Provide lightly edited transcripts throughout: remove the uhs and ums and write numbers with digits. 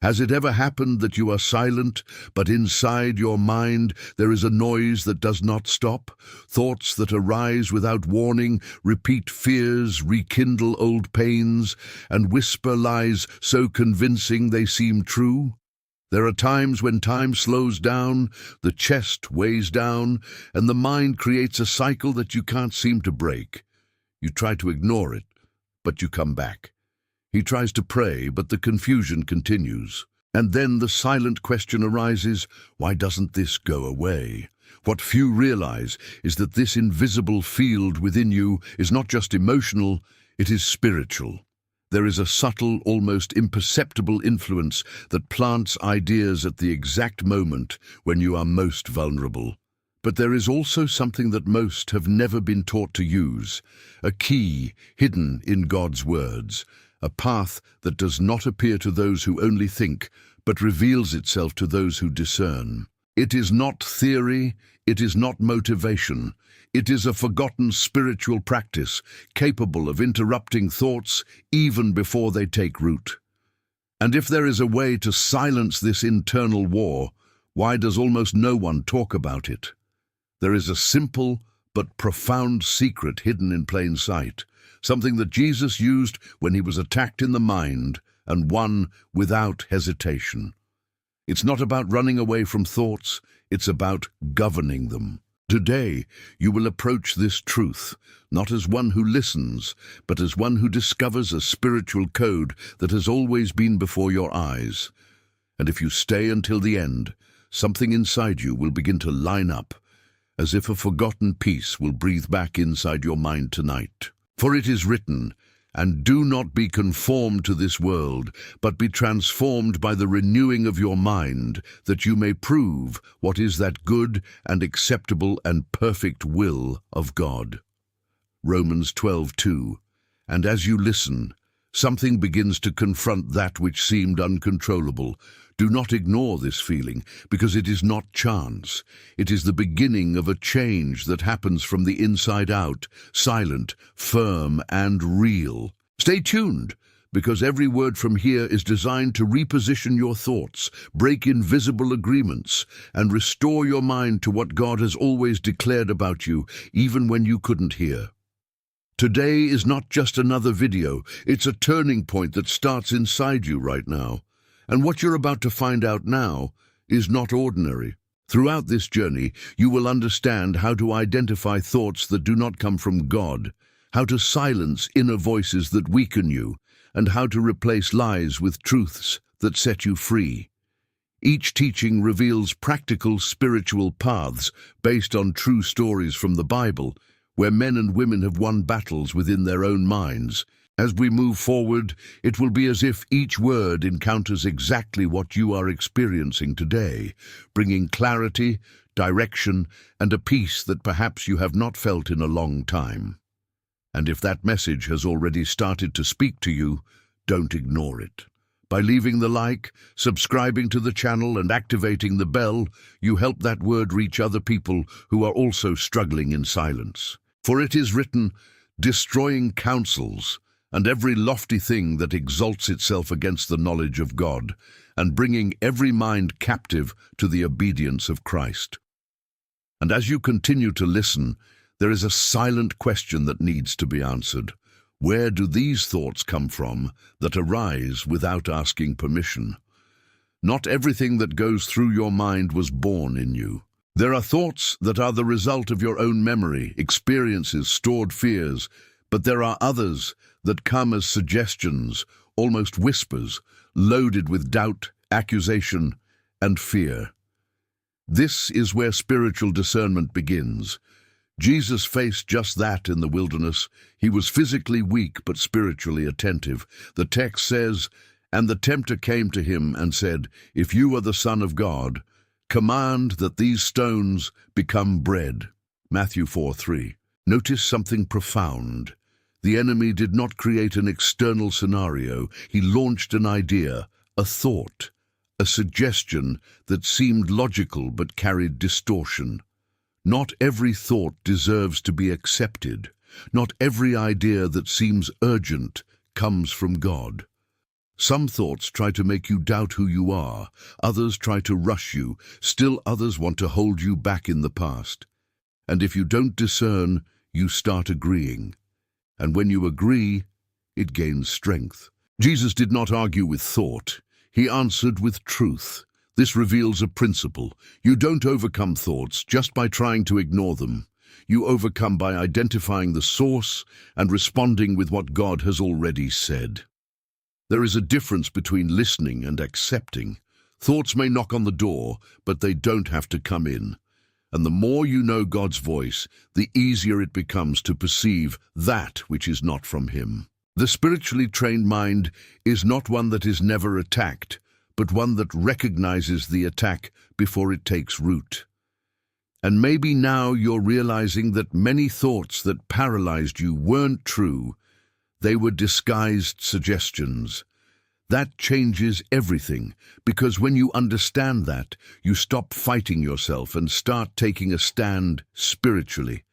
Has it ever happened that you are silent, but inside your mind there is a noise that does not stop? Thoughts that arise without warning, repeat fears, rekindle old pains, and whisper lies so convincing they seem true? There are times when time slows down, the chest weighs down, and the mind creates a cycle that you can't seem to break. You try to ignore it, but you come back. He tries to pray, but the confusion continues. And then the silent question arises, why doesn't this go away? What few realize is that this invisible field within you is not just emotional, it is spiritual. There is a subtle, almost imperceptible influence that plants ideas at the exact moment when you are most vulnerable. But there is also something that most have never been taught to use, a key hidden in God's words, a path that does not appear to those who only think, but reveals itself to those who discern. It is not theory, it is not motivation. It is a forgotten spiritual practice, capable of interrupting thoughts even before they take root. And if there is a way to silence this internal war, why does almost no one talk about it? There is a simple but profound secret hidden in plain sight, something that Jesus used when he was attacked in the mind and won without hesitation. It's not about running away from thoughts, it's about governing them. Today, you will approach this truth, not as one who listens, but as one who discovers a spiritual code that has always been before your eyes. And if you stay until the end, something inside you will begin to line up, as if a forgotten peace will breathe back inside your mind tonight. For it is written, "And do not be conformed to this world, but be transformed by the renewing of your mind, that you may prove what is that good and acceptable and perfect will of God." Romans 12:2. And as you listen, something begins to confront that which seemed uncontrollable. Do not ignore this feeling, because it is not chance. It is the beginning of a change that happens from the inside out, silent, firm, and real. Stay tuned, because every word from here is designed to reposition your thoughts, break invisible agreements, and restore your mind to what God has always declared about you, even when you couldn't hear. Today is not just another video, it's a turning point that starts inside you right now. And what you're about to find out now is not ordinary. Throughout this journey, you will understand how to identify thoughts that do not come from God, how to silence inner voices that weaken you, and how to replace lies with truths that set you free. Each teaching reveals practical spiritual paths based on true stories from the Bible, where men and women have won battles within their own minds. As we move forward, it will be as if each word encounters exactly what you are experiencing today, bringing clarity, direction, and a peace that perhaps you have not felt in a long time. And if that message has already started to speak to you, don't ignore it. By leaving the like, subscribing to the channel, and activating the bell, you help that word reach other people who are also struggling in silence. For it is written, "Destroying counsels, and every lofty thing that exalts itself against the knowledge of God, and bringing every mind captive to the obedience of Christ." And as you continue to listen, there is a silent question that needs to be answered. Where do these thoughts come from that arise without asking permission? Not everything that goes through your mind was born in you. There are thoughts that are the result of your own memory, experiences, stored fears, but there are others that come as suggestions, almost whispers, loaded with doubt, accusation, and fear. This is where spiritual discernment begins. Jesus faced just that in the wilderness. He was physically weak but spiritually attentive. The text says, "And the tempter came to him and said, 'If you are the Son of God, command that these stones become bread.'" Matthew 4:3. Notice something profound. The enemy did not create an external scenario. He launched an idea, a thought, a suggestion that seemed logical but carried distortion. Not every thought deserves to be accepted. Not every idea that seems urgent comes from God. Some thoughts try to make you doubt who you are, others try to rush you, still others want to hold you back in the past. And if you don't discern, you start agreeing. And when you agree, it gains strength. Jesus did not argue with thought, he answered with truth. This reveals a principle. You don't overcome thoughts just by trying to ignore them. You overcome by identifying the source and responding with what God has already said. There is a difference between listening and accepting. Thoughts may knock on the door, but they don't have to come in. And the more you know God's voice, the easier it becomes to perceive that which is not from Him. The spiritually trained mind is not one that is never attacked, but one that recognizes the attack before it takes root. And maybe now you're realizing that many thoughts that paralyzed you weren't true. They were disguised suggestions. That changes everything, because when you understand that, you stop fighting yourself and start taking a stand spiritually.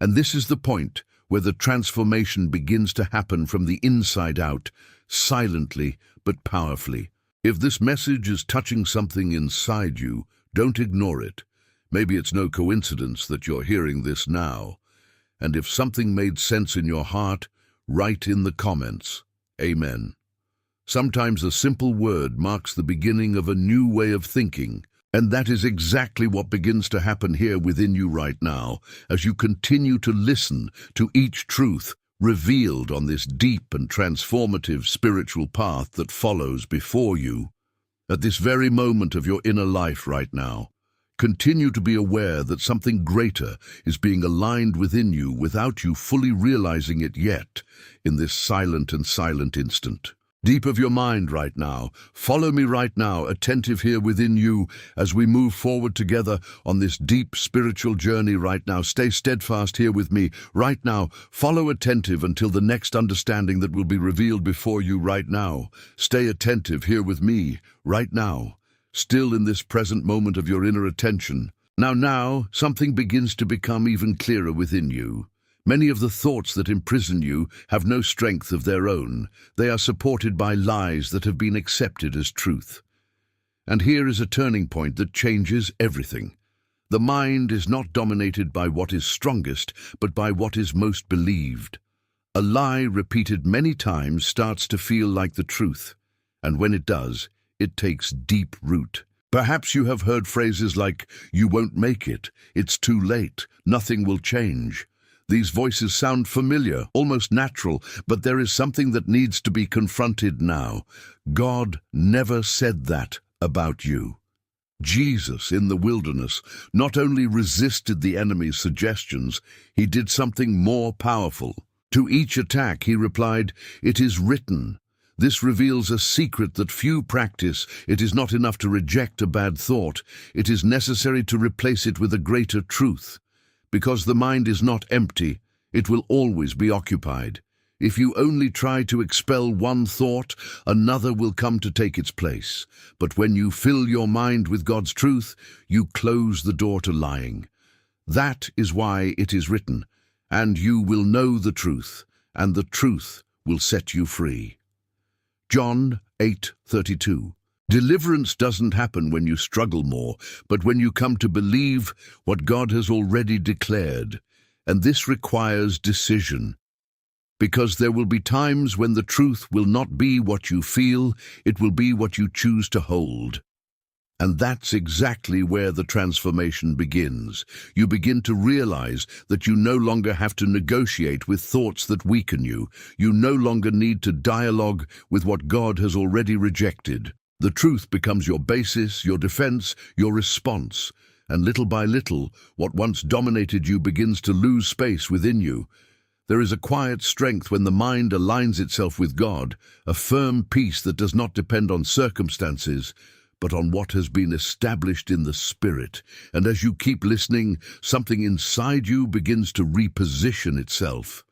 And this is the point where the transformation begins to happen from the inside out, silently but powerfully. If this message is touching something inside you, don't ignore it. Maybe it's no coincidence that you're hearing this now. And if something made sense in your heart, write in the comments, Amen. Sometimes a simple word marks the beginning of a new way of thinking, and that is exactly what begins to happen here within you right now, as you continue to listen to each truth revealed on this deep and transformative spiritual path that follows before you. At this very moment of your inner life right now, continue to be aware that something greater is being aligned within you without you fully realizing it yet in this silent instant. Deep of your mind right now, follow me right now, attentive here within you as we move forward together on this deep spiritual journey right now. Stay steadfast here with me right now. Follow attentive until the next understanding that will be revealed before you right now. Stay attentive here with me right now, still in this present moment of your inner attention. Now, something begins to become even clearer within you. Many of the thoughts that imprison you have no strength of their own. They are supported by lies that have been accepted as truth. And here is a turning point that changes everything. The mind is not dominated by what is strongest, but by what is most believed. A lie repeated many times starts to feel like the truth, and when it does, it takes deep root. Perhaps you have heard phrases like, "You won't make it," "It's too late," "Nothing will change." These voices sound familiar, almost natural, but there is something that needs to be confronted now. God never said that about you. Jesus in the wilderness not only resisted the enemy's suggestions, he did something more powerful. To each attack he replied, "It is written." This reveals a secret that few practice. It is not enough to reject a bad thought. It is necessary to replace it with a greater truth. Because the mind is not empty, it will always be occupied. If you only try to expel one thought, another will come to take its place. But when you fill your mind with God's truth, you close the door to lying. That is why it is written, "And you will know the truth, and the truth will set you free." John 8:32. Deliverance doesn't happen when you struggle more, but when you come to believe what God has already declared. And this requires decision. Because there will be times when the truth will not be what you feel, it will be what you choose to hold. And that's exactly where the transformation begins. You begin to realize that you no longer have to negotiate with thoughts that weaken you. You no longer need to dialogue with what God has already rejected. The truth becomes your basis, your defense, your response. And little by little, what once dominated you begins to lose space within you. There is a quiet strength when the mind aligns itself with God, a firm peace that does not depend on circumstances, but on what has been established in the Spirit. And as you keep listening, something inside you begins to reposition itself,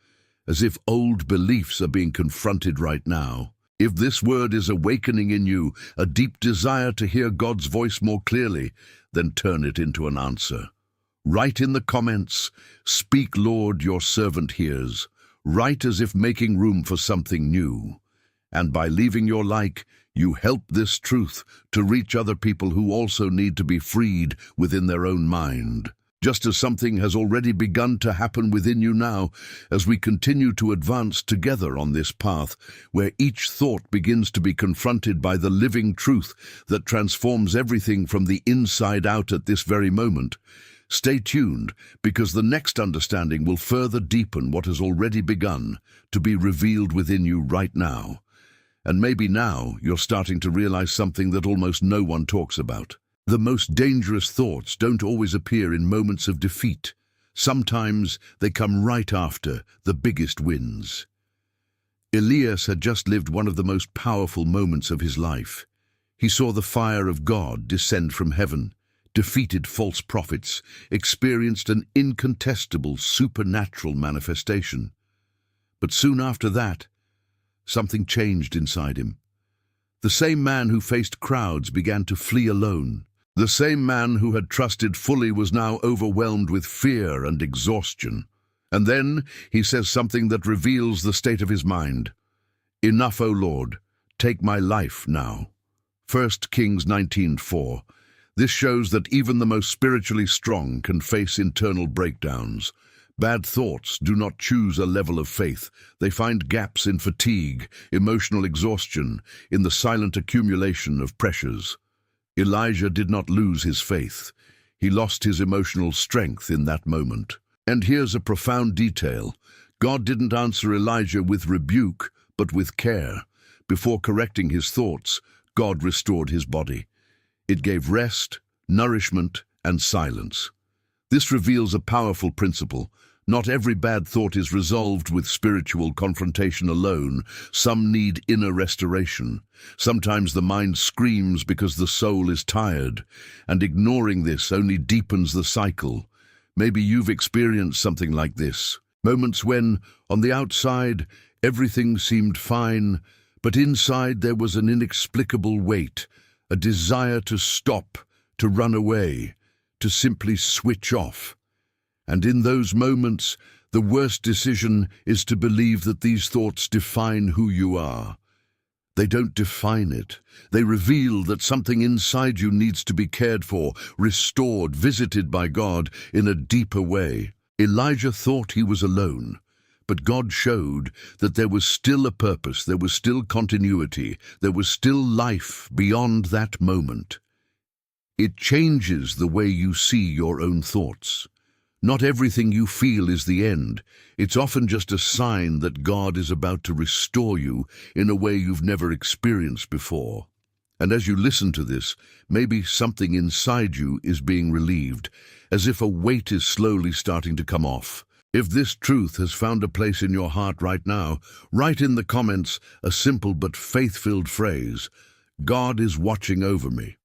as if old beliefs are being confronted right now. If this word is awakening in you a deep desire to hear God's voice more clearly, then turn it into an answer. Write in the comments, "Speak, Lord, your servant hears." Write as if making room for something new. And by leaving your like, you help this truth to reach other people who also need to be freed within their own mind. Just as something has already begun to happen within you now, as we continue to advance together on this path, where each thought begins to be confronted by the living truth that transforms everything from the inside out at this very moment. Stay tuned, because the next understanding will further deepen what has already begun to be revealed within you right now. And maybe now you're starting to realize something that almost no one talks about. The most dangerous thoughts don't always appear in moments of defeat. Sometimes they come right after the biggest wins. Elias had just lived one of the most powerful moments of his life. He saw the fire of God descend from heaven, defeated false prophets, experienced an incontestable supernatural manifestation. But soon after that, something changed inside him. The same man who faced crowds began to flee alone. The same man who had trusted fully was now overwhelmed with fear and exhaustion. And then he says something that reveals the state of his mind. "Enough, O Lord, take my life now." 1 Kings 19:4. This shows that even the most spiritually strong can face internal breakdowns. Bad thoughts do not choose a level of faith. They find gaps in fatigue, emotional exhaustion, in the silent accumulation of pressures. Elijah did not lose his faith. He lost his emotional strength in that moment. And here's a profound detail. God didn't answer Elijah with rebuke, but with care. Before correcting his thoughts, God restored his body. It gave rest, nourishment, and silence. This reveals a powerful principle. Not every bad thought is resolved with spiritual confrontation alone. Some need inner restoration. Sometimes the mind screams because the soul is tired, and ignoring this only deepens the cycle. Maybe you've experienced something like this. Moments when, on the outside, everything seemed fine, but inside there was an inexplicable weight, a desire to stop, to run away, to simply switch off. And in those moments, the worst decision is to believe that these thoughts define who you are. They don't define it. They reveal that something inside you needs to be cared for, restored, visited by God in a deeper way. Elijah thought he was alone, but God showed that there was still a purpose, there was still continuity, there was still life beyond that moment. It changes the way you see your own thoughts. Not everything you feel is the end. It's often just a sign that God is about to restore you in a way you've never experienced before. And as you listen to this, maybe something inside you is being relieved, as if a weight is slowly starting to come off. If this truth has found a place in your heart right now, write in the comments a simple but faith-filled phrase: "God is watching over me."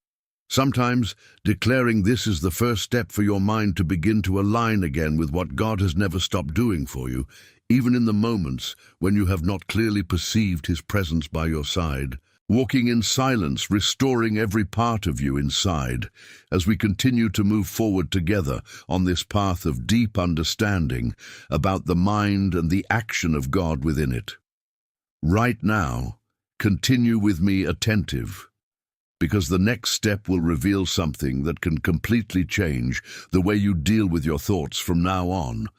Sometimes declaring this is the first step for your mind to begin to align again with what God has never stopped doing for you, even in the moments when you have not clearly perceived His presence by your side. Walking in silence, restoring every part of you inside, as we continue to move forward together on this path of deep understanding about the mind and the action of God within it. Right now, continue with me attentive, because the next step will reveal something that can completely change the way you deal with your thoughts from now on.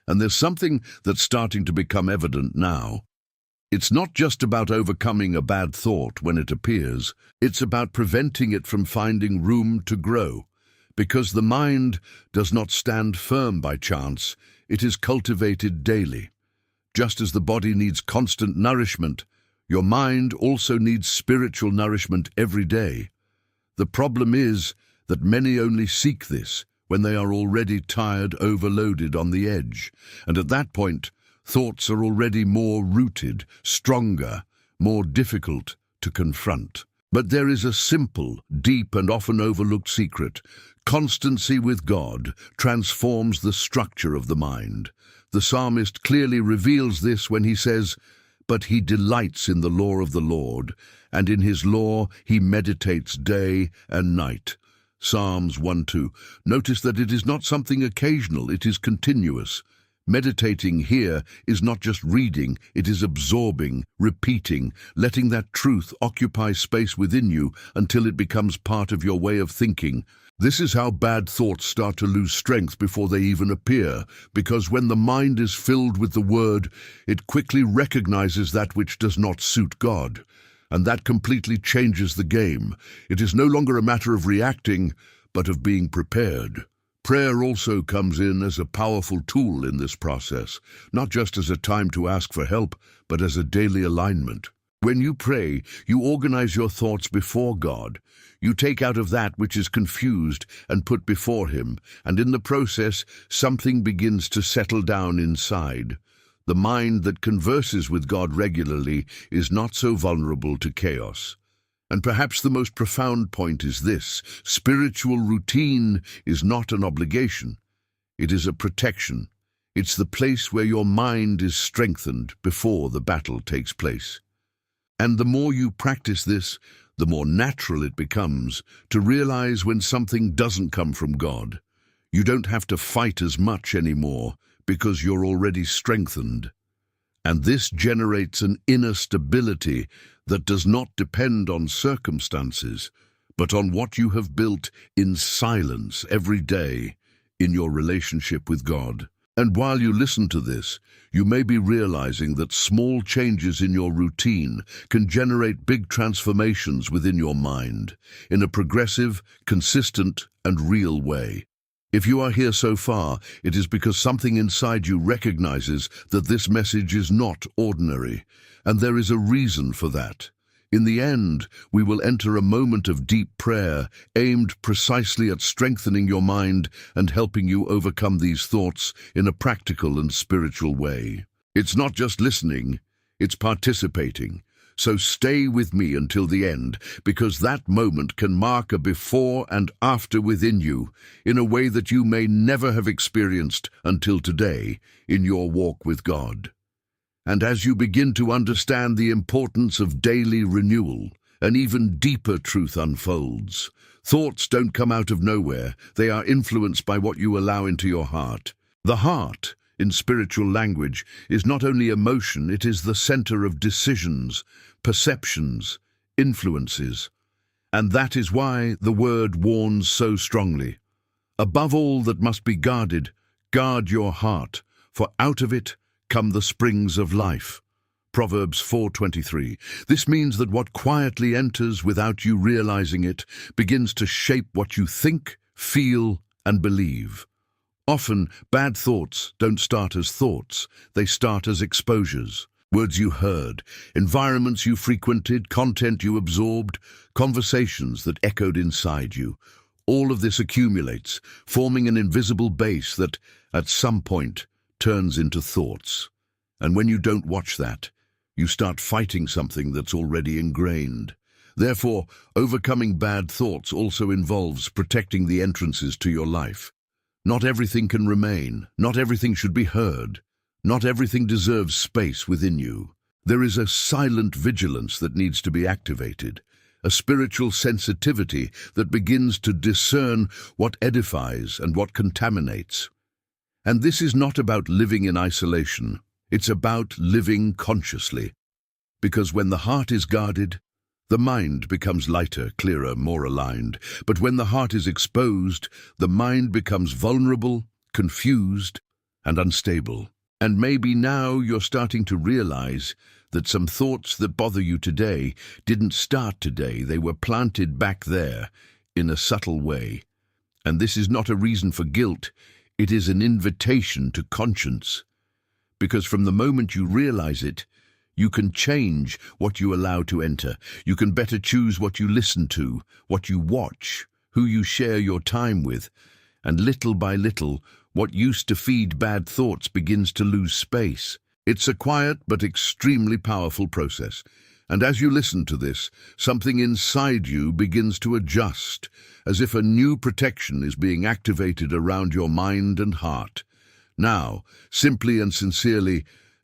And there's something that's starting to become evident now. It's not just about overcoming a bad thought when it appears, it's about preventing it from finding room to grow. Because the mind does not stand firm by chance, it is cultivated daily. Just as the body needs constant nourishment, your mind also needs spiritual nourishment every day. The problem is that many only seek this when they are already tired, overloaded, on the edge. And at that point, thoughts are already more rooted, stronger, more difficult to confront. But there is a simple, deep, and often overlooked secret. Constancy with God transforms the structure of the mind. The psalmist clearly reveals this when he says, "But he delights in the law of the Lord, and in his law he meditates day and night." Psalms 1:2. Notice that it is not something occasional, it is continuous. Meditating here is not just reading, it is absorbing, repeating, letting that truth occupy space within you until it becomes part of your way of thinking. This is how bad thoughts start to lose strength before they even appear, because when the mind is filled with the Word, it quickly recognizes that which does not suit God. And that completely changes the game. It is no longer a matter of reacting, but of being prepared. Prayer also comes in as a powerful tool in this process, not just as a time to ask for help, but as a daily alignment. When you pray, you organize your thoughts before God. You take out of that which is confused and put before Him, and in the process, something begins to settle down inside. The mind that converses with God regularly is not so vulnerable to chaos. And perhaps the most profound point is this: spiritual routine is not an obligation. It is a protection. It's the place where your mind is strengthened before the battle takes place. And the more you practice this, the more natural it becomes to realize when something doesn't come from God. You don't have to fight as much anymore because you're already strengthened. And this generates an inner stability that does not depend on circumstances, but on what you have built in silence every day in your relationship with God. And while you listen to this, you may be realizing that small changes in your routine can generate big transformations within your mind in a progressive, consistent, and real way. If you are here so far, it is because something inside you recognizes that this message is not ordinary, and there is a reason for that. In the end, we will enter a moment of deep prayer aimed precisely at strengthening your mind and helping you overcome these thoughts in a practical and spiritual way. It's not just listening, it's participating. So stay with me until the end, because that moment can mark a before and after within you in a way that you may never have experienced until today in your walk with God. And as you begin to understand the importance of daily renewal, an even deeper truth unfolds. Thoughts don't come out of nowhere. They are influenced by what you allow into your heart. The heart, in spiritual language, is not only emotion, it is the center of decisions, perceptions, influences. And that is why the Word warns so strongly. Above all that must be guarded, guard your heart, for out of it come the springs of life. Proverbs 4:23. This means that what quietly enters without you realizing it begins to shape what you think, feel, and believe. Often, bad thoughts don't start as thoughts, they start as exposures. Words you heard, environments you frequented, content you absorbed, conversations that echoed inside you. All of this accumulates, forming an invisible base that, at some point, turns into thoughts. And when you don't watch that, you start fighting something that's already ingrained. Therefore, overcoming bad thoughts also involves protecting the entrances to your life. Not everything can remain. Not everything should be heard. Not everything deserves space within you. There is a silent vigilance that needs to be activated, a spiritual sensitivity that begins to discern what edifies and what contaminates. And this is not about living in isolation. It's about living consciously. Because when the heart is guarded, the mind becomes lighter, clearer, more aligned. But when the heart is exposed, the mind becomes vulnerable, confused, and unstable. And maybe now you're starting to realize that some thoughts that bother you today didn't start today. They were planted back there in a subtle way. And this is not a reason for guilt. It is an invitation to conscience. Because from the moment you realize it, you can change what you allow to enter. You can better choose what you listen to, what you watch, who you share your time with. And little by little, what used to feed bad thoughts begins to lose space. It's a quiet but extremely powerful process. And as you listen to this, something inside you begins to adjust, as if a new protection is being activated around your mind and heart. Now, simply and sincerely,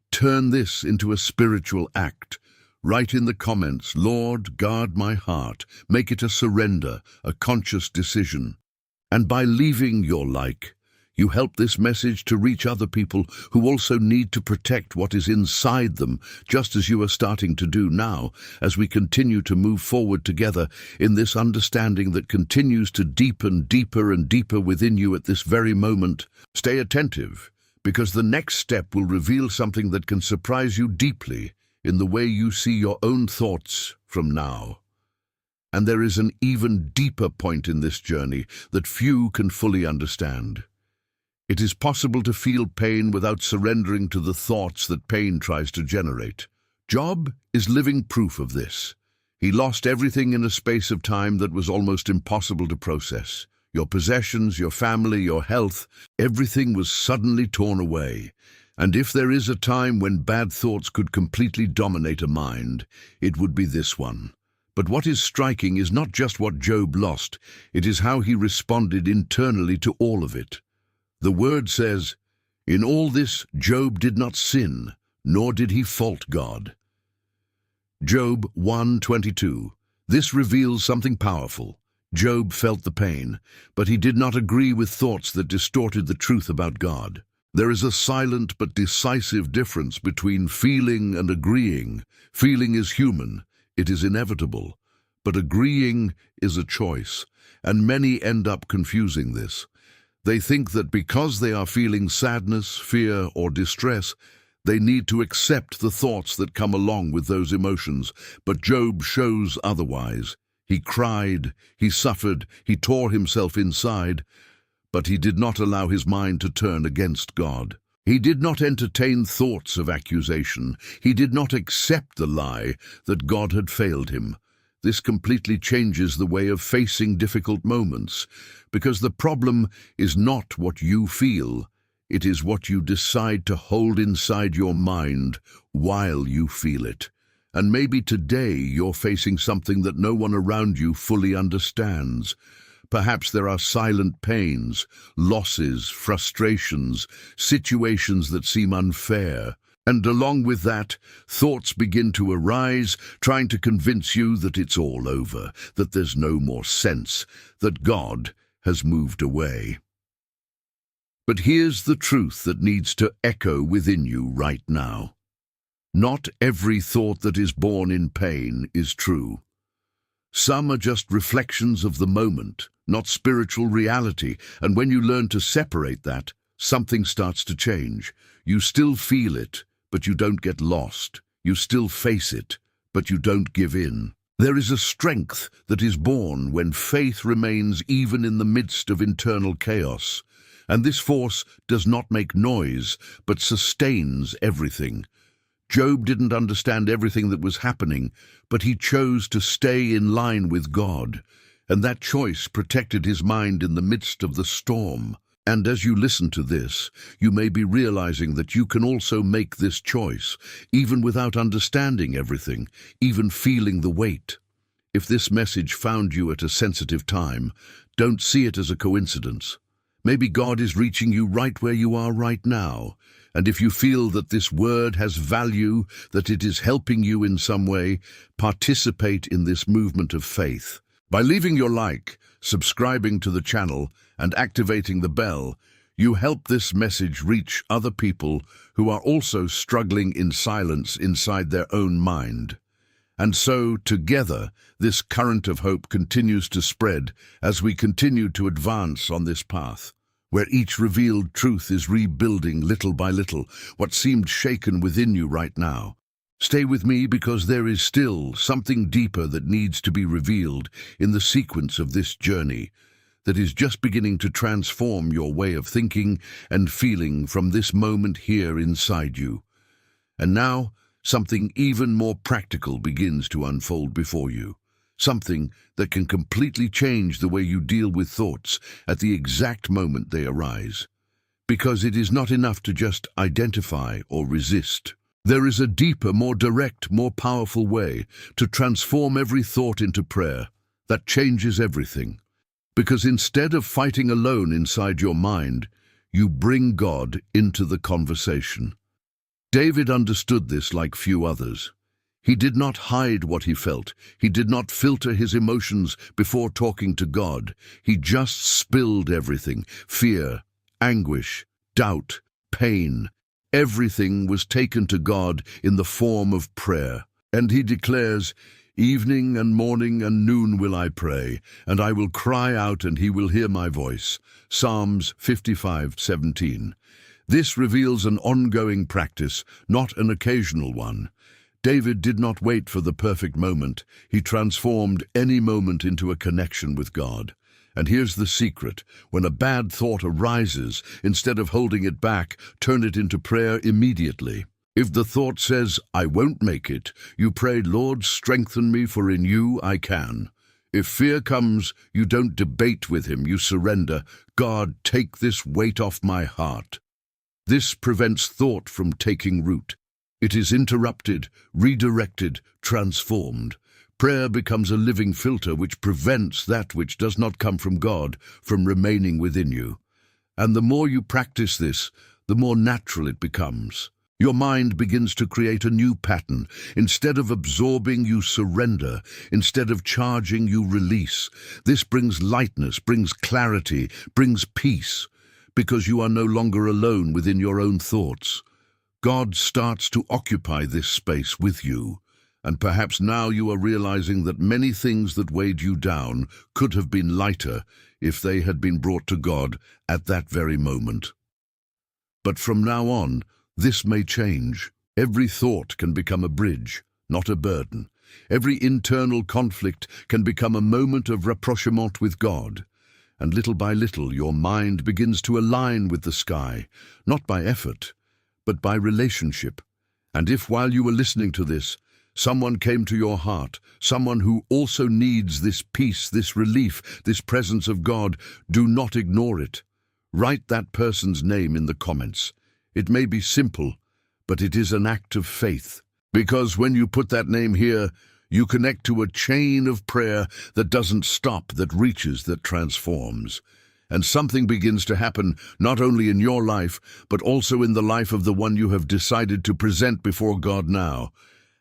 turn this into a spiritual act. Write in the comments, "Lord, guard my heart." Make it a surrender, a conscious decision. And by leaving your like, You help this message to reach other people who also need to protect what is inside them, just as you are starting to do now, as we continue to move forward together in this understanding that continues to deepen deeper and deeper within you at this very moment. Stay attentive, because the next step will reveal something that can surprise you deeply in the way you see your own thoughts from now. And there is an even deeper point in this journey that few can fully understand. It is possible to feel pain without surrendering to the thoughts that pain tries to generate. Job is living proof of this. He lost everything in a space of time that was almost impossible to process. Your possessions, your family, your health, everything was suddenly torn away. And if there is a time when bad thoughts could completely dominate a mind, it would be this one. But what is striking is not just what Job lost, it is how he responded internally to all of it. The word says, "In all this Job did not sin, nor did he fault God." Job 1:22. This reveals something powerful. Job felt the pain, but he did not agree with thoughts that distorted the truth about God. There is a silent but decisive difference between feeling and agreeing. Feeling is human. It is inevitable, but agreeing is a choice, and many end up confusing this. They think that because they are feeling sadness, fear, or distress, they need to accept the thoughts that come along with those emotions, but Job shows otherwise. He cried, he suffered, he tore himself inside, but he did not allow his mind to turn against God. He did not entertain thoughts of accusation. He did not accept the lie that God had failed him. This completely changes the way of facing difficult moments, because the problem is not what you feel, it is what you decide to hold inside your mind while you feel it. And maybe today you're facing something that no one around you fully understands. Perhaps there are silent pains, losses, frustrations, situations that seem unfair. And along with that, thoughts begin to arise, trying to convince you that it's all over, that there's no more sense, that God has moved away. But here's the truth that needs to echo within you right now. Not every thought that is born in pain is true. Some are just reflections of the moment, not spiritual reality, and when you learn to separate that, something starts to change. You still feel it, but you don't get lost. You still face it, but you don't give in. There is a strength that is born when faith remains even in the midst of internal chaos, and this force does not make noise, but sustains everything. Job didn't understand everything that was happening, but he chose to stay in line with God, and that choice protected his mind in the midst of the storm. And as you listen to this, you may be realizing that you can also make this choice, even without understanding everything, even feeling the weight. If this message found you at a sensitive time, don't see it as a coincidence. Maybe God is reaching you right where you are right now. And if you feel that this word has value, that it is helping you in some way, participate in this movement of faith. By leaving your like, subscribing to the channel, and activating the bell, you help this message reach other people who are also struggling in silence inside their own mind. And so, together, this current of hope continues to spread as we continue to advance on this path, where each revealed truth is rebuilding little by little what seemed shaken within you right now. Stay with me, because there is still something deeper that needs to be revealed in the sequence of this journey that is just beginning to transform your way of thinking and feeling from this moment here inside you. And now, something even more practical begins to unfold before you. Something that can completely change the way you deal with thoughts at the exact moment they arise. Because it is not enough to just identify or resist. There is a deeper, more direct, more powerful way to transform every thought into prayer that changes everything. Because instead of fighting alone inside your mind, you bring God into the conversation. David understood this like few others. He did not hide what he felt. He did not filter his emotions before talking to God. He just spilled everything: fear, anguish, doubt, pain, everything was taken to God in the form of prayer. And he declares, "Evening and morning and noon will I pray, and I will cry out, and he will hear my voice." Psalms 55:17. This reveals an ongoing practice, not an occasional one. David did not wait for the perfect moment. He transformed any moment into a connection with God. And here's the secret. When a bad thought arises, instead of holding it back, turn it into prayer immediately. If the thought says, "I won't make it," you pray, "Lord, strengthen me, for in you I can." If fear comes, you don't debate with him, you surrender. "God, take this weight off my heart." This prevents thought from taking root. It is interrupted, redirected, transformed. Prayer becomes a living filter which prevents that which does not come from God from remaining within you. And the more you practice this, the more natural it becomes. Your mind begins to create a new pattern. Instead of absorbing, you surrender. Instead of charging, you release. This brings lightness, brings clarity, brings peace, because you are no longer alone within your own thoughts. God starts to occupy this space with you, and perhaps now you are realizing that many things that weighed you down could have been lighter if they had been brought to God at that very moment. But from now on, this may change. Every thought can become a bridge, not a burden. Every internal conflict can become a moment of rapprochement with God. And little by little, your mind begins to align with the sky, not by effort, but by relationship. And if while you were listening to this, someone came to your heart, someone who also needs this peace, this relief, this presence of God, do not ignore it. Write that person's name in the comments. It may be simple, but it is an act of faith. Because when you put that name here, you connect to a chain of prayer that doesn't stop, that reaches, that transforms. And something begins to happen, not only in your life, but also in the life of the one you have decided to present before God now,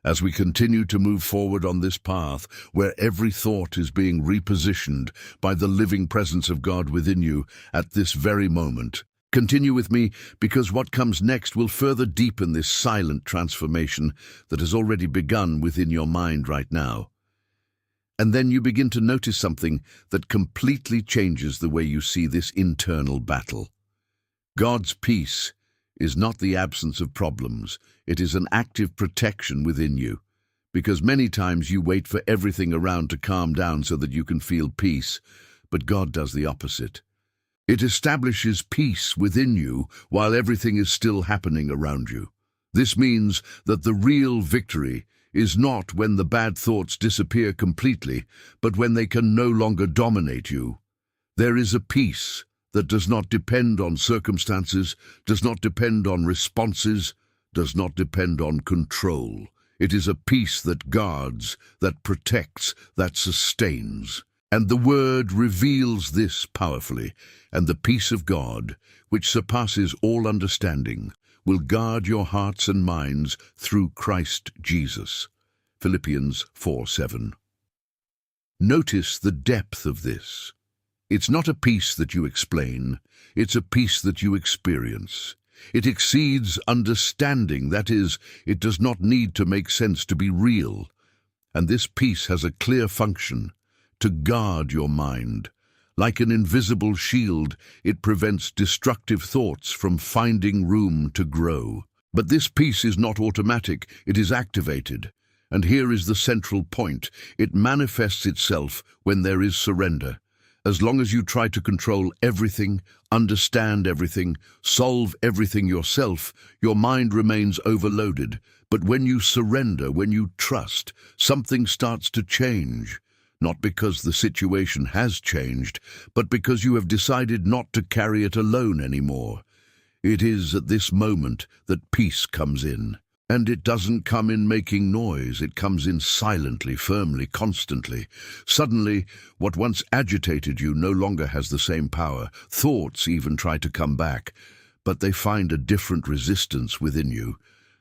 as we continue to move forward on this path where every thought is being repositioned by the living presence of God within you at this very moment. Continue with me, because what comes next will further deepen this silent transformation that has already begun within your mind right now. And then you begin to notice something that completely changes the way you see this internal battle. God's peace is not the absence of problems. It is an active protection within you, because many times you wait for everything around to calm down so that you can feel peace, but God does the opposite. It establishes peace within you while everything is still happening around you. This means that the real victory is not when the bad thoughts disappear completely, but when they can no longer dominate you. There is a peace that does not depend on circumstances, does not depend on responses, does not depend on control. It is a peace that guards, that protects, that sustains. And the Word reveals this powerfully. And the peace of God, which surpasses all understanding, will guard your hearts and minds through Christ Jesus. Philippians 4:7. Notice the depth of this. It's not a peace that you explain, it's a peace that you experience. It exceeds understanding, that is, it does not need to make sense to be real. And this peace has a clear function: to guard your mind. Like an invisible shield, it prevents destructive thoughts from finding room to grow. But this peace is not automatic, it is activated. And here is the central point: it manifests itself when there is surrender. As long as you try to control everything, understand everything, solve everything yourself, your mind remains overloaded. But when you surrender, when you trust, something starts to change. Not because the situation has changed, but because you have decided not to carry it alone anymore. It is at this moment that peace comes in. And it doesn't come in making noise, it comes in silently, firmly, constantly. Suddenly, what once agitated you no longer has the same power. Thoughts even try to come back, but they find a different resistance within you,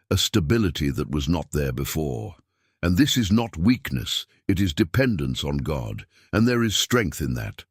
a stability that was not there before. And this is not weakness, it is dependence on God, and there is strength in that.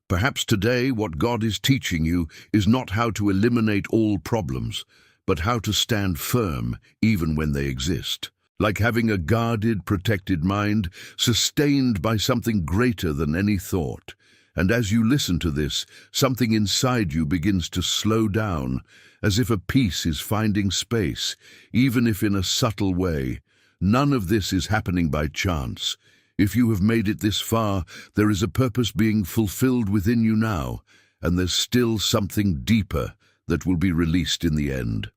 Perhaps today what God is teaching you is not how to eliminate all problems, but how to stand firm even when they exist. Like having a guarded, protected mind, sustained by something greater than any thought. And as you listen to this, something inside you begins to slow down, as if a peace is finding space, even if in a subtle way. None of this is happening by chance. If you have made it this far, there is a purpose being fulfilled within you now, and there's still something deeper that will be released in the end.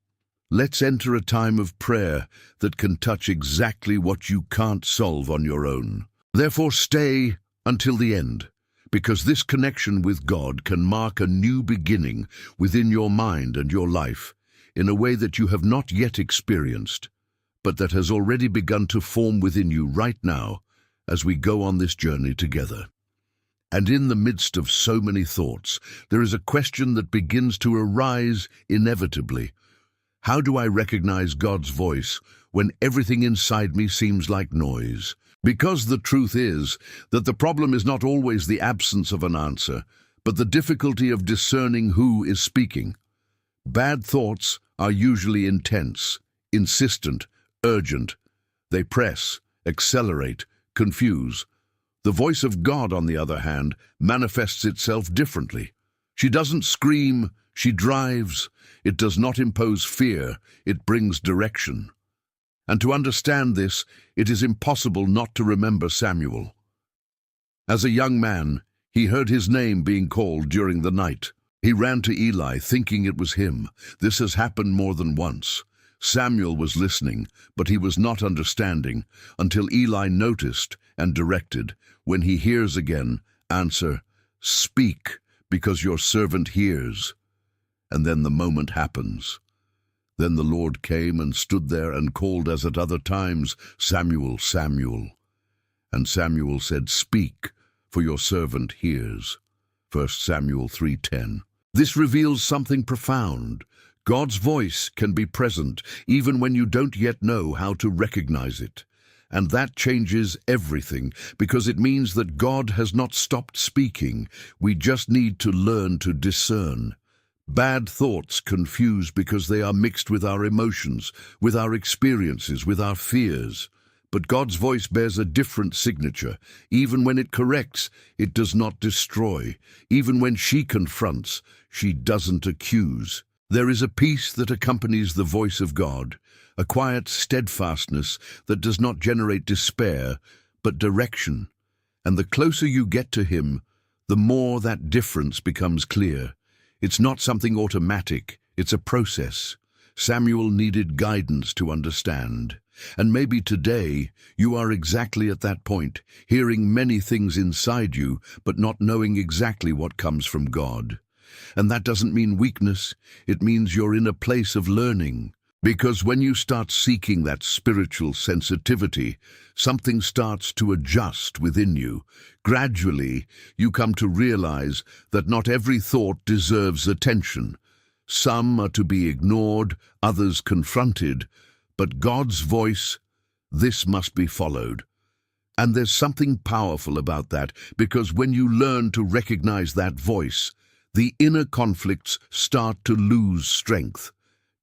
Let's enter a time of prayer that can touch exactly what you can't solve on your own. Therefore, stay until the end, because this connection with God can mark a new beginning within your mind and your life in a way that you have not yet experienced, but that has already begun to form within you right now as we go on this journey together. And in the midst of so many thoughts, there is a question that begins to arise inevitably. How do I recognize God's voice when everything inside me seems like noise? Because the truth is that the problem is not always the absence of an answer, but the difficulty of discerning who is speaking. Bad thoughts are usually intense, insistent, urgent. They press, accelerate, confuse. The voice of God, on the other hand, manifests itself differently. She doesn't scream, she drives. It does not impose fear, it brings direction. And to understand this, it is impossible not to remember Samuel. As a young man, he heard his name being called during the night. He ran to Eli, thinking it was him. This has happened more than once. Samuel was listening, but he was not understanding, until Eli noticed and directed. When he hears again, answer, "Speak, because your servant hears." And then the moment happens. Then the Lord came and stood there and called as at other times, "Samuel, Samuel." And Samuel said, "Speak, for your servant hears." 1 Samuel 3:10. This reveals something profound. God's voice can be present even when you don't yet know how to recognize it. And that changes everything, because it means that God has not stopped speaking. We just need to learn to discern. Bad thoughts confuse because they are mixed with our emotions, with our experiences, with our fears. But God's voice bears a different signature. Even when it corrects, it does not destroy. Even when she confronts, she doesn't accuse. There is a peace that accompanies the voice of God, a quiet steadfastness that does not generate despair, but direction. And the closer you get to Him, the more that difference becomes clear. It's not something automatic, it's a process. Samuel needed guidance to understand. And maybe today you are exactly at that point, hearing many things inside you, but not knowing exactly what comes from God. And that doesn't mean weakness, it means you're in a place of learning. Because when you start seeking that spiritual sensitivity, something starts to adjust within you. Gradually, you come to realize that not every thought deserves attention. Some are to be ignored, others confronted, but God's voice, this must be followed. And there's something powerful about that, because when you learn to recognize that voice, the inner conflicts start to lose strength.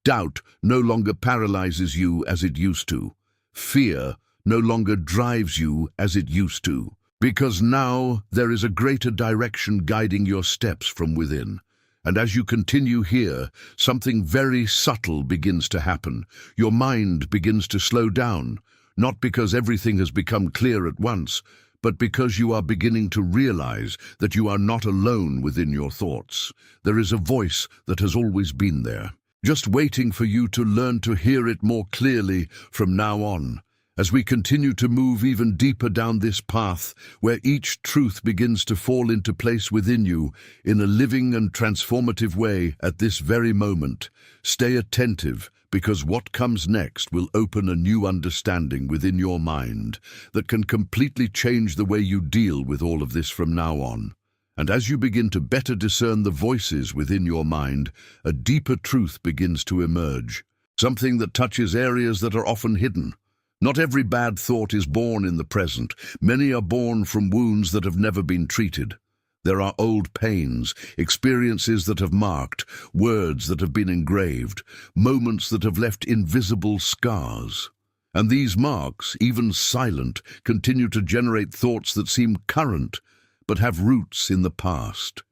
Doubt no longer paralyzes you as it used to. Fear no longer drives you as it used to. Because now there is a greater direction guiding your steps from within. And as you continue here, something very subtle begins to happen. Your mind begins to slow down, not because everything has become clear at once, but because you are beginning to realize that you are not alone within your thoughts. There is a voice that has always been there, just waiting for you to learn to hear it more clearly from now on. As we continue to move even deeper down this path, where each truth begins to fall into place within you in a living and transformative way at this very moment, stay attentive, because what comes next will open a new understanding within your mind that can completely change the way you deal with all of this from now on. And as you begin to better discern the voices within your mind, a deeper truth begins to emerge, something that touches areas that are often hidden. Not every bad thought is born in the present. Many are born from wounds that have never been treated. There are old pains, experiences that have marked, words that have been engraved, moments that have left invisible scars. And these marks, even silent, continue to generate thoughts that seem current, but have roots in the past.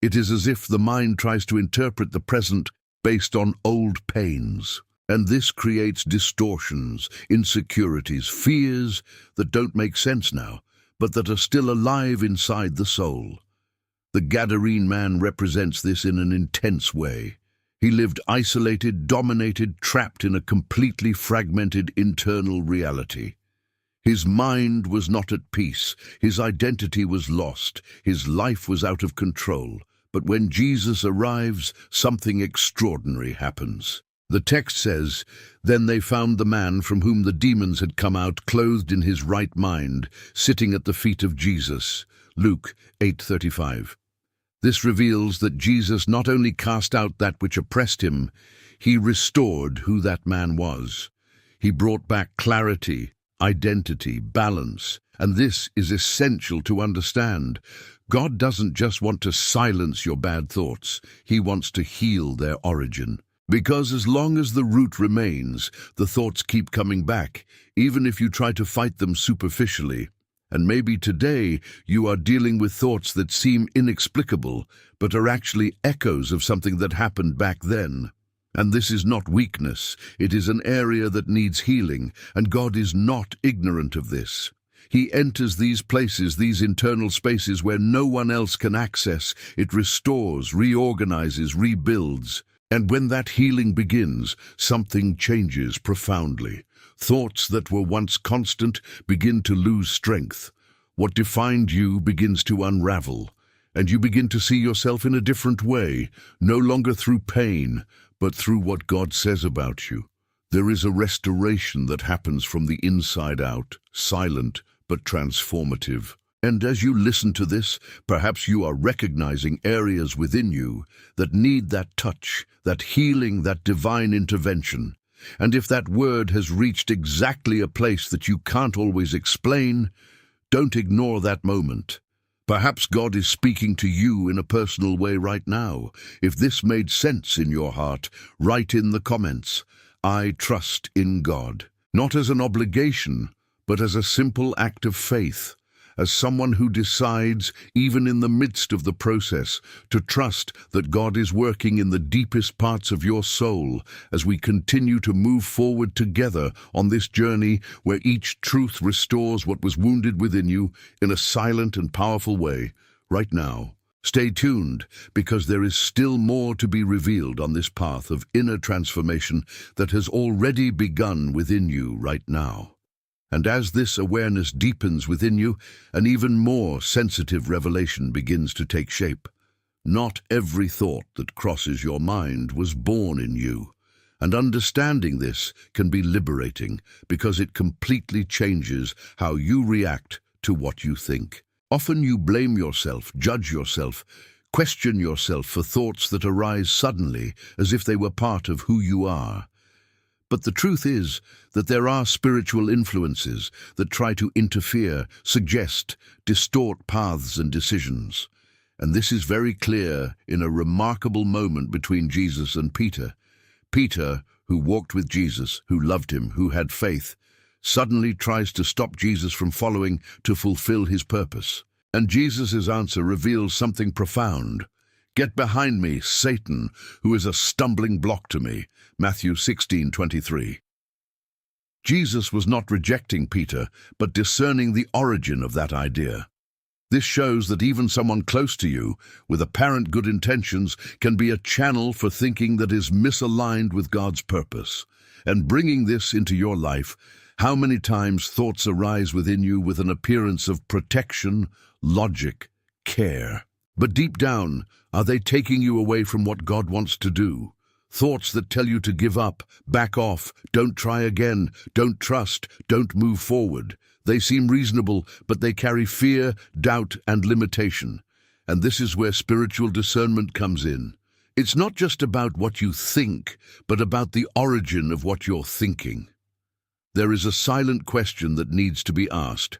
It is as if the mind tries to interpret the present based on old pains. And this creates distortions, insecurities, fears that don't make sense now, but that are still alive inside the soul. The Gadarene man represents this in an intense way. He lived isolated, dominated, trapped in a completely fragmented internal reality. His mind was not at peace, his identity was lost, his life was out of control. But when Jesus arrives, something extraordinary happens. The text says, "Then they found the man from whom the demons had come out, clothed in his right mind, sitting at the feet of Jesus." Luke 8:35. This reveals that Jesus not only cast out that which oppressed him, he restored who that man was. He brought back clarity, identity, balance, and this is essential to understand. God doesn't just want to silence your bad thoughts, he wants to heal their origin. Because as long as the root remains, the thoughts keep coming back, even if you try to fight them superficially. And maybe today you are dealing with thoughts that seem inexplicable, but are actually echoes of something that happened back then. And this is not weakness, it is an area that needs healing, and God is not ignorant of this. He enters these places, these internal spaces where no one else can access. It restores, reorganizes, rebuilds. And when that healing begins, something changes profoundly. Thoughts that were once constant begin to lose strength. What defined you begins to unravel, and you begin to see yourself in a different way, no longer through pain, but through what God says about you. There is a restoration that happens from the inside out, silent but transformative. And as you listen to this, perhaps you are recognizing areas within you that need that touch, that healing, that divine intervention. And if that word has reached exactly a place that you can't always explain, don't ignore that moment. Perhaps God is speaking to you in a personal way right now. If this made sense in your heart, write in the comments, "I trust in God." Not as an obligation, but as a simple act of faith. As someone who decides, even in the midst of the process, to trust that God is working in the deepest parts of your soul as we continue to move forward together on this journey where each truth restores what was wounded within you in a silent and powerful way. Right now, stay tuned, because there is still more to be revealed on this path of inner transformation that has already begun within you right now. And as this awareness deepens within you, an even more sensitive revelation begins to take shape. Not every thought that crosses your mind was born in you. And understanding this can be liberating, because it completely changes how you react to what you think. Often you blame yourself, judge yourself, question yourself for thoughts that arise suddenly as if they were part of who you are. But the truth is that there are spiritual influences that try to interfere, suggest, distort paths and decisions. And this is very clear in a remarkable moment between Jesus and Peter. Peter, who walked with Jesus, who loved him, who had faith, suddenly tries to stop Jesus from following to fulfill his purpose. And Jesus' answer reveals something profound. "Get behind me, Satan, who is a stumbling block to me." Matthew 16:23. Jesus was not rejecting Peter, but discerning the origin of that idea. This shows that even someone close to you, with apparent good intentions, can be a channel for thinking that is misaligned with God's purpose. And bringing this into your life, how many times thoughts arise within you with an appearance of protection, logic, care? But deep down, are they taking you away from what God wants to do? Thoughts that tell you to give up, back off, don't try again, don't trust, don't move forward. They seem reasonable, but they carry fear, doubt, and limitation. And this is where spiritual discernment comes in. It's not just about what you think, but about the origin of what you're thinking. There is a silent question that needs to be asked.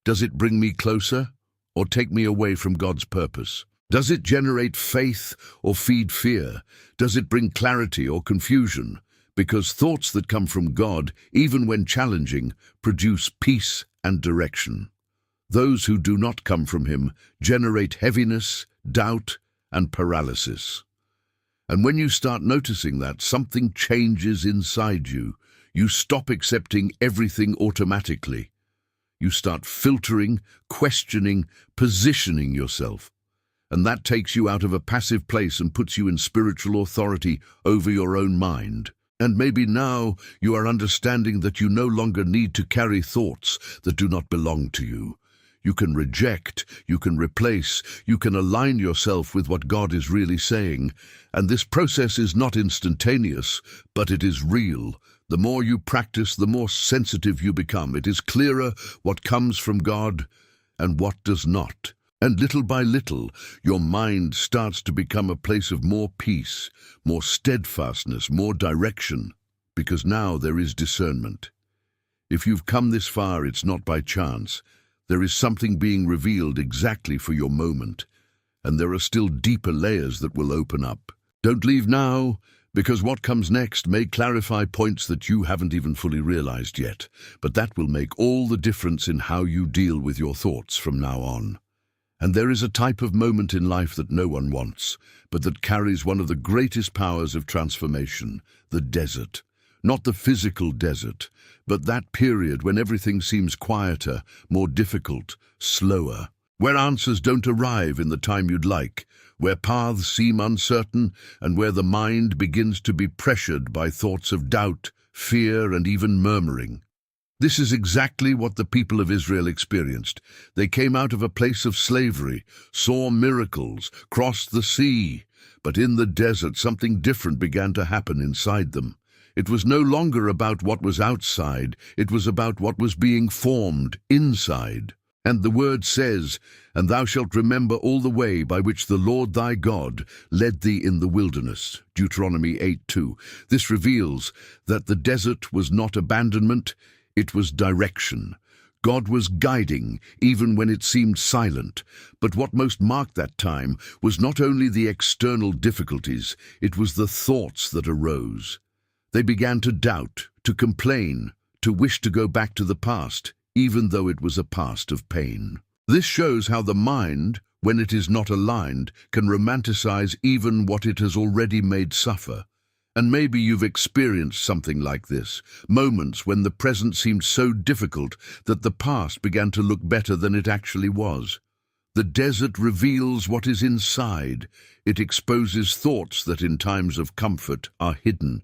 Does it bring me closer or take me away from God's purpose? Does it generate faith or feed fear? Does it bring clarity or confusion? Because thoughts that come from God, even when challenging, produce peace and direction. Those who do not come from Him generate heaviness, doubt, and paralysis. And when you start noticing that, something changes inside you. You stop accepting everything automatically. You start filtering, questioning, positioning yourself. And that takes you out of a passive place and puts you in spiritual authority over your own mind. And maybe now you are understanding that you no longer need to carry thoughts that do not belong to you. You can reject, you can replace, you can align yourself with what God is really saying. And this process is not instantaneous, but it is real. The more you practice, the more sensitive you become. It is clearer what comes from God and what does not. And little by little, your mind starts to become a place of more peace, more steadfastness, more direction, because now there is discernment. If you've come this far, it's not by chance. There is something being revealed exactly for your moment, and there are still deeper layers that will open up. Don't leave now, because what comes next may clarify points that you haven't even fully realized yet, but that will make all the difference in how you deal with your thoughts from now on. And there is a type of moment in life that no one wants, but that carries one of the greatest powers of transformation, the desert. Not the physical desert, but that period when everything seems quieter, more difficult, slower, where answers don't arrive in the time you'd like, where paths seem uncertain, and where the mind begins to be pressured by thoughts of doubt, fear, and even murmuring. This is exactly what the people of Israel experienced. They came out of a place of slavery, saw miracles, crossed the sea, but in the desert something different began to happen inside them. It was no longer about what was outside, it was about what was being formed inside. And the word says, "And thou shalt remember all the way by which the Lord thy God led thee in the wilderness." Deuteronomy 8:2. This reveals that the desert was not abandonment, it was direction. God was guiding, even when it seemed silent. But what most marked that time was not only the external difficulties, it was the thoughts that arose. They began to doubt, to complain, to wish to go back to the past, even though it was a past of pain. This shows how the mind, when it is not aligned, can romanticize even what it has already made suffer. And maybe you've experienced something like this, moments when the present seemed so difficult that the past began to look better than it actually was. The desert reveals what is inside. It exposes thoughts that in times of comfort are hidden.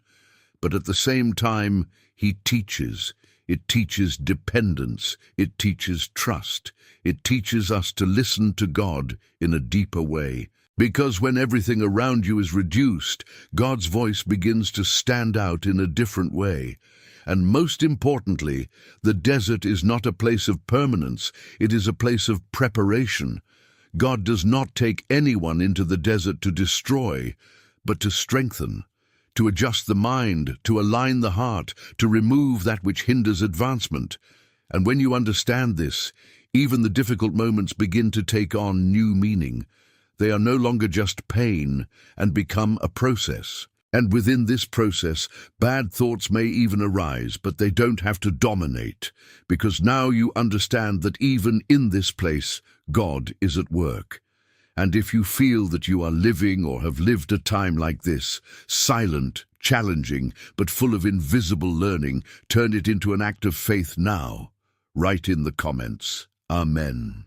But at the same time, He teaches. It teaches dependence. It teaches trust. It teaches us to listen to God in a deeper way. Because when everything around you is reduced, God's voice begins to stand out in a different way. And most importantly, the desert is not a place of permanence, it is a place of preparation. God does not take anyone into the desert to destroy, but to strengthen, to adjust the mind, to align the heart, to remove that which hinders advancement. And when you understand this, even the difficult moments begin to take on new meaning. They are no longer just pain and become a process. And within this process, bad thoughts may even arise, but they don't have to dominate, because now you understand that even in this place, God is at work. And if you feel that you are living or have lived a time like this, silent, challenging, but full of invisible learning, turn it into an act of faith now. Write in the comments, Amen.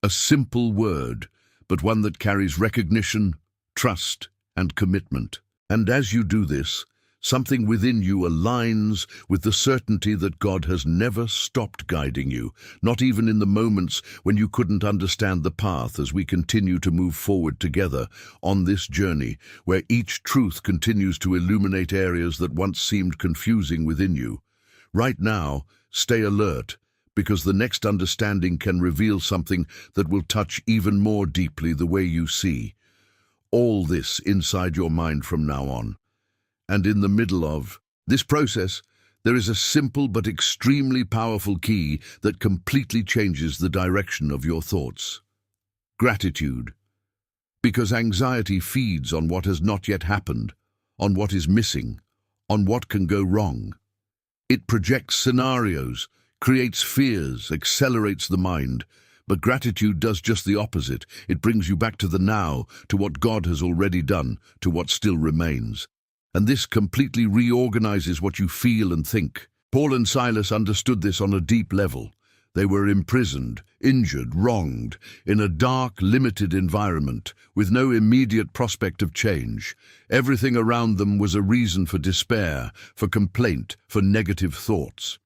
A simple word, but one that carries recognition, trust, and commitment. And as you do this, something within you aligns with the certainty that God has never stopped guiding you, not even in the moments when you couldn't understand the path, as we continue to move forward together on this journey, where each truth continues to illuminate areas that once seemed confusing within you. Right now, stay alert, because the next understanding can reveal something that will touch even more deeply the way you see. All this inside your mind from now on. And in the middle of this process, there is a simple but extremely powerful key that completely changes the direction of your thoughts. Gratitude. Because anxiety feeds on what has not yet happened, on what is missing, on what can go wrong. It projects scenarios, creates fears, accelerates the mind. But gratitude does just the opposite. It brings you back to the now, to what God has already done, to what still remains. And this completely reorganizes what you feel and think. Paul and Silas understood this on a deep level. They were imprisoned, injured, wronged, in a dark, limited environment, with no immediate prospect of change. Everything around them was a reason for despair, for complaint, for negative thoughts.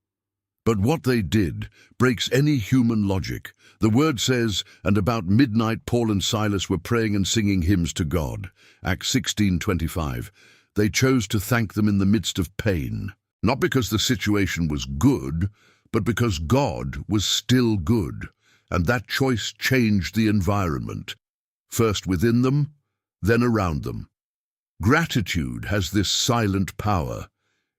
But what they did breaks any human logic. The word says, and about midnight Paul and Silas were praying and singing hymns to God. Acts 16:25. They chose to thank them in the midst of pain, not because the situation was good, but because God was still good, and that choice changed the environment, first within them, then around them. Gratitude has this silent power.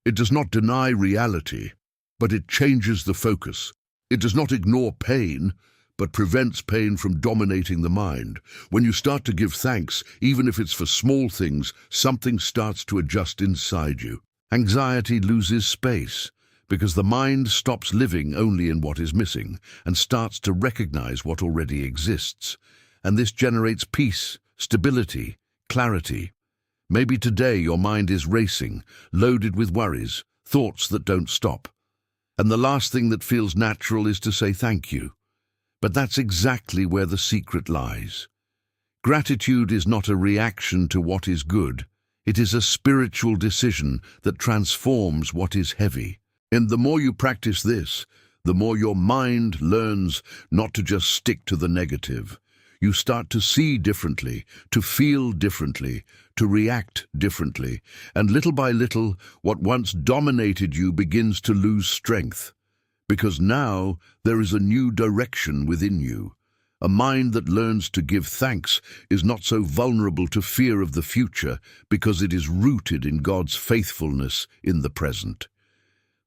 It does not deny reality, but it changes the focus. It does not ignore pain, but prevents pain from dominating the mind. When you start to give thanks, even if it's for small things, something starts to adjust inside you. Anxiety loses space, because the mind stops living only in what is missing and starts to recognize what already exists. And this generates peace, stability, clarity. Maybe today your mind is racing, loaded with worries, thoughts that don't stop. And the last thing that feels natural is to say thank you. But that's exactly where the secret lies. Gratitude is not a reaction to what is good. It is a spiritual decision that transforms what is heavy. And the more you practice this, the more your mind learns not to just stick to the negative. You start to see differently, to feel differently, to react differently, and little by little, what once dominated you begins to lose strength. Because now there is a new direction within you. A mind that learns to give thanks is not so vulnerable to fear of the future because it is rooted in God's faithfulness in the present.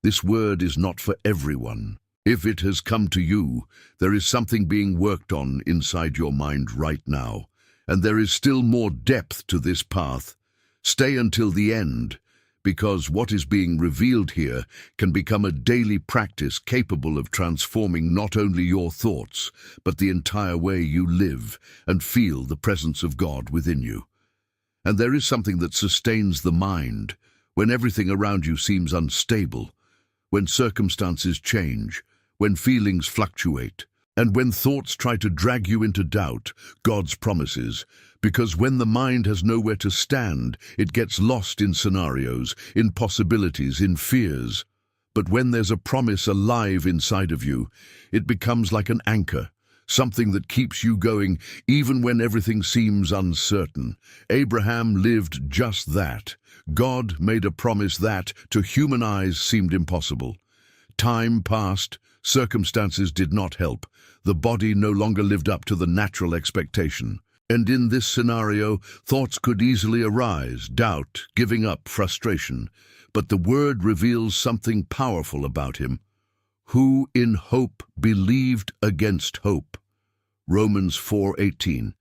This word is not for everyone. If it has come to you, there is something being worked on inside your mind right now, and there is still more depth to this path. Stay until the end, because what is being revealed here can become a daily practice capable of transforming not only your thoughts, but the entire way you live and feel the presence of God within you. And there is something that sustains the mind when everything around you seems unstable, when circumstances change, when feelings fluctuate, and when thoughts try to drag you into doubt, God's promises. Because when the mind has nowhere to stand, it gets lost in scenarios, in possibilities, in fears. But when there's a promise alive inside of you, it becomes like an anchor, something that keeps you going even when everything seems uncertain. Abraham lived just that. God made a promise that, to human eyes, seemed impossible. Time passed, circumstances did not help. The body no longer lived up to the natural expectation. And in this scenario, thoughts could easily arise, doubt, giving up, frustration. But the word reveals something powerful about him. Who in hope believed against hope. Romans 4:18.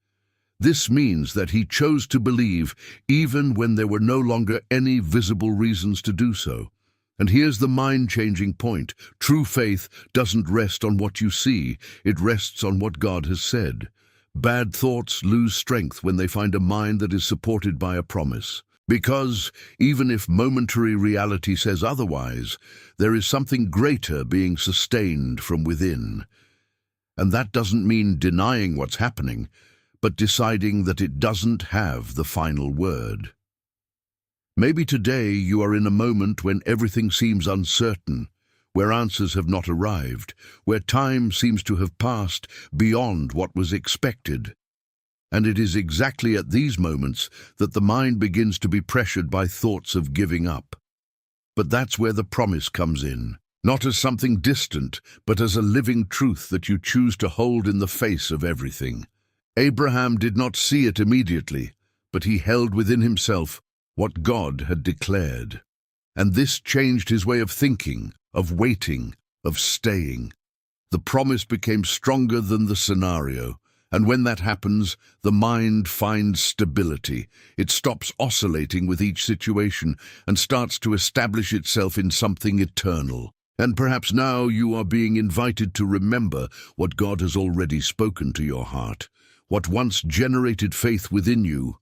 This means that he chose to believe even when there were no longer any visible reasons to do so. And here's the mind-changing point. True faith doesn't rest on what you see, it rests on what God has said. Bad thoughts lose strength when they find a mind that is supported by a promise. Because, even if momentary reality says otherwise, there is something greater being sustained from within. And that doesn't mean denying what's happening, but deciding that it doesn't have the final word. Maybe today you are in a moment when everything seems uncertain, where answers have not arrived, where time seems to have passed beyond what was expected. And it is exactly at these moments that the mind begins to be pressured by thoughts of giving up. But that's where the promise comes in, not as something distant, but as a living truth that you choose to hold in the face of everything. Abraham did not see it immediately, but he held within himself what God had declared. And this changed his way of thinking, of waiting, of staying. The promise became stronger than the scenario, And when that happens, the mind finds stability. It stops oscillating with each situation and starts to establish itself in something eternal. And perhaps now you are being invited to remember what God has already spoken to your heart, what once generated faith within you,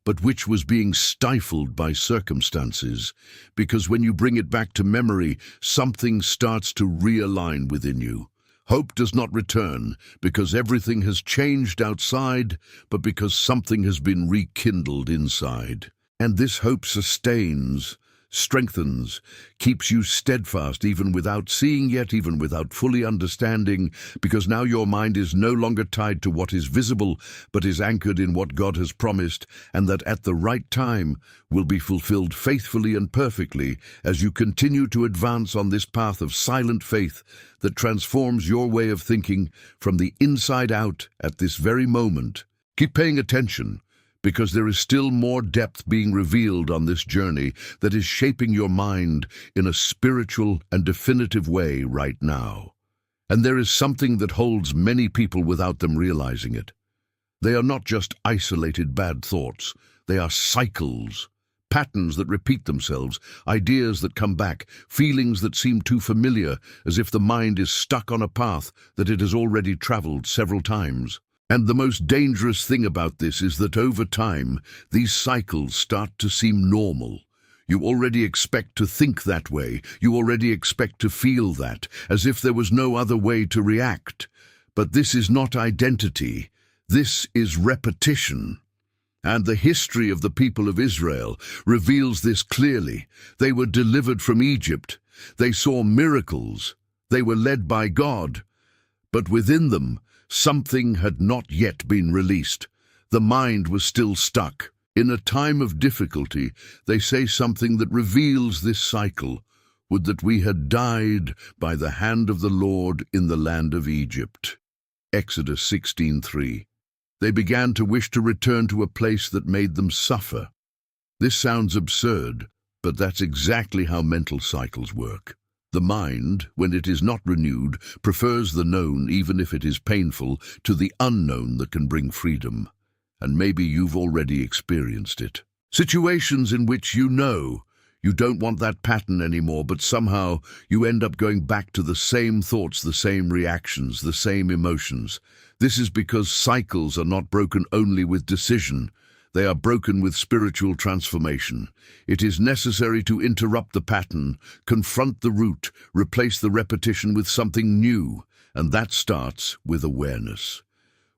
but which was being stifled by circumstances, because when you bring it back to memory, something starts to realign within you. Hope does not return because everything has changed outside, but because something has been rekindled inside. And this hope sustains, strengthens, keeps you steadfast even without seeing yet, even without fully understanding, because now your mind is no longer tied to what is visible, but is anchored in what God has promised, and that at the right time will be fulfilled faithfully and perfectly as you continue to advance on this path of silent faith that transforms your way of thinking from the inside out at this very moment. Keep paying attention, because there is still more depth being revealed on this journey that is shaping your mind in a spiritual and definitive way right now. And there is something that holds many people without them realizing it. They are not just isolated bad thoughts. They are cycles, patterns that repeat themselves, ideas that come back, feelings that seem too familiar, as if the mind is stuck on a path that it has already traveled several times. And the most dangerous thing about this is that over time, these cycles start to seem normal. You already expect to think that way. You already expect to feel that, as if there was no other way to react. But this is not identity. This is repetition. And the history of the people of Israel reveals this clearly. They were delivered from Egypt. They saw miracles. They were led by God. But within them, something had not yet been released. The mind was still stuck. In a time of difficulty, they say something that reveals this cycle. Would that we had died by the hand of the Lord in the land of Egypt. Exodus 16:3. They began to wish to return to a place that made them suffer. This sounds absurd, but that's exactly how mental cycles work. The mind, when it is not renewed, prefers the known, even if it is painful, to the unknown that can bring freedom. And maybe you've already experienced it. Situations in which you know you don't want that pattern anymore, but somehow you end up going back to the same thoughts, the same reactions, the same emotions. This is because cycles are not broken only with decision. They are broken with spiritual transformation. It is necessary to interrupt the pattern, confront the root, replace the repetition with something new, and that starts with awareness.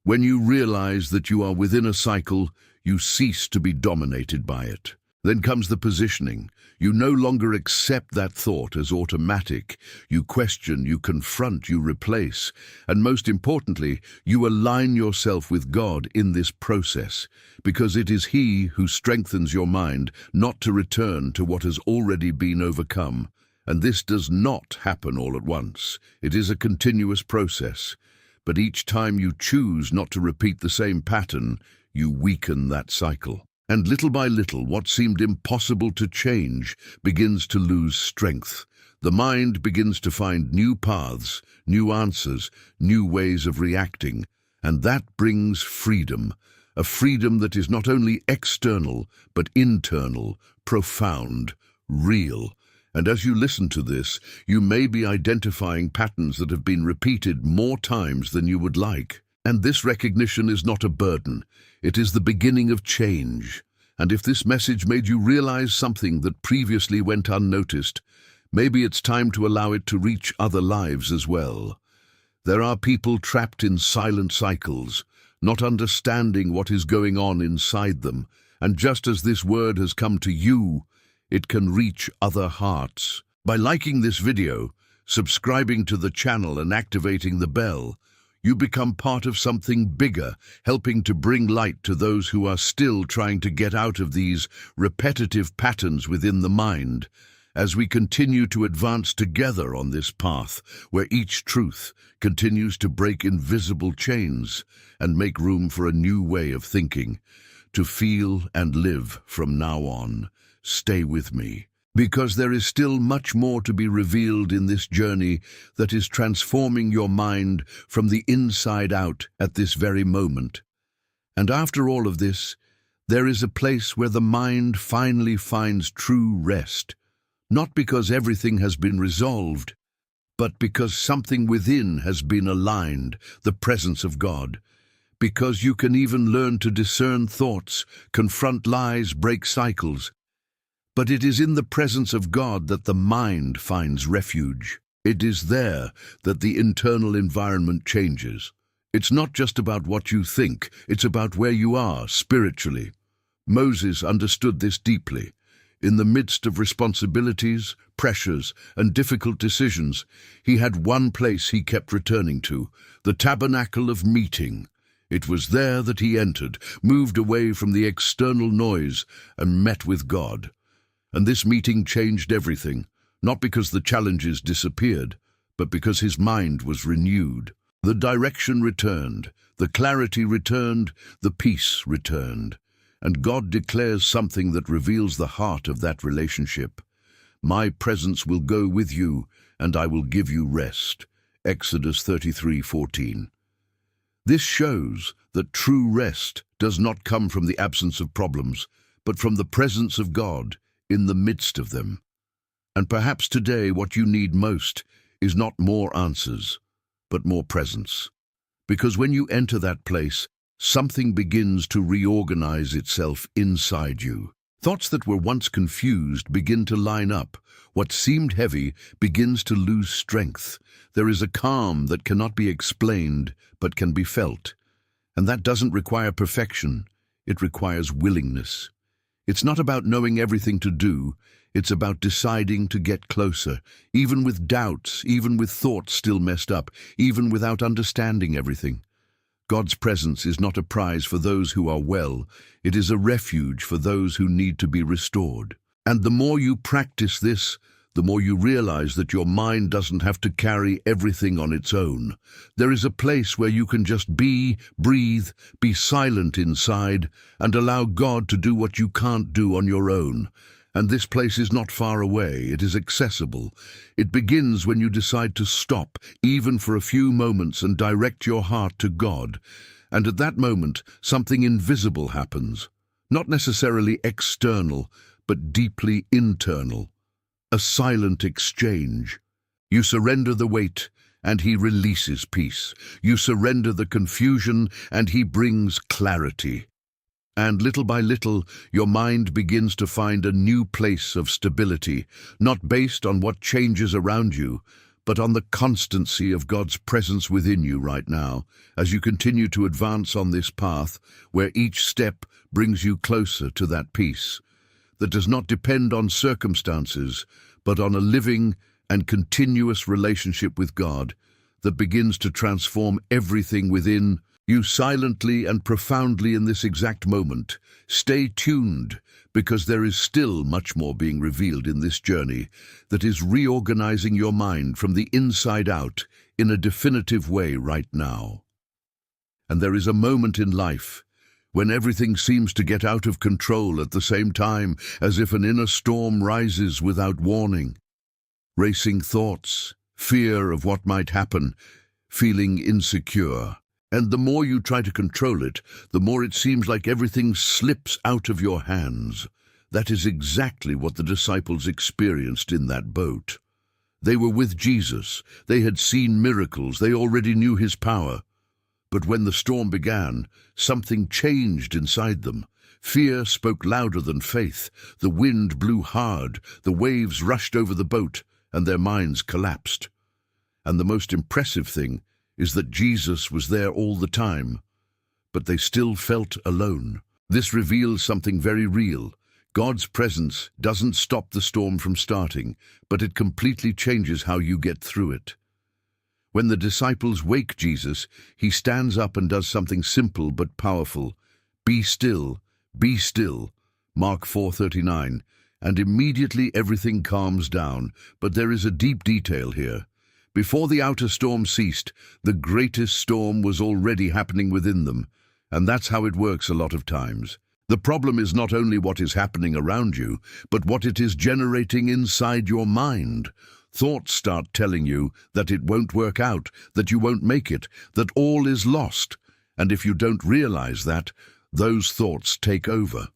When you realize that you are within a cycle, you cease to be dominated by it. Then comes the positioning. You no longer accept that thought as automatic. You question, you confront, you replace. And most importantly, you align yourself with God in this process, because it is He who strengthens your mind, not to return to what has already been overcome. And this does not happen all at once. It is a continuous process. But each time you choose not to repeat the same pattern, you weaken that cycle. And little by little, what seemed impossible to change begins to lose strength. The mind begins to find new paths, new answers, new ways of reacting. And that brings freedom, a freedom that is not only external, but internal, profound, real. And as you listen to this, you may be identifying patterns that have been repeated more times than you would like. And this recognition is not a burden. It is the beginning of change. And if this message made you realize something that previously went unnoticed, maybe it's time to allow it to reach other lives as well. There are people trapped in silent cycles, not understanding what is going on inside them. And just as this word has come to you, it can reach other hearts. By liking this video, subscribing to the channel and activating the bell, you become part of something bigger, helping to bring light to those who are still trying to get out of these repetitive patterns within the mind. As we continue to advance together on this path, where each truth continues to break invisible chains and make room for a new way of thinking, to feel and live from now on. Stay with me. Because there is still much more to be revealed in this journey that is transforming your mind from the inside out at this very moment. And after all of this, there is a place where the mind finally finds true rest, not because everything has been resolved, but because something within has been aligned, the presence of God. Because you can even learn to discern thoughts, confront lies, break cycles. But it is in the presence of God that the mind finds refuge. It is there that the internal environment changes. It's not just about what you think, it's about where you are spiritually. Moses understood this deeply. In the midst of responsibilities, pressures, and difficult decisions, he had one place he kept returning to, the tabernacle of meeting. It was there that he entered, moved away from the external noise, and met with God. And this meeting changed everything, not because the challenges disappeared, but because his mind was renewed. The direction returned, the clarity returned, the peace returned. And God declares something that reveals the heart of that relationship. My presence will go with you, and I will give you rest. Exodus 33:14. This shows that true rest does not come from the absence of problems, but from the presence of God in the midst of them. And perhaps today what you need most is not more answers, but more presence. Because when you enter that place, something begins to reorganize itself inside you. Thoughts that were once confused begin to line up. What seemed heavy begins to lose strength. There is a calm that cannot be explained, but can be felt. And that doesn't require perfection. It requires willingness. It's not about knowing everything to do. It's about deciding to get closer, even with doubts, even with thoughts still messed up, even without understanding everything. God's presence is not a prize for those who are well. It is a refuge for those who need to be restored. And the more you practice this, the more you realize that your mind doesn't have to carry everything on its own. There is a place where you can just be, breathe, be silent inside, and allow God to do what you can't do on your own. And this place is not far away, it is accessible. It begins when you decide to stop, even for a few moments, and direct your heart to God. And at that moment, something invisible happens. Not necessarily external, but deeply internal. A silent exchange. You surrender the weight, and He releases peace. You surrender the confusion, and He brings clarity. And little by little, your mind begins to find a new place of stability, not based on what changes around you, but on the constancy of God's presence within you right now, as you continue to advance on this path, where each step brings you closer to that peace, that does not depend on circumstances, but on a living and continuous relationship with God, that begins to transform everything within you silently and profoundly in this exact moment. Stay tuned, because there is still much more being revealed in this journey that is reorganizing your mind from the inside out in a definitive way right now. And there is a moment in life when everything seems to get out of control at the same time, as if an inner storm rises without warning. Racing thoughts, fear of what might happen, feeling insecure. And the more you try to control it, the more it seems like everything slips out of your hands. That is exactly what the disciples experienced in that boat. They were with Jesus. They had seen miracles. They already knew His power. But when the storm began, something changed inside them. Fear spoke louder than faith. The wind blew hard. The waves rushed over the boat, and their minds collapsed. And the most impressive thing is that Jesus was there all the time, but they still felt alone. This reveals something very real. God's presence doesn't stop the storm from starting, but it completely changes how you get through it. When the disciples wake Jesus, He stands up and does something simple but powerful. Be still, Mark 4:39, and immediately everything calms down. But there is a deep detail here. Before the outer storm ceased, the greatest storm was already happening within them, and that's how it works a lot of times. The problem is not only what is happening around you, but what it is generating inside your mind. Thoughts start telling you that it won't work out, that you won't make it, that all is lost. And if you don't realize that, those thoughts take over.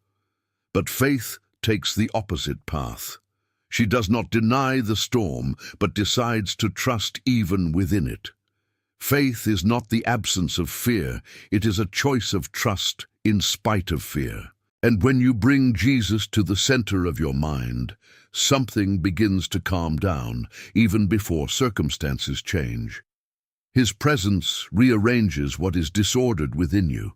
But faith takes the opposite path. She does not deny the storm, but decides to trust even within it. Faith is not the absence of fear, it is a choice of trust in spite of fear. And when you bring Jesus to the center of your mind, something begins to calm down, even before circumstances change. His presence rearranges what is disordered within you.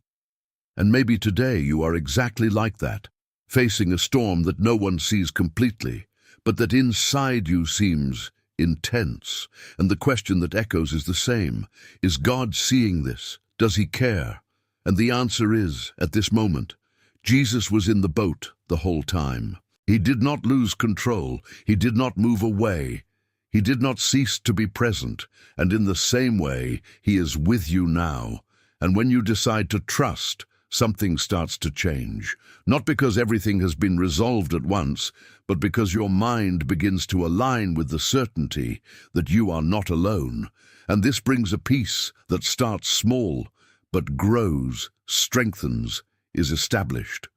And maybe today you are exactly like that, facing a storm that no one sees completely, but that inside you seems intense. And the question that echoes is the same. Is God seeing this? Does he care? And the answer is, at this moment, Jesus was in the boat the whole time. He did not lose control. He did not move away. He did not cease to be present. And in the same way, he is with you now. And when you decide to trust, something starts to change. Not because everything has been resolved at once, but because your mind begins to align with the certainty that you are not alone. And this brings a peace that starts small, but grows, strengthens, is established.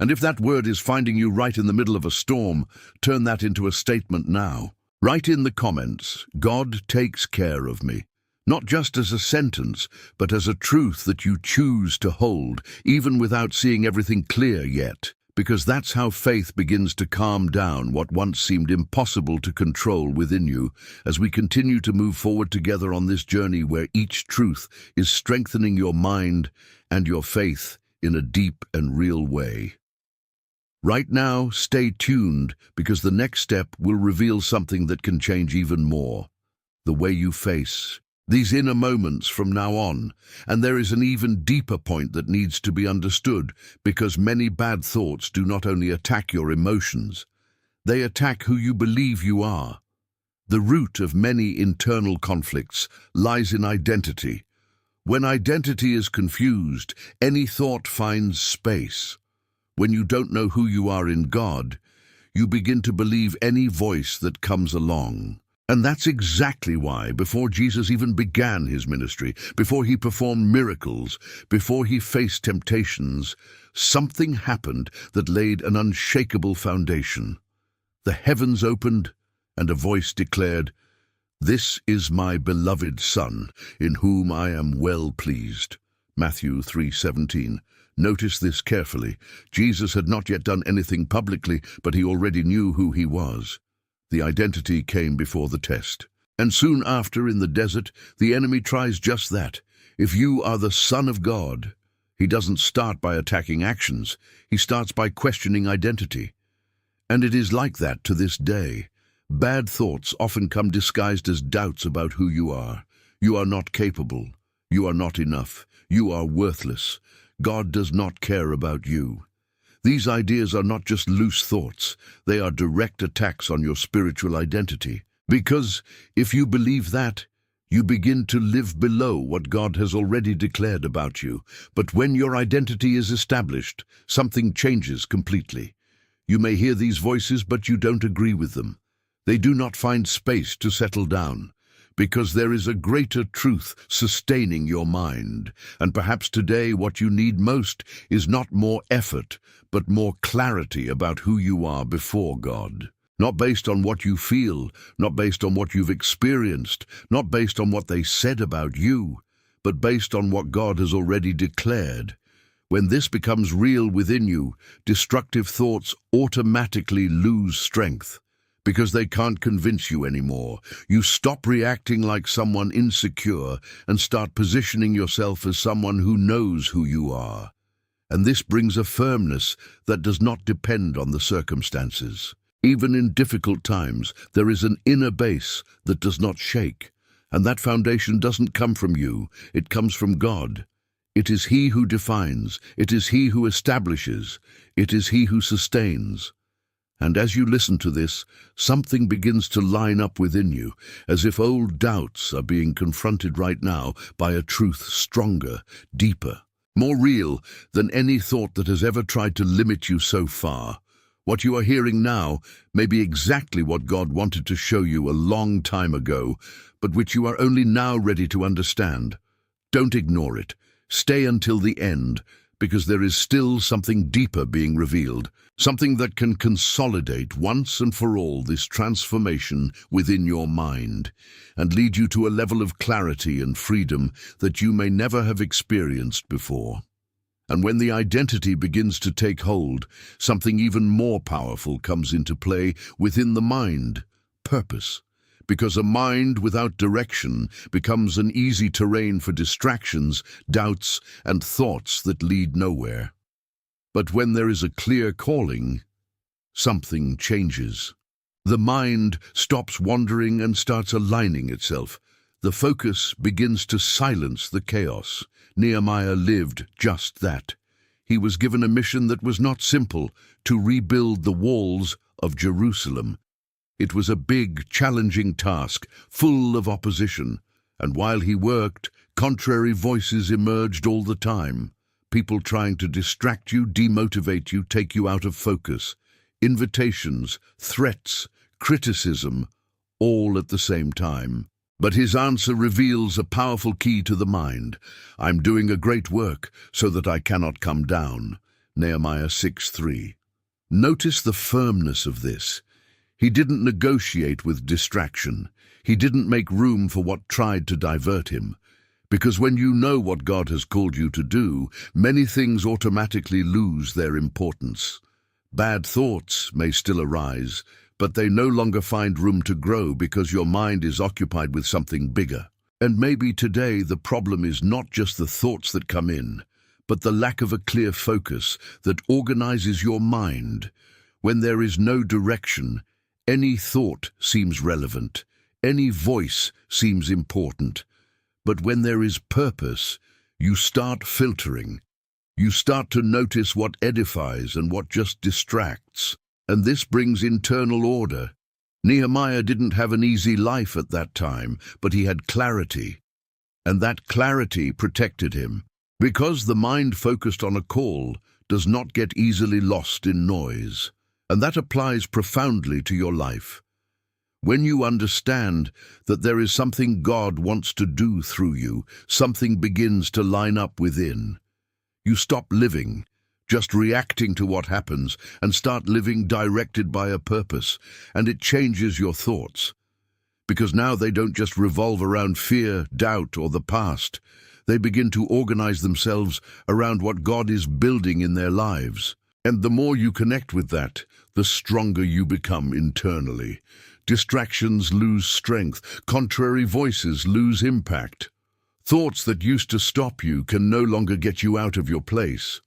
And if that word is finding you right in the middle of a storm, turn that into a statement now. Write in the comments, God takes care of me. Not just as a sentence, but as a truth that you choose to hold, even without seeing everything clear yet. Because that's how faith begins to calm down what once seemed impossible to control within you, as we continue to move forward together on this journey where each truth is strengthening your mind and your faith in a deep and real way. Right now, stay tuned, because the next step will reveal something that can change even more. The way you face these inner moments from now on. And there is an even deeper point that needs to be understood, because many bad thoughts do not only attack your emotions, they attack who you believe you are. The root of many internal conflicts lies in identity. When identity is confused, any thought finds space. When you don't know who you are in God, you begin to believe any voice that comes along. And that's exactly why, before Jesus even began his ministry, before he performed miracles, before he faced temptations, something happened that laid an unshakable foundation. The heavens opened, and a voice declared, "This is my beloved Son, in whom I am well pleased." Matthew 3:17. Notice this carefully. Jesus had not yet done anything publicly, but he already knew who he was. The identity came before the test. And soon after, in the desert, the enemy tries just that. If you are the Son of God, he doesn't start by attacking actions. He starts by questioning identity. And it is like that to this day. Bad thoughts often come disguised as doubts about who you are. You are not capable. You are not enough. You are worthless. God does not care about you. These ideas are not just loose thoughts, they are direct attacks on your spiritual identity. Because if you believe that, you begin to live below what God has already declared about you. But when your identity is established, something changes completely. You may hear these voices, but you don't agree with them. They do not find space to settle down, because there is a greater truth sustaining your mind. And perhaps today what you need most is not more effort, but more clarity about who you are before God. Not based on what you feel, not based on what you've experienced, not based on what they said about you, but based on what God has already declared. When this becomes real within you, destructive thoughts automatically lose strength, because they can't convince you anymore. You stop reacting like someone insecure and start positioning yourself as someone who knows who you are. And this brings a firmness that does not depend on the circumstances. Even in difficult times, there is an inner base that does not shake. And that foundation doesn't come from you, it comes from God. It is He who defines, it is He who establishes, it is He who sustains. And as you listen to this, something begins to line up within you, as if old doubts are being confronted right now by a truth stronger, deeper, more real than any thought that has ever tried to limit you so far. What you are hearing now may be exactly what God wanted to show you a long time ago, but which you are only now ready to understand. Don't ignore it. Stay until the end, because there is still something deeper being revealed, something that can consolidate once and for all this transformation within your mind, and lead you to a level of clarity and freedom that you may never have experienced before. And when the identity begins to take hold, something even more powerful comes into play within the mind: purpose. Because a mind without direction becomes an easy terrain for distractions, doubts, and thoughts that lead nowhere. But when there is a clear calling, something changes. The mind stops wandering and starts aligning itself. The focus begins to silence the chaos. Nehemiah lived just that. He was given a mission that was not simple: to rebuild the walls of Jerusalem. It was a big, challenging task, full of opposition, and while he worked, contrary voices emerged all the time. People trying to distract you, demotivate you, take you out of focus. Invitations, threats, criticism, all at the same time. But his answer reveals a powerful key to the mind. I'm doing a great work so that I cannot come down. Nehemiah 6:3. Notice the firmness of this. He didn't negotiate with distraction. He didn't make room for what tried to divert him. Because when you know what God has called you to do, many things automatically lose their importance. Bad thoughts may still arise, but they no longer find room to grow because your mind is occupied with something bigger. And maybe today the problem is not just the thoughts that come in, but the lack of a clear focus that organizes your mind. When there is no direction, any thought seems relevant, any voice seems important. But when there is purpose, you start filtering. You start to notice what edifies and what just distracts. And this brings internal order. Nehemiah didn't have an easy life at that time, but he had clarity. And that clarity protected him. Because the mind focused on a call does not get easily lost in noise. And that applies profoundly to your life. When you understand that there is something God wants to do through you, something begins to line up within. You stop living, just reacting to what happens, and start living directed by a purpose, and it changes your thoughts. Because now they don't just revolve around fear, doubt, or the past. They begin to organize themselves around what God is building in their lives. And the more you connect with that, the stronger you become internally. Distractions lose strength, contrary voices lose impact. Thoughts that used to stop you can no longer get you out of your place.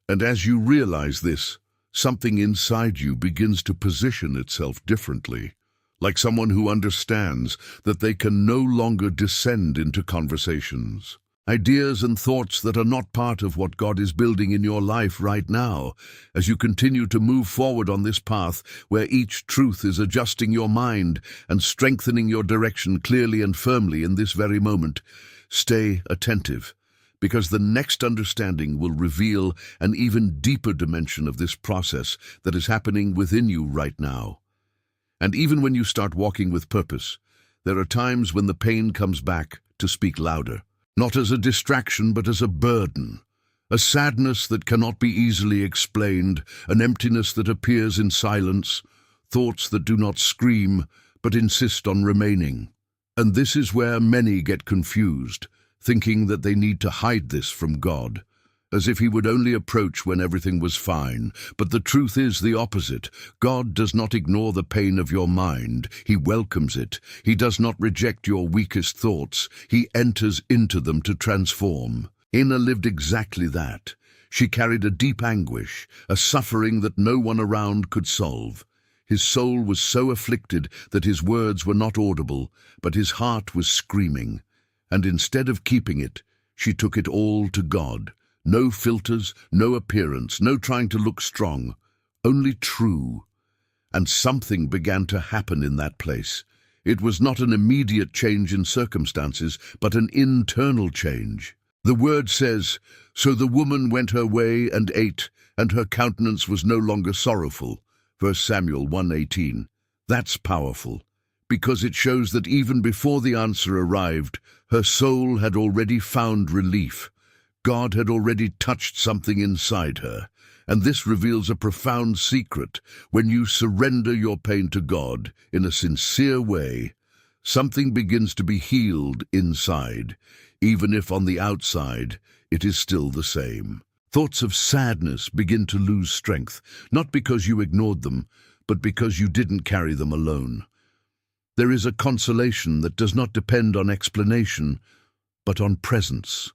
And as you realize this, something inside you begins to position itself differently, like someone who understands that they can no longer descend into conversations. Ideas and thoughts that are not part of what God is building in your life right now, as you continue to move forward on this path where each truth is adjusting your mind and strengthening your direction clearly and firmly in this very moment. Stay attentive, because the next understanding will reveal an even deeper dimension of this process that is happening within you right now. And even when you start walking with purpose, there are times when the pain comes back to speak louder. Not as a distraction, but as a burden, a sadness that cannot be easily explained, an emptiness that appears in silence, thoughts that do not scream, but insist on remaining. And this is where many get confused, thinking that they need to hide this from God, as if he would only approach when everything was fine. But the truth is the opposite. God does not ignore the pain of your mind. He welcomes it. He does not reject your weakest thoughts. He enters into them to transform. Inna lived exactly that. She carried a deep anguish, a suffering that no one around could solve. His soul was so afflicted that his words were not audible, but his heart was screaming. And instead of keeping it, she took it all to God. No filters, no appearance, no trying to look strong, only true. And something began to happen in that place. It was not an immediate change in circumstances, but an internal change. The word says, "So the woman went her way and ate, and her countenance was no longer sorrowful." 1 Samuel 1:18. That's powerful, because it shows that even before the answer arrived, her soul had already found relief. God had already touched something inside her. And this reveals a profound secret. When you surrender your pain to God in a sincere way, something begins to be healed inside, even if on the outside it is still the same. Thoughts of sadness begin to lose strength, not because you ignored them, but because you didn't carry them alone. There is a consolation that does not depend on explanation, but on presence.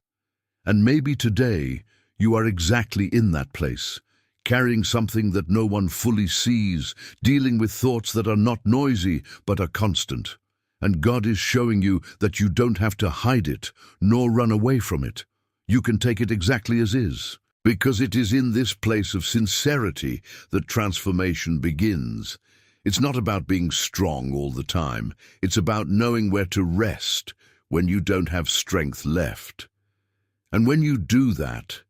And maybe today you are exactly in that place, carrying something that no one fully sees, dealing with thoughts that are not noisy but are constant. And God is showing you that you don't have to hide it, nor run away from it. You can take it exactly as is, because it is in this place of sincerity that transformation begins. It's not about being strong all the time. It's about knowing where to rest when you don't have strength left. And when you do that,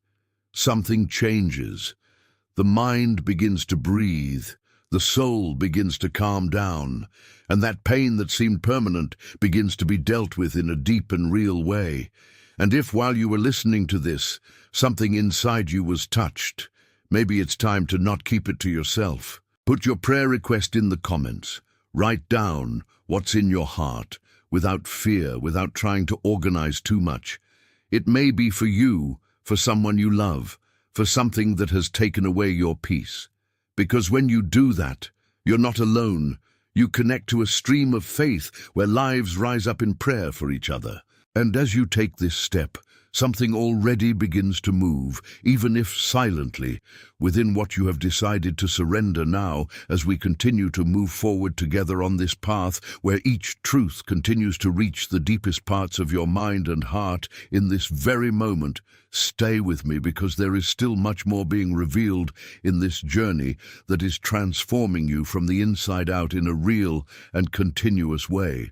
something changes. The mind begins to breathe, the soul begins to calm down, and that pain that seemed permanent begins to be dealt with in a deep and real way. And if, while you were listening to this, something inside you was touched, maybe it's time to not keep it to yourself. Put your prayer request in the comments. Write down what's in your heart, without fear, without trying to organize too much. It may be for you, for someone you love, for something that has taken away your peace. Because when you do that, you're not alone. You connect to a stream of faith where lives rise up in prayer for each other. And as you take this step, something already begins to move, even if silently, within what you have decided to surrender now as we continue to move forward together on this path where each truth continues to reach the deepest parts of your mind and heart in this very moment. Stay with me, because there is still much more being revealed in this journey that is transforming you from the inside out in a real and continuous way.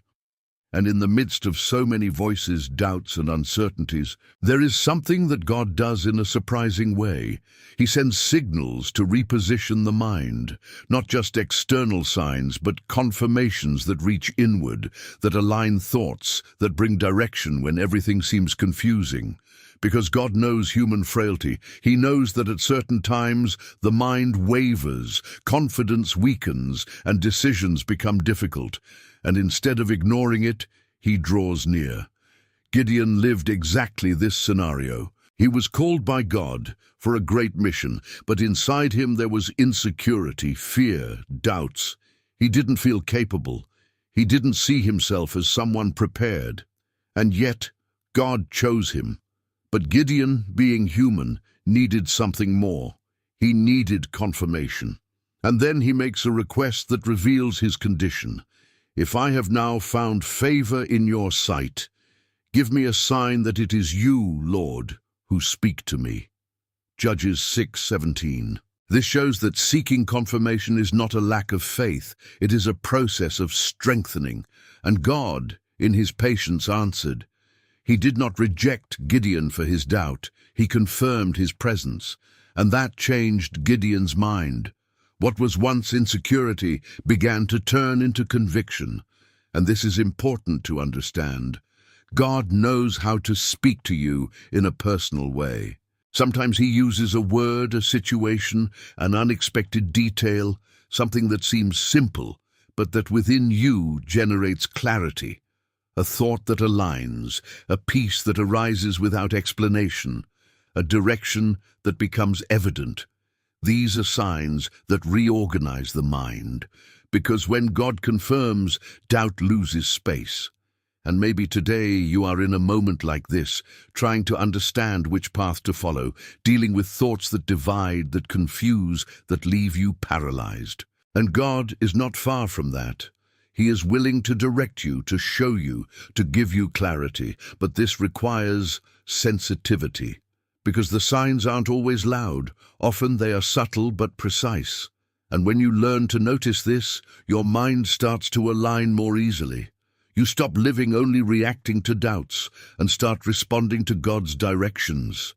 And in the midst of so many voices, doubts, and uncertainties, there is something that God does in a surprising way. He sends signals to reposition the mind, not just external signs, but confirmations that reach inward, that align thoughts, that bring direction when everything seems confusing. Because God knows human frailty. He knows that at certain times the mind wavers, confidence weakens, and decisions become difficult. And instead of ignoring it, he draws near. Gideon lived exactly this scenario. He was called by God for a great mission, but inside him there was insecurity, fear, doubts. He didn't feel capable. He didn't see himself as someone prepared. And yet, God chose him. But Gideon, being human, needed something more. He needed confirmation. And then he makes a request that reveals his condition. "If I have now found favor in your sight, give me a sign that it is you, Lord, who speak to me." Judges 6:17. This shows that seeking confirmation is not a lack of faith. It is a process of strengthening. And God, in his patience, answered. He did not reject Gideon for his doubt. He confirmed his presence. And that changed Gideon's mind. What was once insecurity began to turn into conviction. And this is important to understand. God knows how to speak to you in a personal way. Sometimes he uses a word, a situation, an unexpected detail, something that seems simple, but that within you generates clarity. A thought that aligns, a peace that arises without explanation, a direction that becomes evident. These are signs that reorganize the mind, because when God confirms, doubt loses space. And maybe today you are in a moment like this, trying to understand which path to follow, dealing with thoughts that divide, that confuse, that leave you paralyzed. And God is not far from that. He is willing to direct you, to show you, to give you clarity, but this requires sensitivity. Because the signs aren't always loud. Often they are subtle but precise. And when you learn to notice this, your mind starts to align more easily. You stop living only reacting to doubts and start responding to God's directions.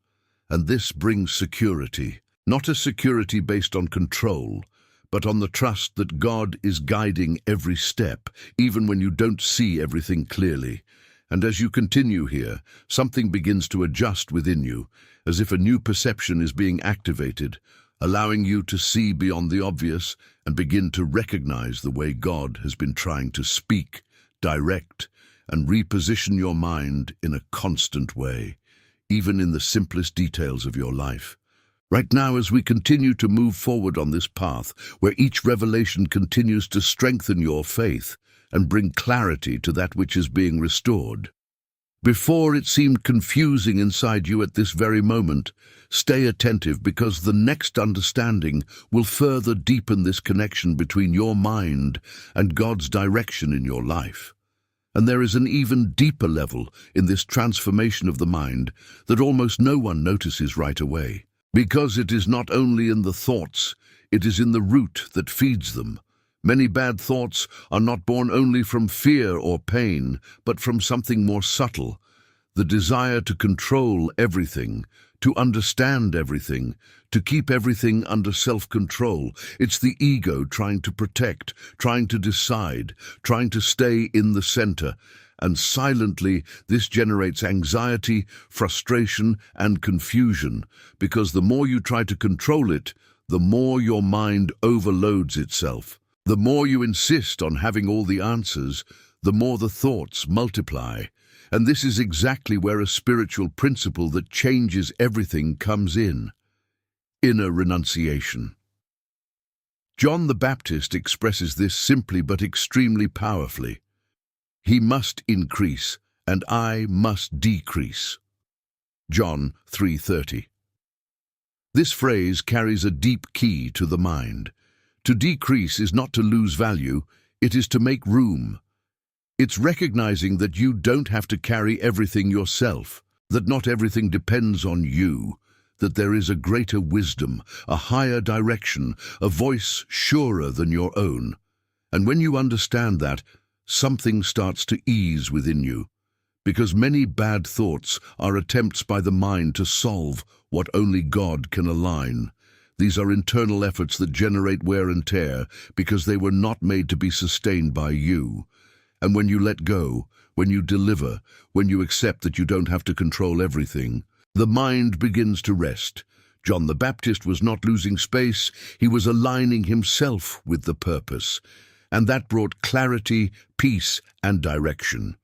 And this brings security, not a security based on control, but on the trust that God is guiding every step, even when you don't see everything clearly. And as you continue here, something begins to adjust within you, as if a new perception is being activated, allowing you to see beyond the obvious and begin to recognize the way God has been trying to speak, direct, and reposition your mind in a constant way, even in the simplest details of your life. Right now, as we continue to move forward on this path, where each revelation continues to strengthen your faith and bring clarity to that which is being restored. Before it seemed confusing inside you at this very moment, stay attentive, because the next understanding will further deepen this connection between your mind and God's direction in your life. And there is an even deeper level in this transformation of the mind that almost no one notices right away. Because it is not only in the thoughts, it is in the root that feeds them. Many bad thoughts are not born only from fear or pain, but from something more subtle, the desire to control everything, to understand everything, to keep everything under self-control. It's the ego trying to protect, trying to decide, trying to stay in the center. And silently, this generates anxiety, frustration, and confusion, because the more you try to control it, the more your mind overloads itself. The more you insist on having all the answers, the more the thoughts multiply. And this is exactly where a spiritual principle that changes everything comes in: inner renunciation. John the Baptist expresses this simply but extremely powerfully. He must increase, and I must decrease. John 3:30. This phrase carries a deep key to the mind. To decrease is not to lose value, it is to make room. It's recognizing that you don't have to carry everything yourself, that not everything depends on you, that there is a greater wisdom, a higher direction, a voice surer than your own. And when you understand that, something starts to ease within you, because many bad thoughts are attempts by the mind to solve what only God can align. These are internal efforts that generate wear and tear because they were not made to be sustained by you. And when you let go, when you deliver, when you accept that you don't have to control everything, the mind begins to rest. John the Baptist was not losing space, he was aligning himself with the purpose. And that brought clarity, peace, and direction.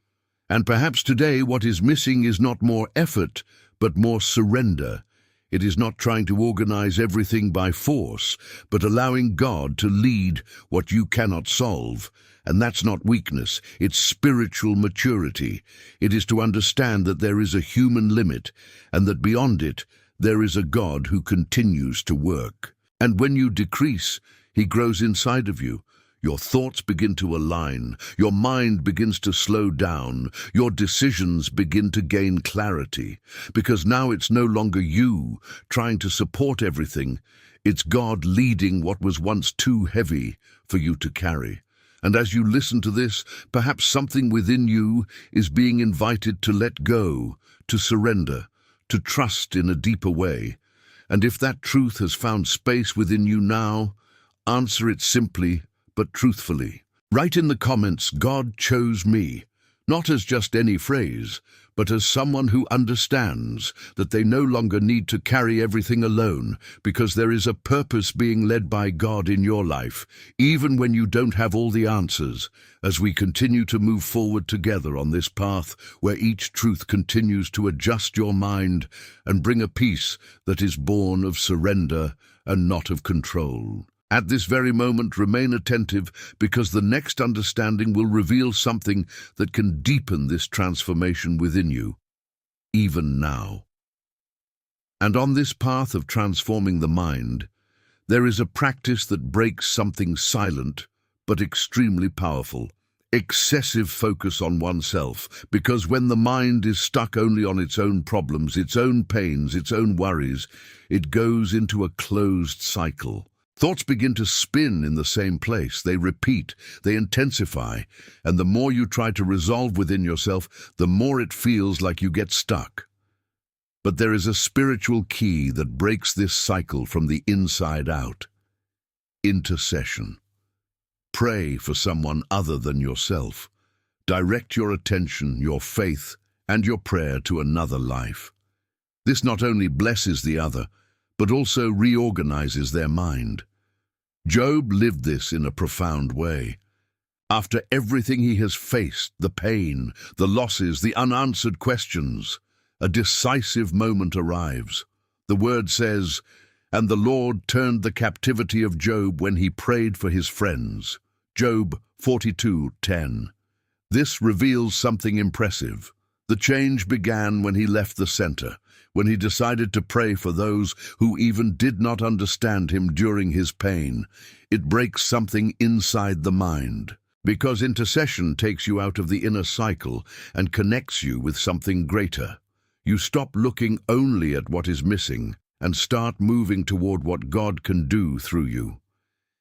And perhaps today what is missing is not more effort, but more surrender. It is not trying to organize everything by force, but allowing God to lead what you cannot solve. And that's not weakness, it's spiritual maturity. It is to understand that there is a human limit, and that beyond it, there is a God who continues to work. And when you decrease, He grows inside of you. Your thoughts begin to align, your mind begins to slow down, your decisions begin to gain clarity, because now it's no longer you trying to support everything, it's God leading what was once too heavy for you to carry. And as you listen to this, perhaps something within you is being invited to let go, to surrender, to trust in a deeper way. And if that truth has found space within you now, answer it simply, but truthfully. Write in the comments, "God chose me," not as just any phrase, but as someone who understands that they no longer need to carry everything alone, because there is a purpose being led by God in your life, even when you don't have all the answers, as we continue to move forward together on this path where each truth continues to adjust your mind and bring a peace that is born of surrender and not of control. At this very moment, remain attentive, because the next understanding will reveal something that can deepen this transformation within you, even now. And on this path of transforming the mind, there is a practice that breaks something silent but extremely powerful: excessive focus on oneself. Because when the mind is stuck only on its own problems, its own pains, its own worries, it goes into a closed cycle. Thoughts begin to spin in the same place. They repeat, they intensify, and the more you try to resolve within yourself, the more it feels like you get stuck. But there is a spiritual key that breaks this cycle from the inside out. Intercession. Pray for someone other than yourself. Direct your attention, your faith, and your prayer to another life. This not only blesses the other, but also reorganizes their mind. Job lived this in a profound way. After everything he has faced, the pain, the losses, the unanswered questions, a decisive moment arrives. The word says, "And the Lord turned the captivity of Job when he prayed for his friends." Job 42:10. This reveals something impressive. The change began when he left the center, when he decided to pray for those who even did not understand him during his pain. It breaks something inside the mind, because intercession takes you out of the inner cycle and connects you with something greater. You stop looking only at what is missing and start moving toward what God can do through you.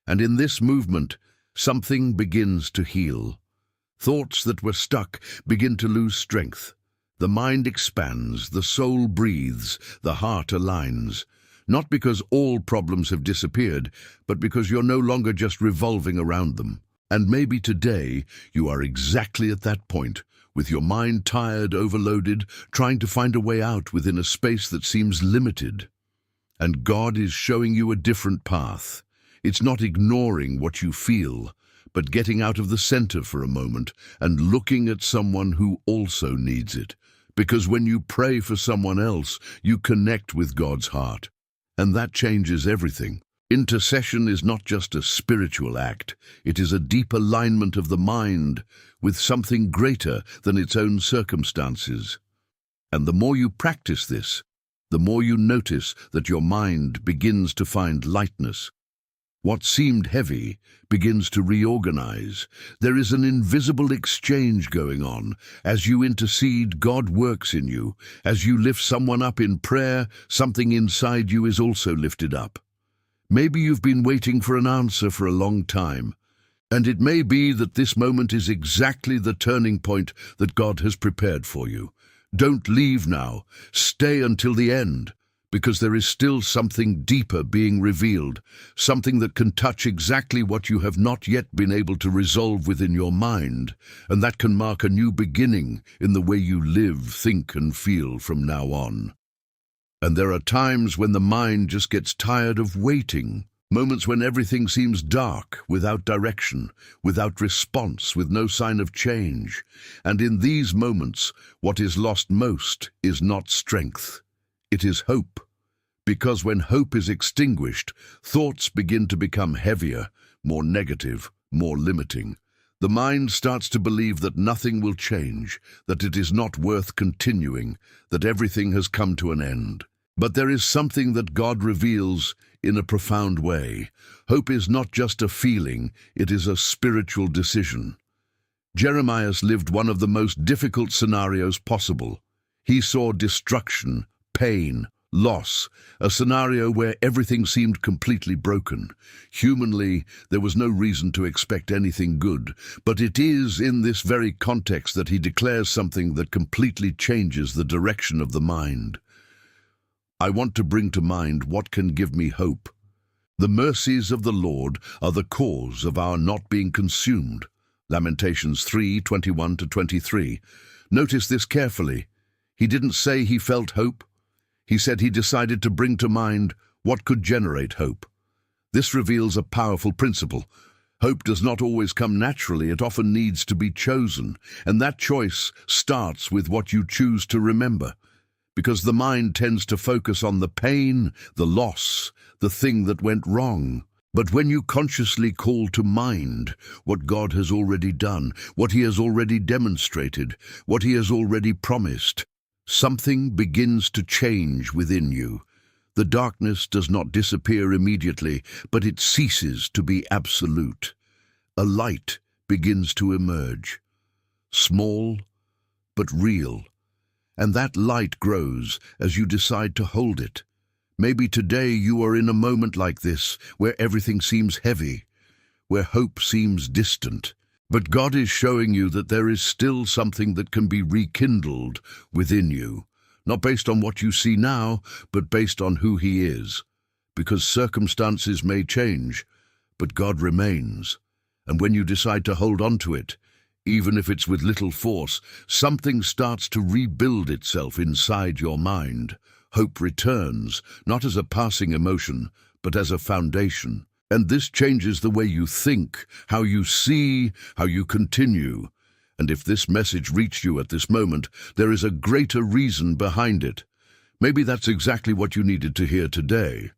And in this movement, something begins to heal. Thoughts that were stuck begin to lose strength. The mind expands, the soul breathes, the heart aligns. Not because all problems have disappeared, but because you're no longer just revolving around them. And maybe today you are exactly at that point, with your mind tired, overloaded, trying to find a way out within a space that seems limited. And God is showing you a different path. It's not ignoring what you feel, but getting out of the center for a moment and looking at someone who also needs it. Because when you pray for someone else, you connect with God's heart. And that changes everything. Intercession is not just a spiritual act. It is a deep alignment of the mind with something greater than its own circumstances. And the more you practice this, the more you notice that your mind begins to find lightness. What seemed heavy begins to reorganize. There is an invisible exchange going on. As you intercede, God works in you. As you lift someone up in prayer, something inside you is also lifted up. Maybe you've been waiting for an answer for a long time, and it may be that this moment is exactly the turning point that God has prepared for you. Don't leave now. Stay until the end. Because there is still something deeper being revealed, something that can touch exactly what you have not yet been able to resolve within your mind, and that can mark a new beginning in the way you live, think, and feel from now on. And there are times when the mind just gets tired of waiting, moments when everything seems dark, without direction, without response, with no sign of change. And in these moments, what is lost most is not strength. It is hope, because when hope is extinguished, thoughts begin to become heavier, more negative, more limiting. The mind starts to believe that nothing will change, that it is not worth continuing, that everything has come to an end. But there is something that God reveals in a profound way. Hope is not just a feeling, it is a spiritual decision. Jeremiah lived one of the most difficult scenarios possible. He saw destruction, pain, loss, a scenario where everything seemed completely broken. Humanly, there was no reason to expect anything good, but it is in this very context that he declares something that completely changes the direction of the mind. I want to bring to mind what can give me hope. The mercies of the Lord are the cause of our not being consumed. Lamentations 3:21-23. Notice this carefully. He didn't say he felt hope. He said he decided to bring to mind what could generate hope. This reveals a powerful principle. Hope does not always come naturally, it often needs to be chosen, and that choice starts with what you choose to remember, because the mind tends to focus on the pain, the loss, the thing that went wrong. But when you consciously call to mind what God has already done, what He has already demonstrated, what He has already promised, something begins to change within you. The darkness does not disappear immediately, but it ceases to be absolute. A light begins to emerge, small but real, and that light grows as you decide to hold it. Maybe today you are in a moment like this, where everything seems heavy, where hope seems distant. But God is showing you that there is still something that can be rekindled within you, not based on what you see now, but based on who He is. Because circumstances may change, but God remains. And when you decide to hold on to it, even if it's with little force, something starts to rebuild itself inside your mind. Hope returns, not as a passing emotion, but as a foundation. And this changes the way you think, how you see, how you continue. And if this message reached you at this moment, there is a greater reason behind it. Maybe that's exactly what you needed to hear today.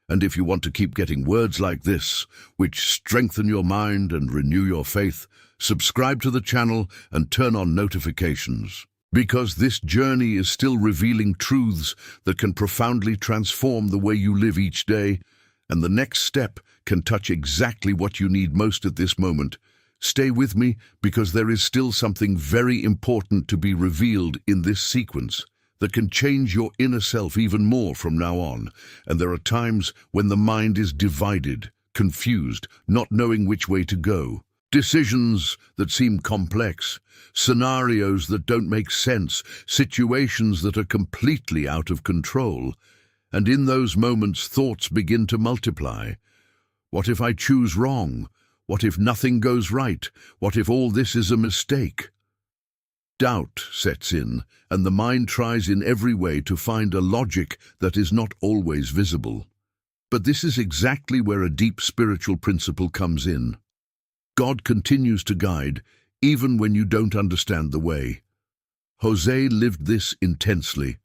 And if you want to keep getting words like this, which strengthen your mind and renew your faith, subscribe to the channel and turn on notifications. Because this journey is still revealing truths that can profoundly transform the way you live each day, and the next step can touch exactly what you need most at this moment. Stay with me, because there is still something very important to be revealed in this sequence that can change your inner self even more from now on. And there are times when the mind is divided, confused, not knowing which way to go. Decisions that seem complex, scenarios that don't make sense, situations that are completely out of control. And in those moments, thoughts begin to multiply. What if I choose wrong? What if nothing goes right? What if all this is a mistake? Doubt sets in, and the mind tries in every way to find a logic that is not always visible. But this is exactly where a deep spiritual principle comes in. God continues to guide, even when you don't understand the way. Jose lived this intensely.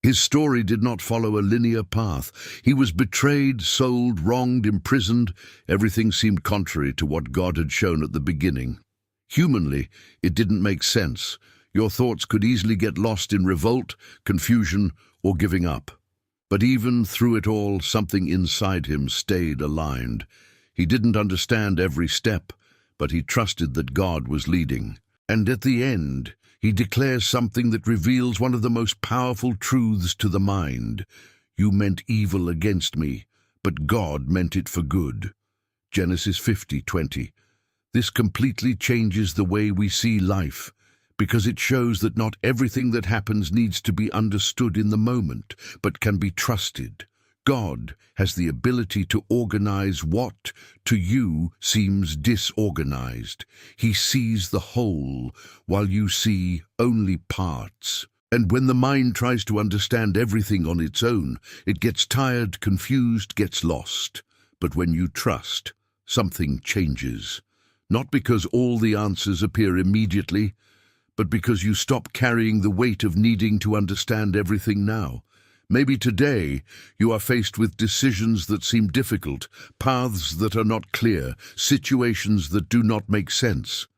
His story did not follow a linear path. He was betrayed, sold, wronged, imprisoned. Everything seemed contrary to what God had shown at the beginning. Humanly, it didn't make sense. Your thoughts could easily get lost in revolt, confusion, or giving up. But even through it all, something inside him stayed aligned. He didn't understand every step, but he trusted that God was leading. And at the end, he declares something that reveals one of the most powerful truths to the mind. You meant evil against me, but God meant it for good. Genesis 50:20. This completely changes the way we see life, because it shows that not everything that happens needs to be understood in the moment, but can be trusted. God has the ability to organize what, to you, seems disorganized. He sees the whole, while you see only parts. And when the mind tries to understand everything on its own, it gets tired, confused, gets lost. But when you trust, something changes. Not because all the answers appear immediately, but because you stop carrying the weight of needing to understand everything now. Maybe today you are faced with decisions that seem difficult, paths that are not clear, situations that do not make sense.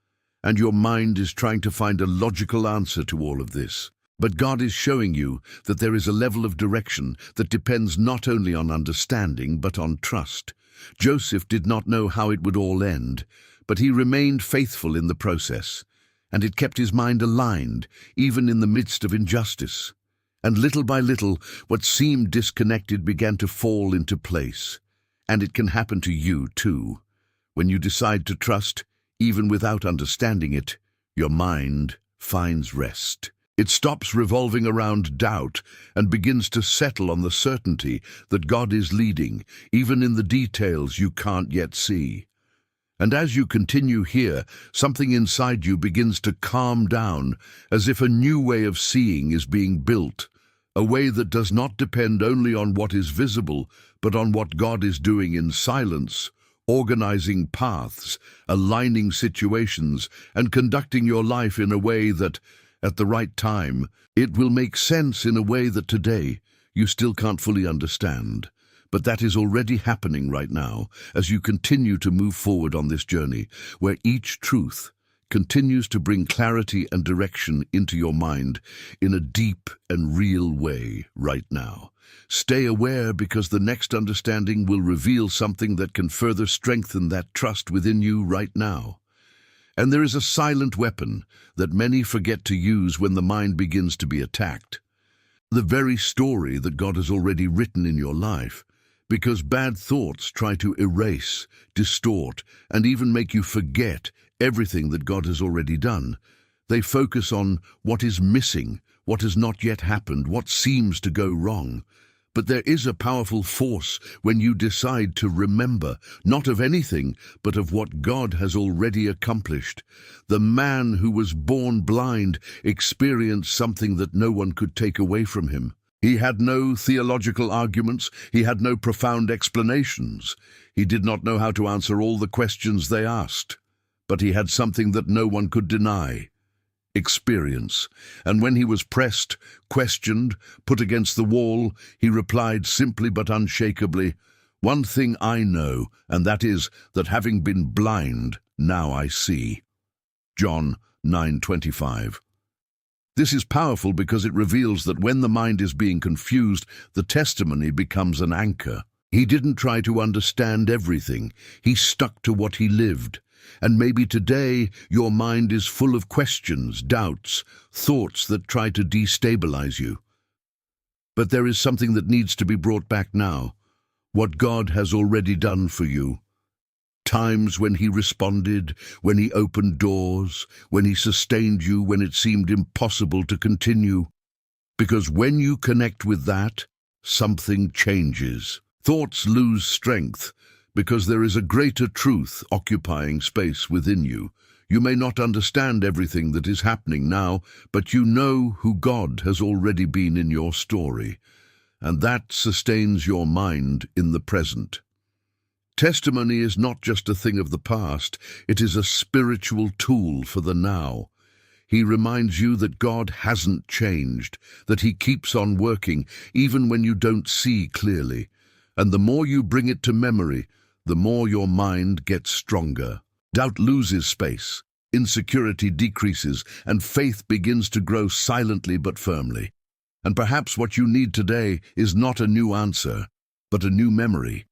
And your mind is trying to find a logical answer to all of this. But God is showing you that there is a level of direction that depends not only on understanding, but on trust. Joseph did not know how it would all end, but he remained faithful in the process, and it kept his mind aligned, even in the midst of injustice. And little by little, what seemed disconnected began to fall into place. And it can happen to you too. When you decide to trust, even without understanding it, your mind finds rest. It stops revolving around doubt and begins to settle on the certainty that God is leading, even in the details you can't yet see. And as you continue here, something inside you begins to calm down, as if a new way of seeing is being built, a way that does not depend only on what is visible, but on what God is doing in silence, organizing paths, aligning situations, and conducting your life in a way that, at the right time, it will make sense in a way that today you still can't fully understand. But that is already happening right now as you continue to move forward on this journey, where each truth continues to bring clarity and direction into your mind in a deep and real way right now. Stay aware, because the next understanding will reveal something that can further strengthen that trust within you right now. And there is a silent weapon that many forget to use when the mind begins to be attacked. the very story that God has already written in your life, because bad thoughts try to erase, distort, and even make you forget everything that God has already done. They focus on what is missing, what has not yet happened, what seems to go wrong. But there is a powerful force when you decide to remember, not of anything, but of what God has already accomplished. The man who was born blind experienced something that no one could take away from him. He had no theological arguments, he had no profound explanations. He did not know how to answer all the questions they asked. But he had something that no one could deny: experience. And when he was pressed, questioned, put against the wall, he replied simply but unshakably, "One thing I know, and that is that having been blind, now I see." John 9:25. This is powerful because it reveals that when the mind is being confused, the testimony becomes an anchor. He didn't try to understand everything. He stuck to what he lived. And maybe today your mind is full of questions, doubts, thoughts that try to destabilize you. But there is something that needs to be brought back now: what God has already done for you. Times when he responded, when he opened doors, when he sustained you when it seemed impossible to continue. Because when you connect with that, something changes. Thoughts lose strength because there is a greater truth occupying space within you. You may not understand everything that is happening now, but you know who God has already been in your story, and that sustains your mind in the present. Testimony is not just a thing of the past, it is a spiritual tool for the now. He reminds you that God hasn't changed, that he keeps on working even when you don't see clearly. And the more you bring it to memory, the more your mind gets stronger. Doubt loses space, insecurity decreases, and faith begins to grow silently but firmly. And perhaps what you need today is not a new answer, but a new memory.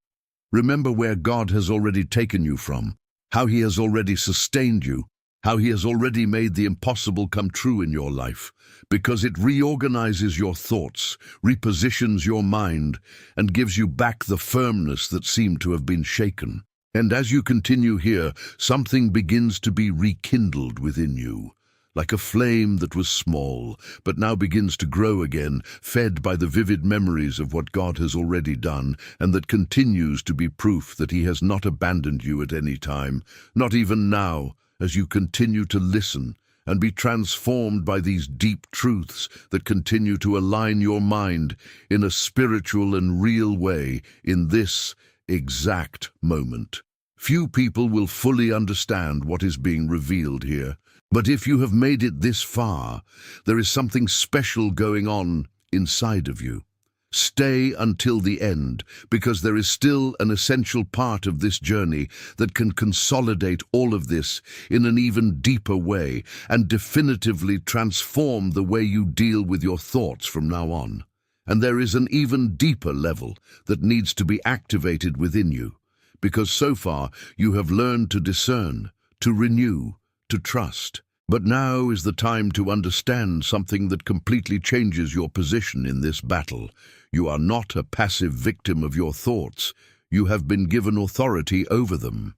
Remember where God has already taken you from, how he has already sustained you, how he has already made the impossible come true in your life, because it reorganizes your thoughts, repositions your mind, and gives you back the firmness that seemed to have been shaken. And as you continue here, something begins to be rekindled within you, like a flame that was small, but now begins to grow again, fed by the vivid memories of what God has already done, and that continues to be proof that he has not abandoned you at any time, not even now, as you continue to listen and be transformed by these deep truths that continue to align your mind in a spiritual and real way in this exact moment. Few people will fully understand what is being revealed here, but if you have made it this far, there is something special going on inside of you. Stay until the end, because there is still an essential part of this journey that can consolidate all of this in an even deeper way and definitively transform the way you deal with your thoughts from now on. And there is an even deeper level that needs to be activated within you, because so far you have learned to discern, to renew, to trust. But now is the time to understand something that completely changes your position in this battle. You are not a passive victim of your thoughts. You have been given authority over them.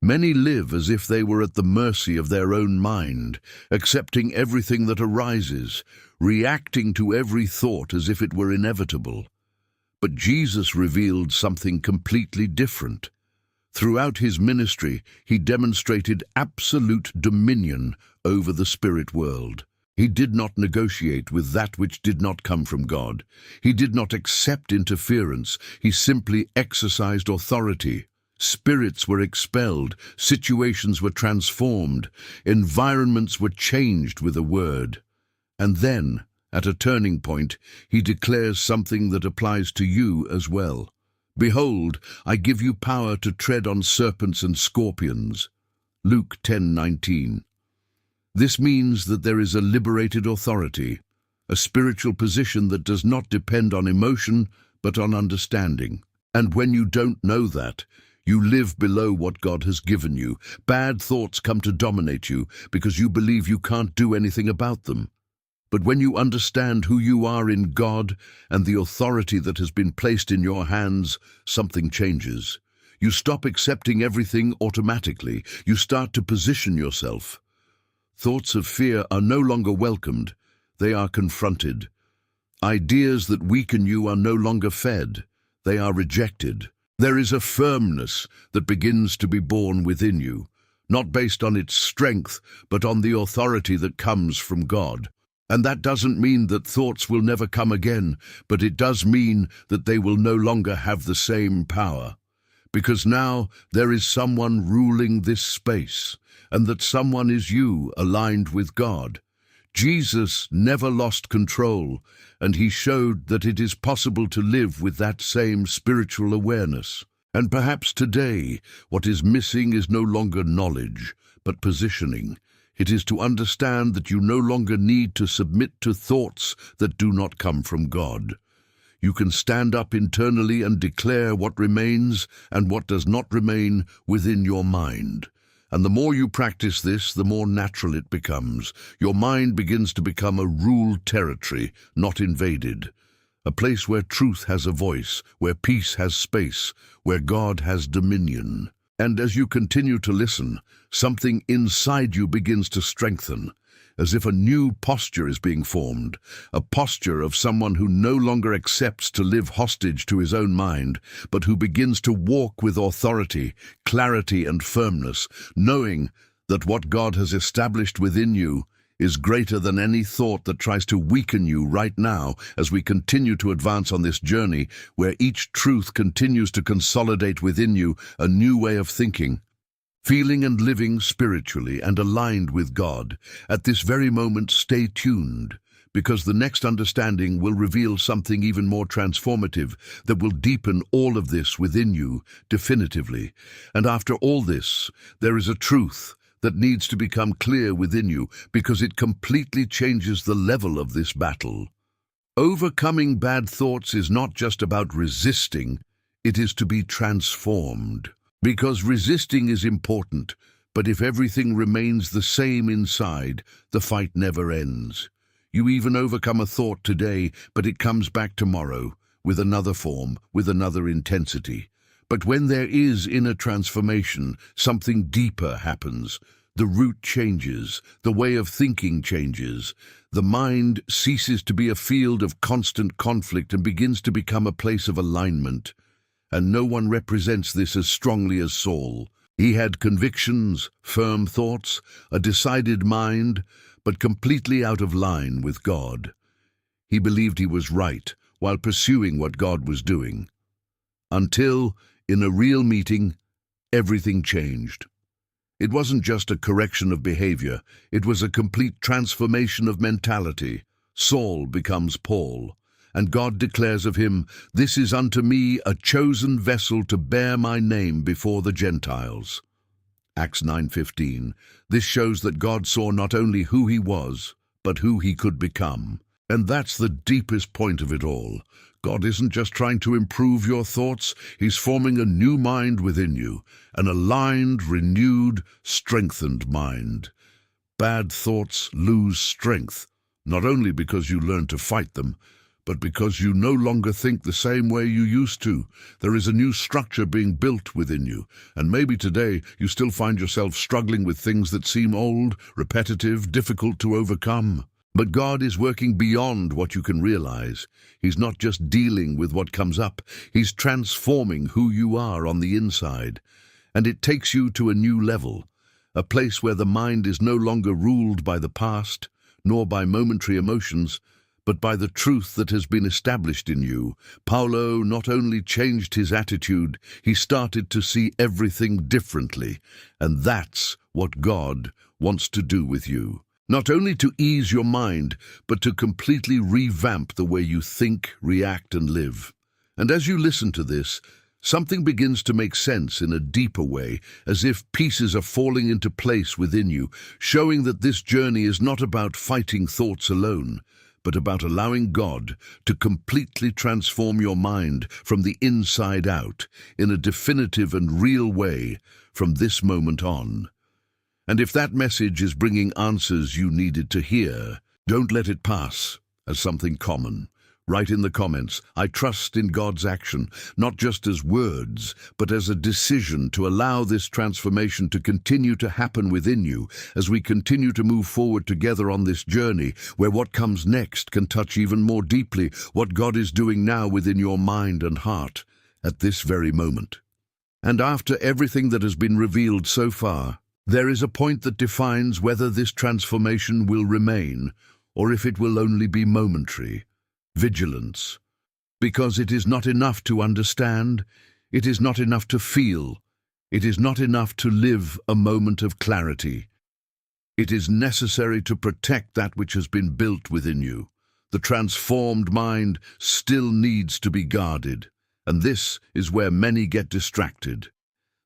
Many live as if they were at the mercy of their own mind, accepting everything that arises, reacting to every thought as if it were inevitable. But Jesus revealed something completely different. Throughout his ministry, he demonstrated absolute dominion over the spirit world. He did not negotiate with that which did not come from God. He did not accept interference. He simply exercised authority. Spirits were expelled, situations were transformed, environments were changed with a word. And then, at a turning point, he declares something that applies to you as well. "Behold, I give you power to tread on serpents and scorpions." Luke 10:19. This means that there is a liberated authority, a spiritual position that does not depend on emotion, but on understanding. And when you don't know that, you live below what God has given you. Bad thoughts come to dominate you because you believe you can't do anything about them. But when you understand who you are in God and the authority that has been placed in your hands, something changes. You stop accepting everything automatically. You start to position yourself. Thoughts of fear are no longer welcomed. They are confronted. Ideas that weaken you are no longer fed. They are rejected. There is a firmness that begins to be born within you, not based on its strength, but on the authority that comes from God. And that doesn't mean that thoughts will never come again, but it does mean that they will no longer have the same power. Because now there is someone ruling this space, and that someone is you, aligned with God. Jesus never lost control, and he showed that it is possible to live with that same spiritual awareness. And perhaps today, what is missing is no longer knowledge, but positioning. It is to understand that you no longer need to submit to thoughts that do not come from God. You can stand up internally and declare what remains and what does not remain within your mind. And the more you practice this, the more natural it becomes. Your mind begins to become a ruled territory, not invaded. A place where truth has a voice, where peace has space, where God has dominion. And as you continue to listen, something inside you begins to strengthen, as if a new posture is being formed, a posture of someone who no longer accepts to live hostage to his own mind, but who begins to walk with authority, clarity, and firmness, knowing that what God has established within you is greater than any thought that tries to weaken you right now as we continue to advance on this journey where each truth continues to consolidate within you a new way of thinking, feeling and living spiritually and aligned with God. At this very moment, stay tuned, because the next understanding will reveal something even more transformative that will deepen all of this within you definitively. And after all this, there is a truth that needs to become clear within you, because it completely changes the level of this battle. Overcoming bad thoughts is not just about resisting, it is to be transformed. Because resisting is important, but if everything remains the same inside, the fight never ends. You even overcome a thought today, but it comes back tomorrow, with another form, with another intensity. But when there is inner transformation, something deeper happens. The root changes, the way of thinking changes. The mind ceases to be a field of constant conflict and begins to become a place of alignment. And no one represents this as strongly as Saul. He had convictions, firm thoughts, a decided mind, but completely out of line with God. He believed he was right while pursuing what God was doing. Until, in a real meeting, everything changed. It wasn't just a correction of behavior, it was a complete transformation of mentality. Saul becomes Paul, and God declares of him, "This is unto me a chosen vessel to bear my name before the Gentiles." Acts 9:15. This shows that God saw not only who he was, but who he could become. And that's the deepest point of it all. God isn't just trying to improve your thoughts, he's forming a new mind within you, an aligned, renewed, strengthened mind. Bad thoughts lose strength, not only because you learn to fight them, but because you no longer think the same way you used to. There is a new structure being built within you, and maybe today you still find yourself struggling with things that seem old, repetitive, difficult to overcome. But God is working beyond what you can realize. He's not just dealing with what comes up, he's transforming who you are on the inside. And it takes you to a new level, a place where the mind is no longer ruled by the past, nor by momentary emotions, but by the truth that has been established in you. Paulo not only changed his attitude, he started to see everything differently. And that's what God wants to do with you. Not only to ease your mind, but to completely revamp the way you think, react, and live. And as you listen to this, something begins to make sense in a deeper way, as if pieces are falling into place within you, showing that this journey is not about fighting thoughts alone, but about allowing God to completely transform your mind from the inside out, in a definitive and real way, from this moment on. And if that message is bringing answers you needed to hear, Don't let it pass as something common. Write in the comments, I trust in God's action, not just as words, but as a decision to allow this transformation to continue to happen within you as we continue to move forward together on this journey where what comes next can touch even more deeply what God is doing now within your mind and heart at this very moment. And after everything that has been revealed so far, there is a point that defines whether this transformation will remain or if it will only be momentary. Vigilance. Because it is not enough to understand, it is not enough to feel, it is not enough to live a moment of clarity. It is necessary to protect that which has been built within you. The transformed mind still needs to be guarded, and this is where many get distracted.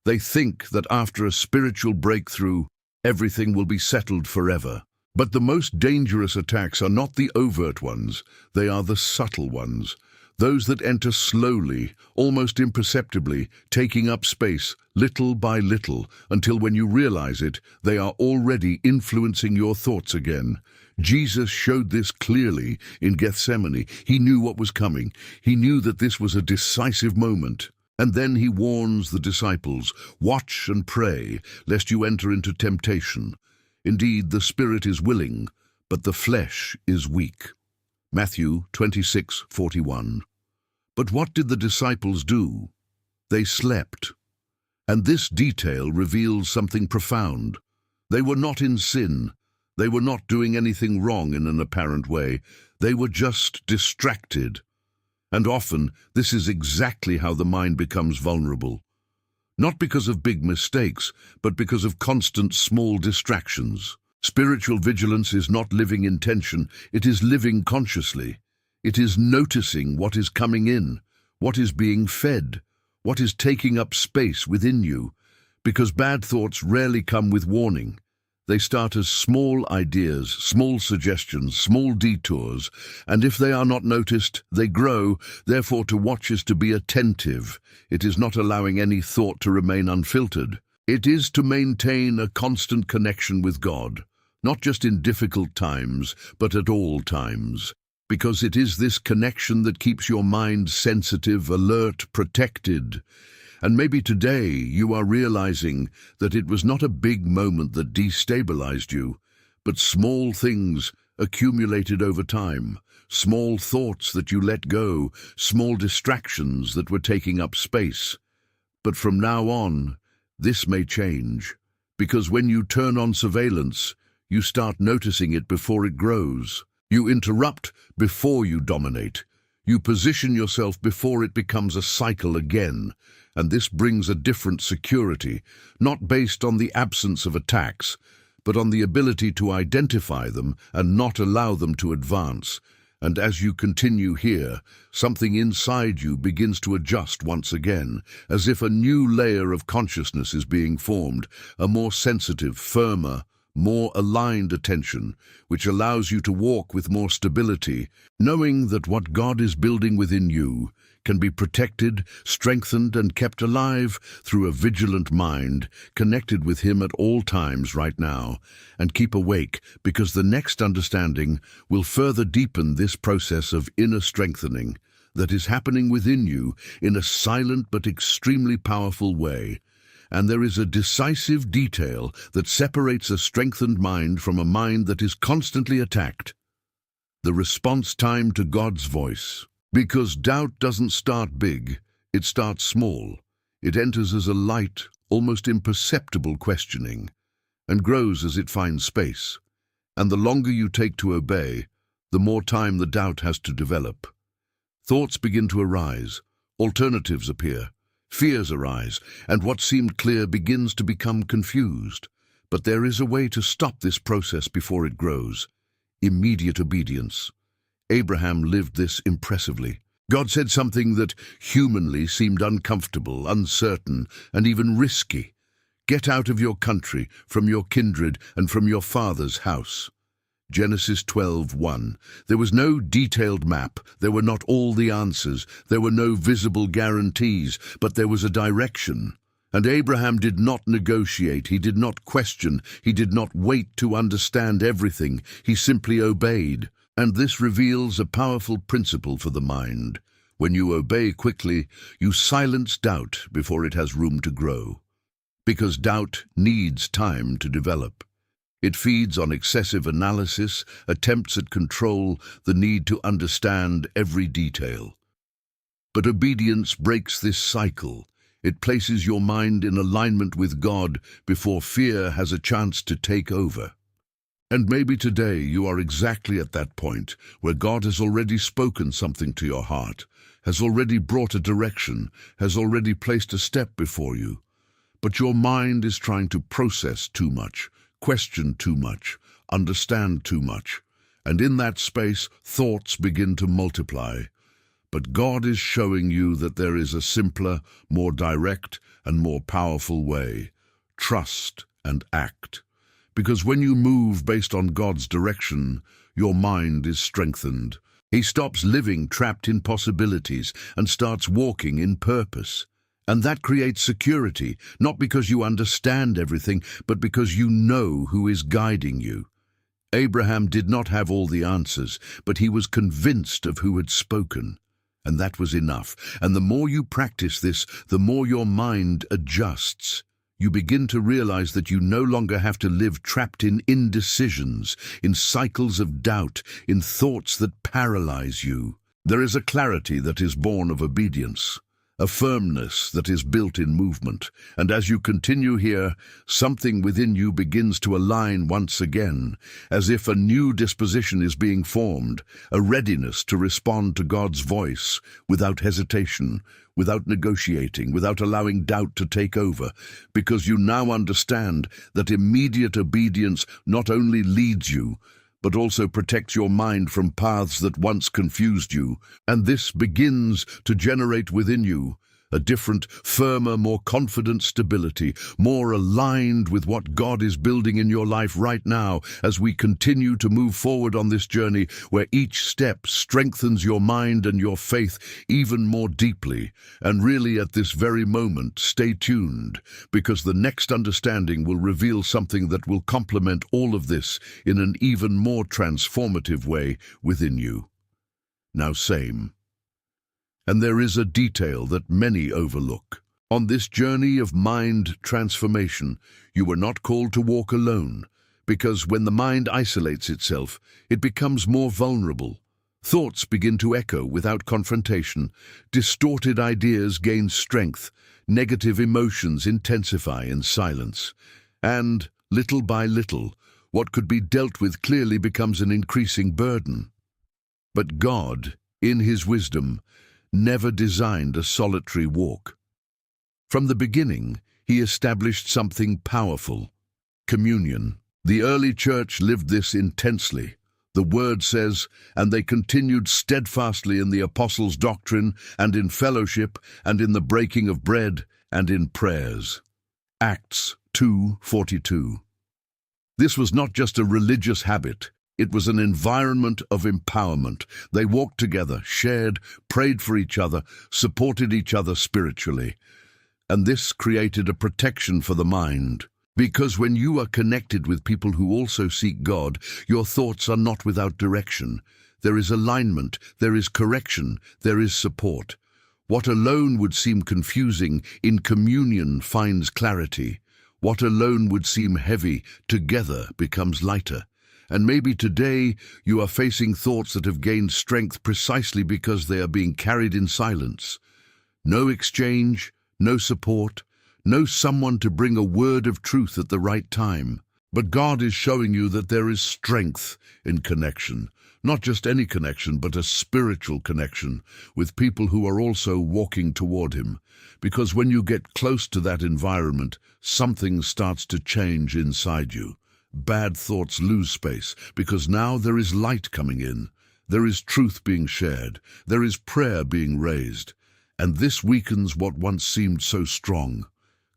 They think that after a spiritual breakthrough, everything will be settled forever. But the most dangerous attacks are not the overt ones, they are the subtle ones, those that enter slowly, almost imperceptibly, taking up space, little by little, until when you realize it, they are already influencing your thoughts again. Jesus showed this clearly in Gethsemane. He knew what was coming. He knew that this was a decisive moment. And then he warns the disciples, "Watch and pray, lest you enter into temptation. Indeed, the spirit is willing, but the flesh is weak." Matthew 26:41. But what did the disciples do? They slept. And this detail reveals something profound. They were not in sin. They were not doing anything wrong in an apparent way. They were just distracted. And often, this is exactly how the mind becomes vulnerable. Not because of big mistakes, but because of constant small distractions. Spiritual vigilance is not living in tension, it is living consciously. It is noticing what is coming in, what is being fed, what is taking up space within you, because bad thoughts rarely come with warning. They start as small ideas, small suggestions, small detours, and if they are not noticed, they grow. Therefore, to watch is to be attentive. It is not allowing any thought to remain unfiltered. It is to maintain a constant connection with God, not just in difficult times, but at all times. Because it is this connection that keeps your mind sensitive, alert, protected. And maybe today you are realizing that it was not a big moment that destabilized you, but small things accumulated over time, small thoughts that you let go, small distractions that were taking up space. But from now on, this may change, because when you turn on surveillance, you start noticing it before it grows. You interrupt before you dominate. You position yourself before it becomes a cycle again. And this brings a different security, not based on the absence of attacks, but on the ability to identify them and not allow them to advance. And as you continue here, something inside you begins to adjust once again, as if a new layer of consciousness is being formed, a more sensitive, firmer, more aligned attention, which allows you to walk with more stability, knowing that what God is building within you can be protected, strengthened, and kept alive through a vigilant mind, connected with Him at all times right now. And keep awake, because the next understanding will further deepen this process of inner strengthening that is happening within you in a silent but extremely powerful way. And there is a decisive detail that separates a strengthened mind from a mind that is constantly attacked: the response time to God's voice. Because doubt doesn't start big, it starts small. It enters as a light, almost imperceptible questioning, and grows as it finds space. And the longer you take to obey, the more time the doubt has to develop. Thoughts begin to arise, alternatives appear, fears arise, and what seemed clear begins to become confused. But there is a way to stop this process before it grows: immediate obedience. Abraham lived this impressively. God said something that humanly seemed uncomfortable, uncertain, and even risky. "Get out of your country, from your kindred, and from your father's house." Genesis 12:1. There was no detailed map, there were not all the answers, there were no visible guarantees, but there was a direction. And Abraham did not negotiate, he did not question, he did not wait to understand everything, he simply obeyed. And this reveals a powerful principle for the mind. When you obey quickly, you silence doubt before it has room to grow. Because doubt needs time to develop. It feeds on excessive analysis, attempts at control, the need to understand every detail. But obedience breaks this cycle. It places your mind in alignment with God before fear has a chance to take over. And maybe today you are exactly at that point where God has already spoken something to your heart, has already brought a direction, has already placed a step before you. But your mind is trying to process too much, question too much, understand too much. And in that space, thoughts begin to multiply. But God is showing you that there is a simpler, more direct, and more powerful way. Trust and act. Because when you move based on God's direction, your mind is strengthened. He stops living trapped in possibilities and starts walking in purpose. And that creates security, not because you understand everything, but because you know who is guiding you. Abraham did not have all the answers, but he was convinced of who had spoken. And that was enough. And the more you practice this, the more your mind adjusts. You begin to realize that you no longer have to live trapped in indecisions, in cycles of doubt, in thoughts that paralyze you. There is a clarity that is born of obedience, a firmness that is built in movement. And as you continue here, something within you begins to align once again, as if a new disposition is being formed, a readiness to respond to God's voice without hesitation, without negotiating, without allowing doubt to take over, because you now understand that immediate obedience not only leads you, but also protects your mind from paths that once confused you, and this begins to generate within you a different, firmer, more confident stability, more aligned with what God is building in your life right now as we continue to move forward on this journey where each step strengthens your mind and your faith even more deeply. And really at this very moment, stay tuned, because the next understanding will reveal something that will complement all of this in an even more transformative way within you. Now same. And there is a detail that many overlook. On this journey of mind transformation, you were not called to walk alone, because when the mind isolates itself, it becomes more vulnerable. Thoughts begin to echo without confrontation, distorted ideas gain strength, negative emotions intensify in silence. And, little by little, what could be dealt with clearly becomes an increasing burden. But God, in His wisdom, never designed a solitary walk. From the beginning, He established something powerful: communion. The early church lived this intensely. The Word says, and they continued steadfastly in the apostles' doctrine, and in fellowship, and in the breaking of bread, and in prayers. Acts 2:42. This was not just a religious habit. It was an environment of empowerment. They walked together, shared, prayed for each other, supported each other spiritually. And this created a protection for the mind. Because when you are connected with people who also seek God, your thoughts are not without direction. There is alignment, there is correction, there is support. What alone would seem confusing, in communion finds clarity. What alone would seem heavy, together becomes lighter. And maybe today you are facing thoughts that have gained strength precisely because they are being carried in silence. No exchange, no support, no someone to bring a word of truth at the right time. But God is showing you that there is strength in connection. Not just any connection, but a spiritual connection with people who are also walking toward Him. Because when you get close to that environment, something starts to change inside you. Bad thoughts lose space, because now there is light coming in. There is truth being shared. There is prayer being raised. And this weakens what once seemed so strong.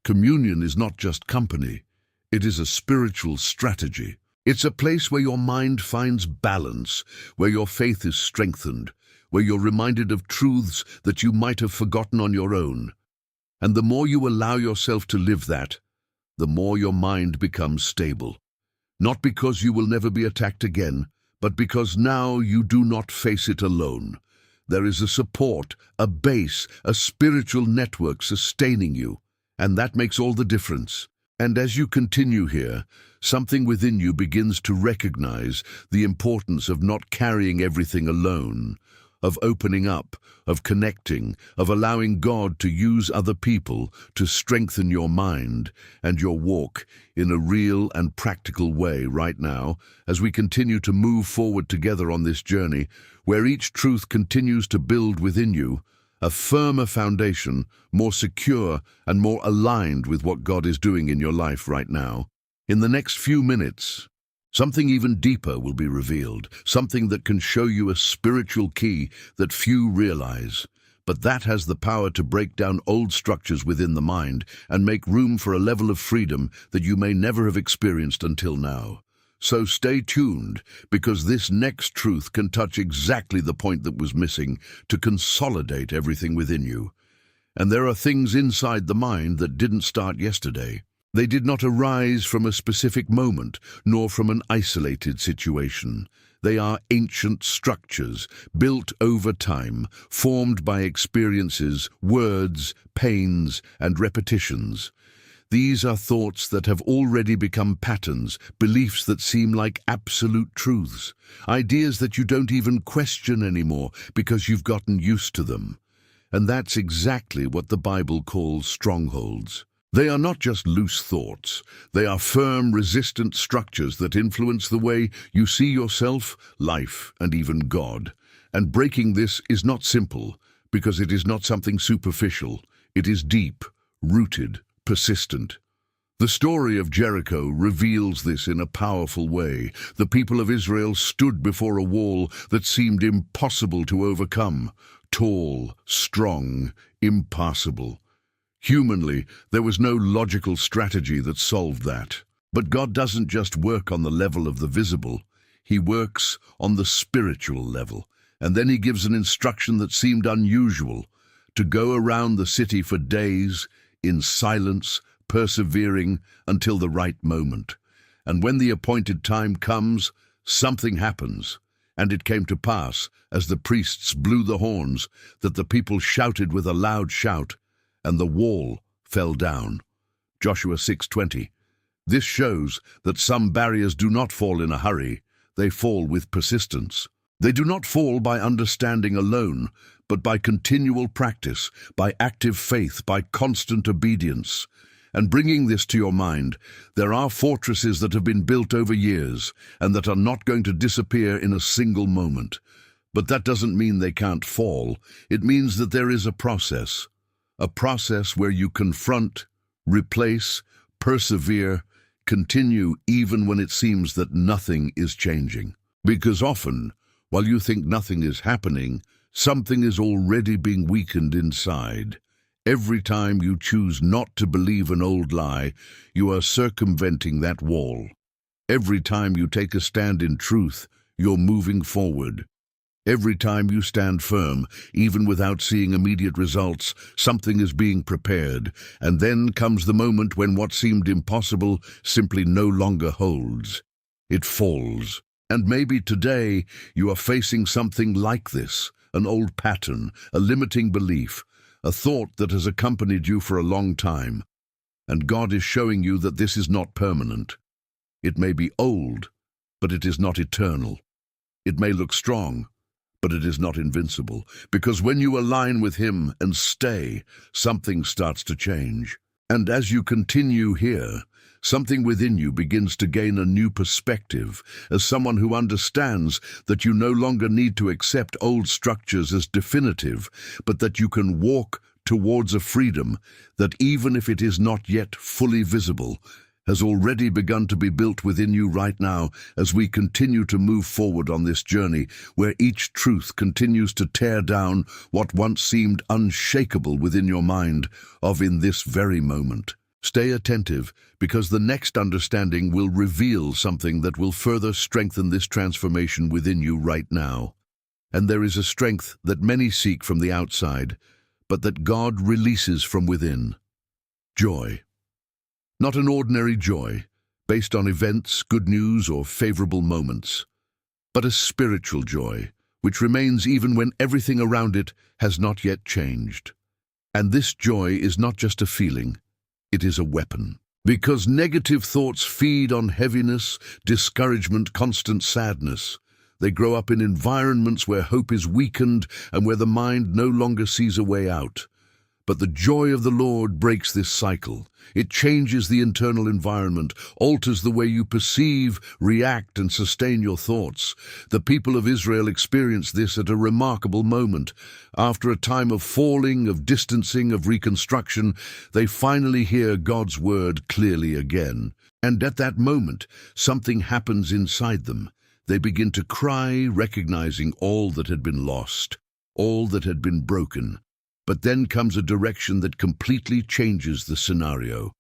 Communion is not just company. It is a spiritual strategy. It's a place where your mind finds balance, where your faith is strengthened, where you're reminded of truths that you might have forgotten on your own. And the more you allow yourself to live that, the more your mind becomes stable. Not because you will never be attacked again, but because now you do not face it alone. There is a support, a base, a spiritual network sustaining you, and that makes all the difference. And as you continue here, something within you begins to recognize the importance of not carrying everything alone, of opening up, of connecting, of allowing God to use other people to strengthen your mind and your walk in a real and practical way right now, as we continue to move forward together on this journey, where each truth continues to build within you a firmer foundation, more secure and more aligned with what God is doing in your life right now. In the next few minutes, something even deeper will be revealed, something that can show you a spiritual key that few realize, but that has the power to break down old structures within the mind and make room for a level of freedom that you may never have experienced until now. So stay tuned, because this next truth can touch exactly the point that was missing to consolidate everything within you. And there are things inside the mind that didn't start yesterday. They did not arise from a specific moment, nor from an isolated situation. They are ancient structures, built over time, formed by experiences, words, pains, and repetitions. These are thoughts that have already become patterns, beliefs that seem like absolute truths, ideas that you don't even question anymore because you've gotten used to them. And that's exactly what the Bible calls strongholds. They are not just loose thoughts. They are firm, resistant structures that influence the way you see yourself, life, and even God. And breaking this is not simple, because it is not something superficial. It is deep, rooted, persistent. The story of Jericho reveals this in a powerful way. The people of Israel stood before a wall that seemed impossible to overcome. Tall, strong, impassable. Humanly, there was no logical strategy that solved that. But God doesn't just work on the level of the visible. He works on the spiritual level. And then he gives an instruction that seemed unusual: to go around the city for days, in silence, persevering until the right moment. And when the appointed time comes, something happens. And it came to pass, as the priests blew the horns, that the people shouted with a loud shout, and the wall fell down. Joshua 6:20. This shows that some barriers do not fall in a hurry, they fall with persistence. They do not fall by understanding alone, but by continual practice, by active faith, by constant obedience. And bringing this to your mind, there are fortresses that have been built over years and that are not going to disappear in a single moment. But that doesn't mean they can't fall. It means that there is a process where you confront, replace, persevere, continue even when it seems that nothing is changing. Because often, while you think nothing is happening, something is already being weakened inside. Every time you choose not to believe an old lie, you are circumventing that wall. Every time you take a stand in truth, you're moving forward. Every time you stand firm, even without seeing immediate results, something is being prepared, and then comes the moment when what seemed impossible simply no longer holds. It falls. And maybe today you are facing something like this, an old pattern, a limiting belief, a thought that has accompanied you for a long time. And God is showing you that this is not permanent. It may be old, but it is not eternal. It may look strong, but it is not invincible, because when you align with him and stay, something starts to change. And as you continue here, something within you begins to gain a new perspective, as someone who understands that you no longer need to accept old structures as definitive, but that you can walk towards a freedom that, even if it is not yet fully visible, has already begun to be built within you right now, as we continue to move forward on this journey where each truth continues to tear down what once seemed unshakable within your mind of in this very moment. Stay attentive, because the next understanding will reveal something that will further strengthen this transformation within you right now. And there is a strength that many seek from the outside, but that God releases from within. Joy. Not an ordinary joy, based on events, good news, or favorable moments, but a spiritual joy, which remains even when everything around it has not yet changed. And this joy is not just a feeling, it is a weapon. Because negative thoughts feed on heaviness, discouragement, constant sadness. They grow up in environments where hope is weakened and where the mind no longer sees a way out. But the joy of the Lord breaks this cycle. It changes the internal environment, alters the way you perceive, react, and sustain your thoughts. The people of Israel experienced this at a remarkable moment. After a time of falling, of distancing, of reconstruction, they finally hear God's word clearly again. And at that moment, something happens inside them. They begin to cry, recognizing all that had been lost, all that had been broken. But then comes a direction that completely changes the scenario.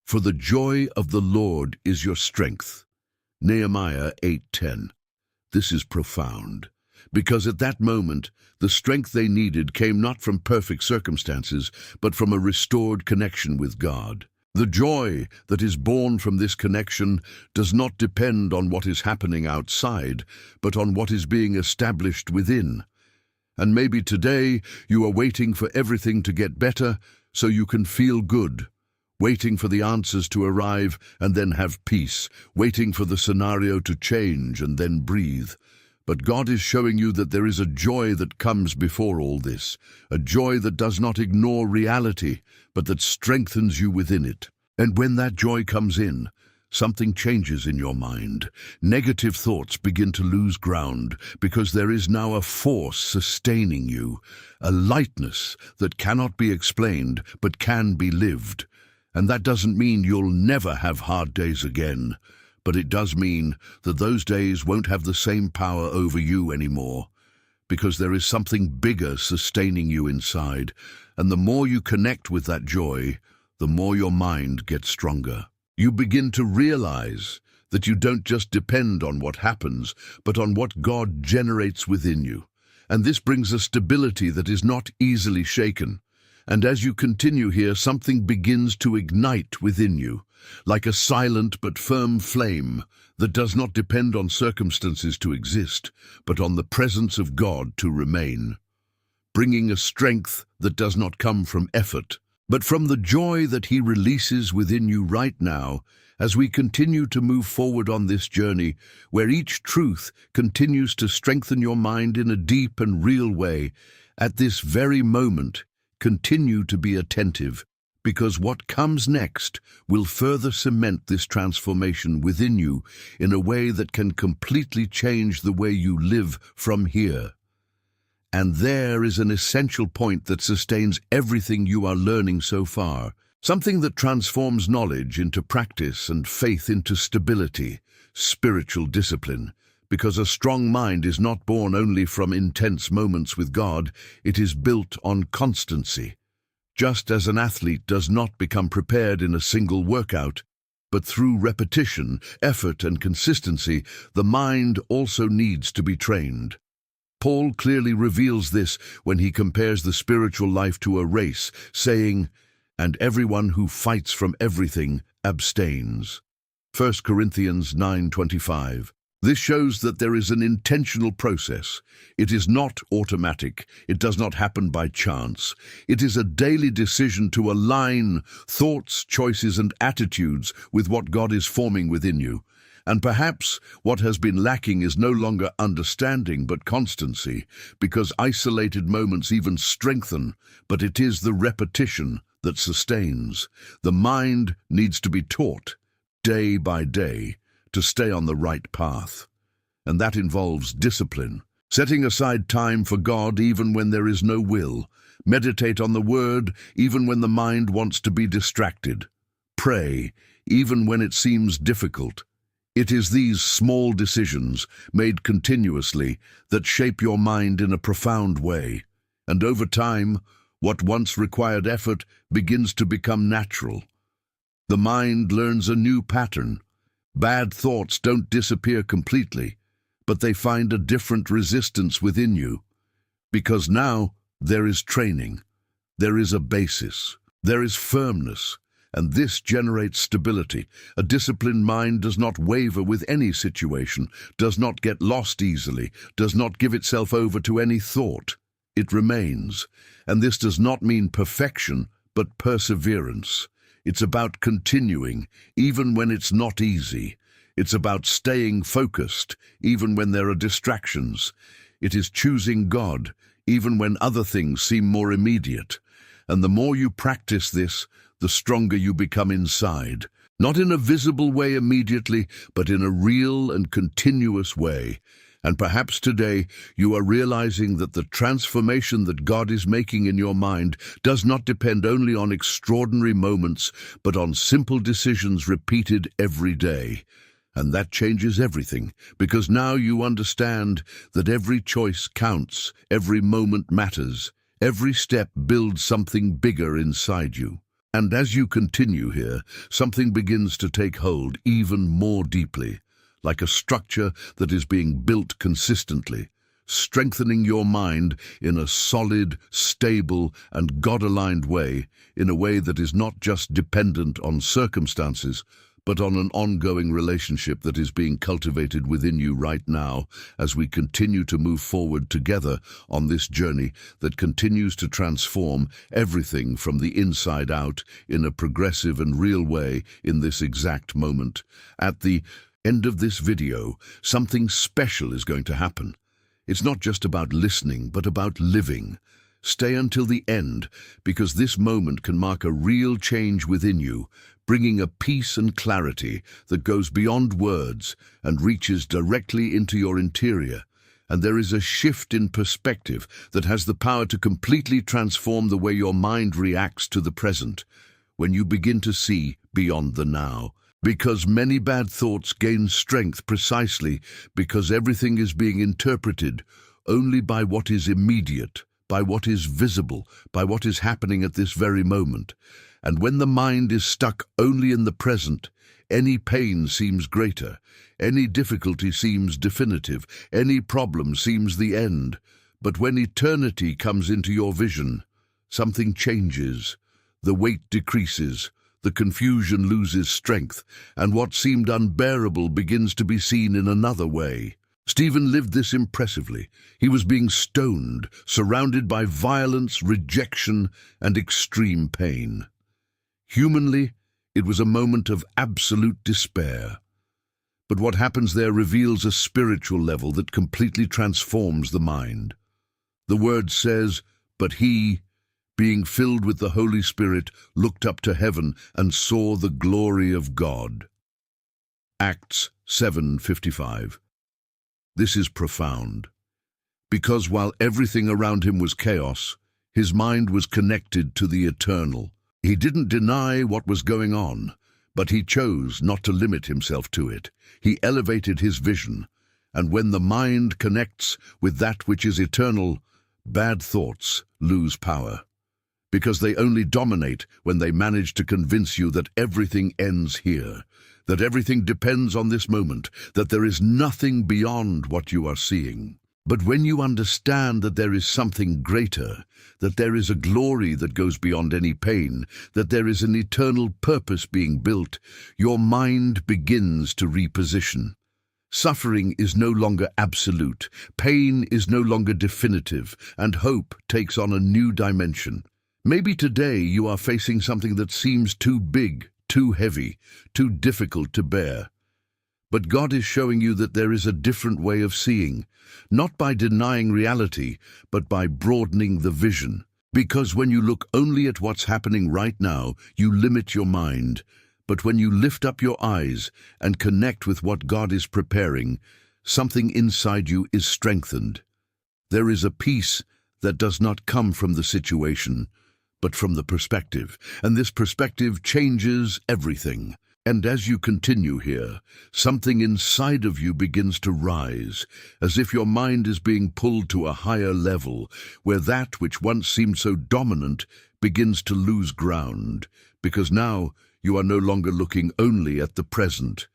For the joy of the Lord is your strength. Nehemiah 8:10. This is profound, because at that moment, the strength they needed came not from perfect circumstances, but from a restored connection with God. The joy that is born from this connection does not depend on what is happening outside, but on what is being established within. And maybe today you are waiting for everything to get better so you can feel good, waiting for the answers to arrive and then have peace, waiting for the scenario to change and then breathe. But God is showing you that there is a joy that comes before all this, a joy that does not ignore reality, but that strengthens you within it. And when that joy comes in, something changes in your mind. Negative thoughts begin to lose ground because there is now a force sustaining you, a lightness that cannot be explained but can be lived. And that doesn't mean you'll never have hard days again, but it does mean that those days won't have the same power over you anymore, because there is something bigger sustaining you inside. And the more you connect with that joy, the more your mind gets stronger. You begin to realize that you don't just depend on what happens, but on what God generates within you. And this brings a stability that is not easily shaken. And as you continue here, something begins to ignite within you, like a silent but firm flame that does not depend on circumstances to exist, but on the presence of God to remain, bringing a strength that does not come from effort, but from the joy that He releases within you right now as we continue to move forward on this journey where each truth continues to strengthen your mind in a deep and real way. At this very moment, continue to be attentive, because what comes next will further cement this transformation within you in a way that can completely change the way you live from here. And there is an essential point that sustains everything you are learning so far, something that transforms knowledge into practice and faith into stability, spiritual discipline. Because a strong mind is not born only from intense moments with God, it is built on constancy. Just as an athlete does not become prepared in a single workout, but through repetition, effort, and consistency, the mind also needs to be trained. Paul clearly reveals this when he compares the spiritual life to a race, saying, "And everyone who fights from everything abstains." 1 Corinthians 9:25. This shows that there is an intentional process. It is not automatic. It does not happen by chance. It is a daily decision to align thoughts, choices, and attitudes with what God is forming within you. And perhaps what has been lacking is no longer understanding but constancy, because isolated moments even strengthen, but it is the repetition that sustains. The mind needs to be taught, day by day, to stay on the right path. And that involves discipline, setting aside time for God even when there is no will, meditate on the Word even when the mind wants to be distracted, pray even when it seems difficult. It is these small decisions, made continuously, that shape your mind in a profound way. And over time, what once required effort begins to become natural. The mind learns a new pattern. Bad thoughts don't disappear completely, but they find a different resistance within you. Because now there is training. There is a basis. There is firmness. And this generates stability. A disciplined mind does not waver with any situation, does not get lost easily, does not give itself over to any thought. It remains. And this does not mean perfection, but perseverance. It's about continuing, even when it's not easy. It's about staying focused, even when there are distractions. It is choosing God, even when other things seem more immediate. And the more you practice this, the stronger you become inside. Not in a visible way immediately, but in a real and continuous way. And perhaps today you are realizing that the transformation that God is making in your mind does not depend only on extraordinary moments, but on simple decisions repeated every day. And that changes everything, because now you understand that every choice counts, every moment matters, every step builds something bigger inside you. And as you continue here, something begins to take hold even more deeply, like a structure that is being built consistently, strengthening your mind in a solid, stable, and God-aligned way, in a way that is not just dependent on circumstances, but on an ongoing relationship that is being cultivated within you right now as we continue to move forward together on this journey that continues to transform everything from the inside out in a progressive and real way in this exact moment. At the end of this video, something special is going to happen. It's not just about listening, but about living. Stay until the end, because this moment can mark a real change within you, bringing a peace and clarity that goes beyond words and reaches directly into your interior. And there is a shift in perspective that has the power to completely transform the way your mind reacts to the present, when you begin to see beyond the now. Because many bad thoughts gain strength precisely because everything is being interpreted only by what is immediate, by what is visible, by what is happening at this very moment. And when the mind is stuck only in the present, any pain seems greater, any difficulty seems definitive, any problem seems the end. But when eternity comes into your vision, something changes. The weight decreases, the confusion loses strength, and what seemed unbearable begins to be seen in another way. Stephen lived this impressively. He was being stoned, surrounded by violence, rejection, and extreme pain. Humanly, it was a moment of absolute despair. But what happens there reveals a spiritual level that completely transforms the mind. The word says, "But he, being filled with the Holy Spirit, looked up to heaven and saw the glory of God." Acts 7:55. This is profound, because while everything around him was chaos, his mind was connected to the eternal. He didn't deny what was going on, but he chose not to limit himself to it. He elevated his vision, and when the mind connects with that which is eternal, bad thoughts lose power, because they only dominate when they manage to convince you that everything ends here, that everything depends on this moment, that there is nothing beyond what you are seeing. But when you understand that there is something greater, that there is a glory that goes beyond any pain, that there is an eternal purpose being built, your mind begins to reposition. Suffering is no longer absolute, pain is no longer definitive, and hope takes on a new dimension. Maybe today you are facing something that seems too big, too heavy, too difficult to bear. But God is showing you that there is a different way of seeing, not by denying reality, but by broadening the vision. Because when you look only at what's happening right now, you limit your mind. But when you lift up your eyes and connect with what God is preparing, something inside you is strengthened. There is a peace that does not come from the situation, but from the perspective. And this perspective changes everything. And as you continue here, something inside of you begins to rise, as if your mind is being pulled to a higher level, where that which once seemed so dominant begins to lose ground, because now you are no longer looking only at the present,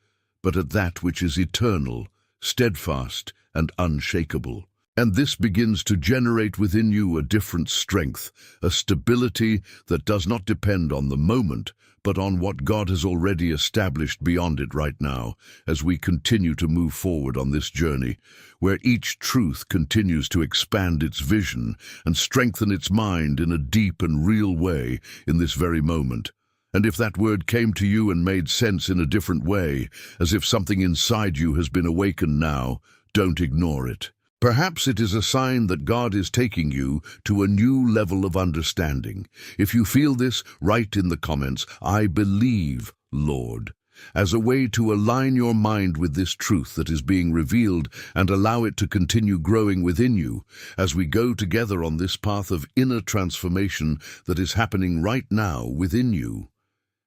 but at that which is eternal, steadfast, and unshakable. And this begins to generate within you a different strength, a stability that does not depend on the moment, but on what God has already established beyond it right now, as we continue to move forward on this journey, where each truth continues to expand its vision and strengthen its mind in a deep and real way in this very moment. And if that word came to you and made sense in a different way, as if something inside you has been awakened now, don't ignore it. Perhaps it is a sign that God is taking you to a new level of understanding. If you feel this, write in the comments, "I believe, Lord," as a way to align your mind with this truth that is being revealed and allow it to continue growing within you as we go together on this path of inner transformation that is happening right now within you.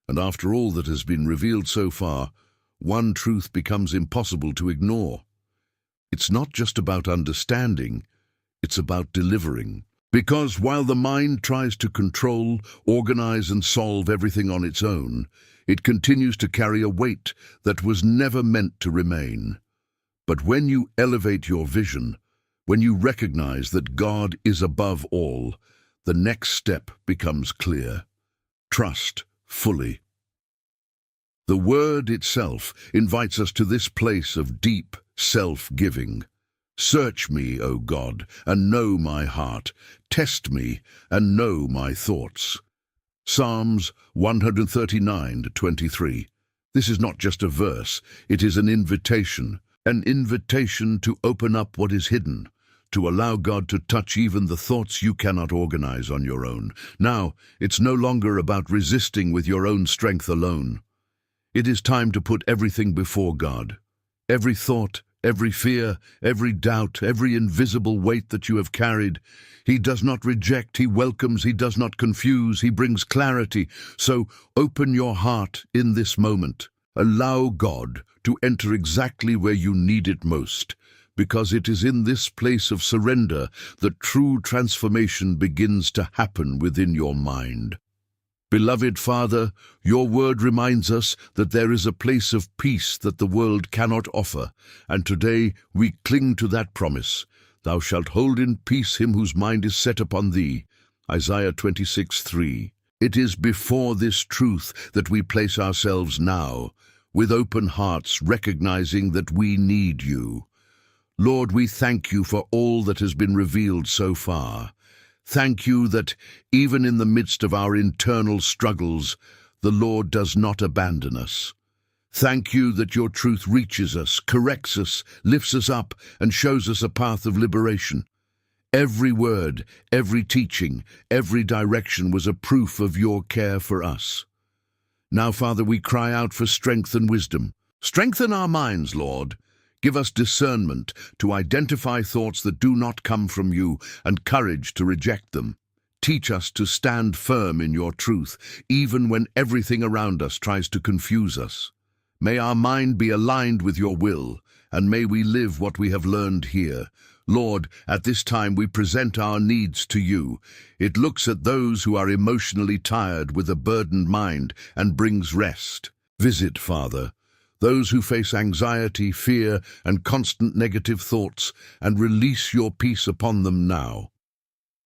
And after all that has been revealed so far, one truth becomes impossible to ignore. It's not just about understanding, it's about delivering. Because while the mind tries to control, organize, and solve everything on its own, it continues to carry a weight that was never meant to remain. But when you elevate your vision, when you recognize that God is above all, the next step becomes clear. Trust fully. The word itself invites us to this place of deep self-giving. Search me, O God, and know my heart. Test me and know my thoughts. Psalms 139:23. This is not just a verse, it is an invitation to open up what is hidden, to allow God to touch even the thoughts you cannot organize on your own. Now, it's no longer about resisting with your own strength alone. It is time to put everything before God. Every thought, every fear, every doubt, every invisible weight that you have carried. He does not reject, He welcomes, He does not confuse, He brings clarity. So open your heart in this moment. Allow God to enter exactly where you need it most, because it is in this place of surrender that true transformation begins to happen within your mind. Beloved Father, your word reminds us that there is a place of peace that the world cannot offer, and today we cling to that promise. Thou shalt hold in peace him whose mind is set upon thee. Isaiah 26:3. It is before this truth that we place ourselves now, with open hearts, recognizing that we need you. Lord, we thank you for all that has been revealed so far. Thank you that, even in the midst of our internal struggles, the Lord does not abandon us. Thank you that your truth reaches us, corrects us, lifts us up, and shows us a path of liberation. Every word, every teaching, every direction was a proof of your care for us. Now, Father, we cry out for strength and wisdom. Strengthen our minds, Lord. Give us discernment to identify thoughts that do not come from you and courage to reject them. Teach us to stand firm in your truth, even when everything around us tries to confuse us. May our mind be aligned with your will, and may we live what we have learned here. Lord, at this time we present our needs to you. It looks at those who are emotionally tired with a burdened mind and brings rest. Visit, Father, those who face anxiety, fear, and constant negative thoughts, and release your peace upon them now.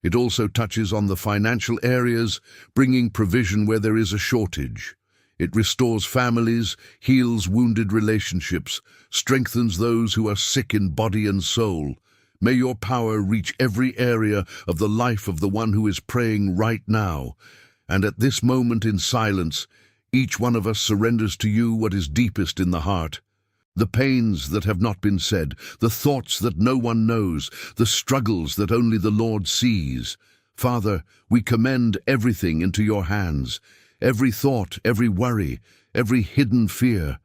It also touches on the financial areas, bringing provision where there is a shortage. It restores families, heals wounded relationships, strengthens those who are sick in body and soul. May your power reach every area of the life of the one who is praying right now. And at this moment in silence, each one of us surrenders to you what is deepest in the heart. The pains that have not been said, the thoughts that no one knows, the struggles that only the Lord sees. Father, we commend everything into your hands. Every thought, every worry, every hidden fear.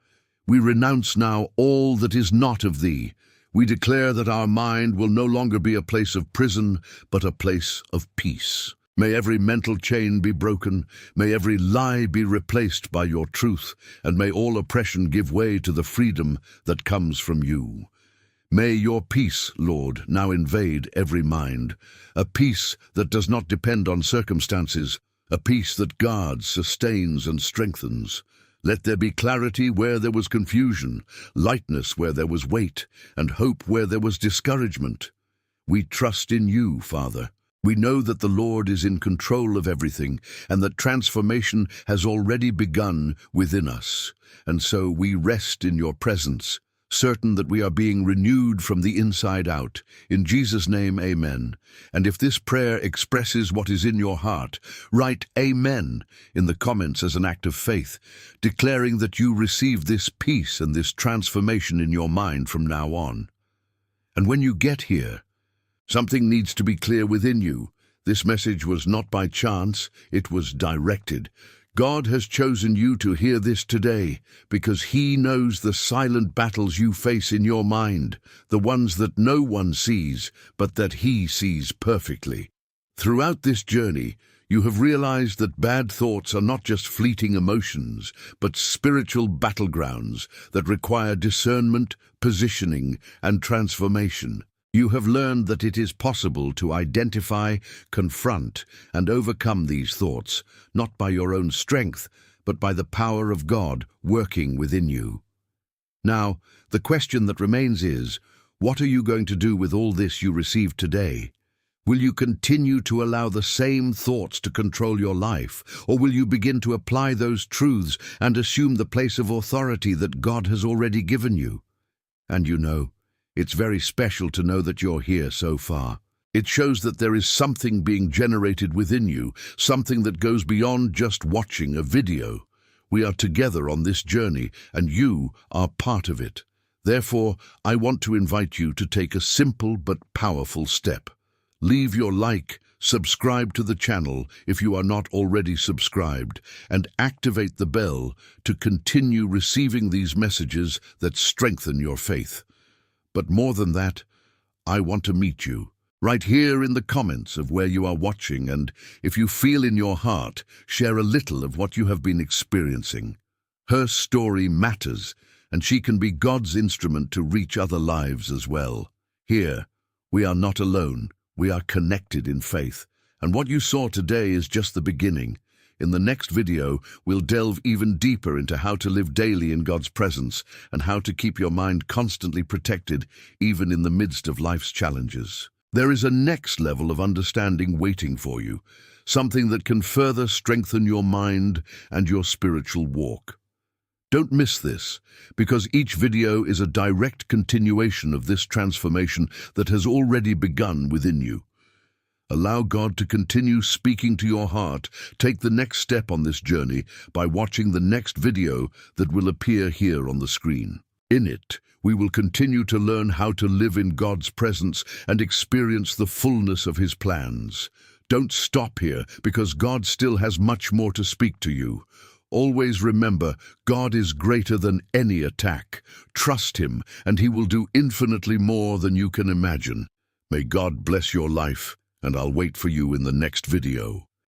We renounce now all that is not of thee. We declare that our mind will no longer be a place of prison, but a place of peace. May every mental chain be broken, may every lie be replaced by your truth, and may all oppression give way to the freedom that comes from you. May your peace, Lord, now invade every mind, a peace that does not depend on circumstances, a peace that guards, sustains, and strengthens. Let there be clarity where there was confusion, lightness where there was weight, and hope where there was discouragement. We trust in you, Father. We know that the Lord is in control of everything and that transformation has already begun within us. And so we rest in your presence, certain that we are being renewed from the inside out. In Jesus' name, amen. And if this prayer expresses what is in your heart, write amen in the comments as an act of faith, declaring that you receive this peace and this transformation in your mind from now on. And when you get here, something needs to be clear within you. This message was not by chance, it was directed. God has chosen you to hear this today because He knows the silent battles you face in your mind, the ones that no one sees, but that He sees perfectly. Throughout this journey, you have realized that bad thoughts are not just fleeting emotions, but spiritual battlegrounds that require discernment, positioning, and transformation. You have learned that it is possible to identify, confront, and overcome these thoughts, not by your own strength, but by the power of God working within you. Now, the question that remains is, what are you going to do with all this you received today? Will you continue to allow the same thoughts to control your life, or will you begin to apply those truths and assume the place of authority that God has already given you? And you know, it's very special to know that you're here so far. It shows that there is something being generated within you, something that goes beyond just watching a video. We are together on this journey, and you are part of it. Therefore, I want to invite you to take a simple but powerful step. Leave your like, subscribe to the channel if you are not already subscribed, and activate the bell to continue receiving these messages that strengthen your faith. But more than that, I want to meet you, right here in the comments of where you are watching, and if you feel in your heart, share a little of what you have been experiencing. Her story matters, and she can be God's instrument to reach other lives as well. Here, we are not alone, we are connected in faith, and what you saw today is just the beginning. In the next video, we'll delve even deeper into how to live daily in God's presence and how to keep your mind constantly protected even in the midst of life's challenges. There is a next level of understanding waiting for you, something that can further strengthen your mind and your spiritual walk. Don't miss this, because each video is a direct continuation of this transformation that has already begun within you. Allow God to continue speaking to your heart. Take the next step on this journey by watching the next video that will appear here on the screen. In it, we will continue to learn how to live in God's presence and experience the fullness of His plans. Don't stop here, because God still has much more to speak to you. Always remember, God is greater than any attack. Trust Him, and He will do infinitely more than you can imagine. May God bless your life, and I'll wait for you in the next video.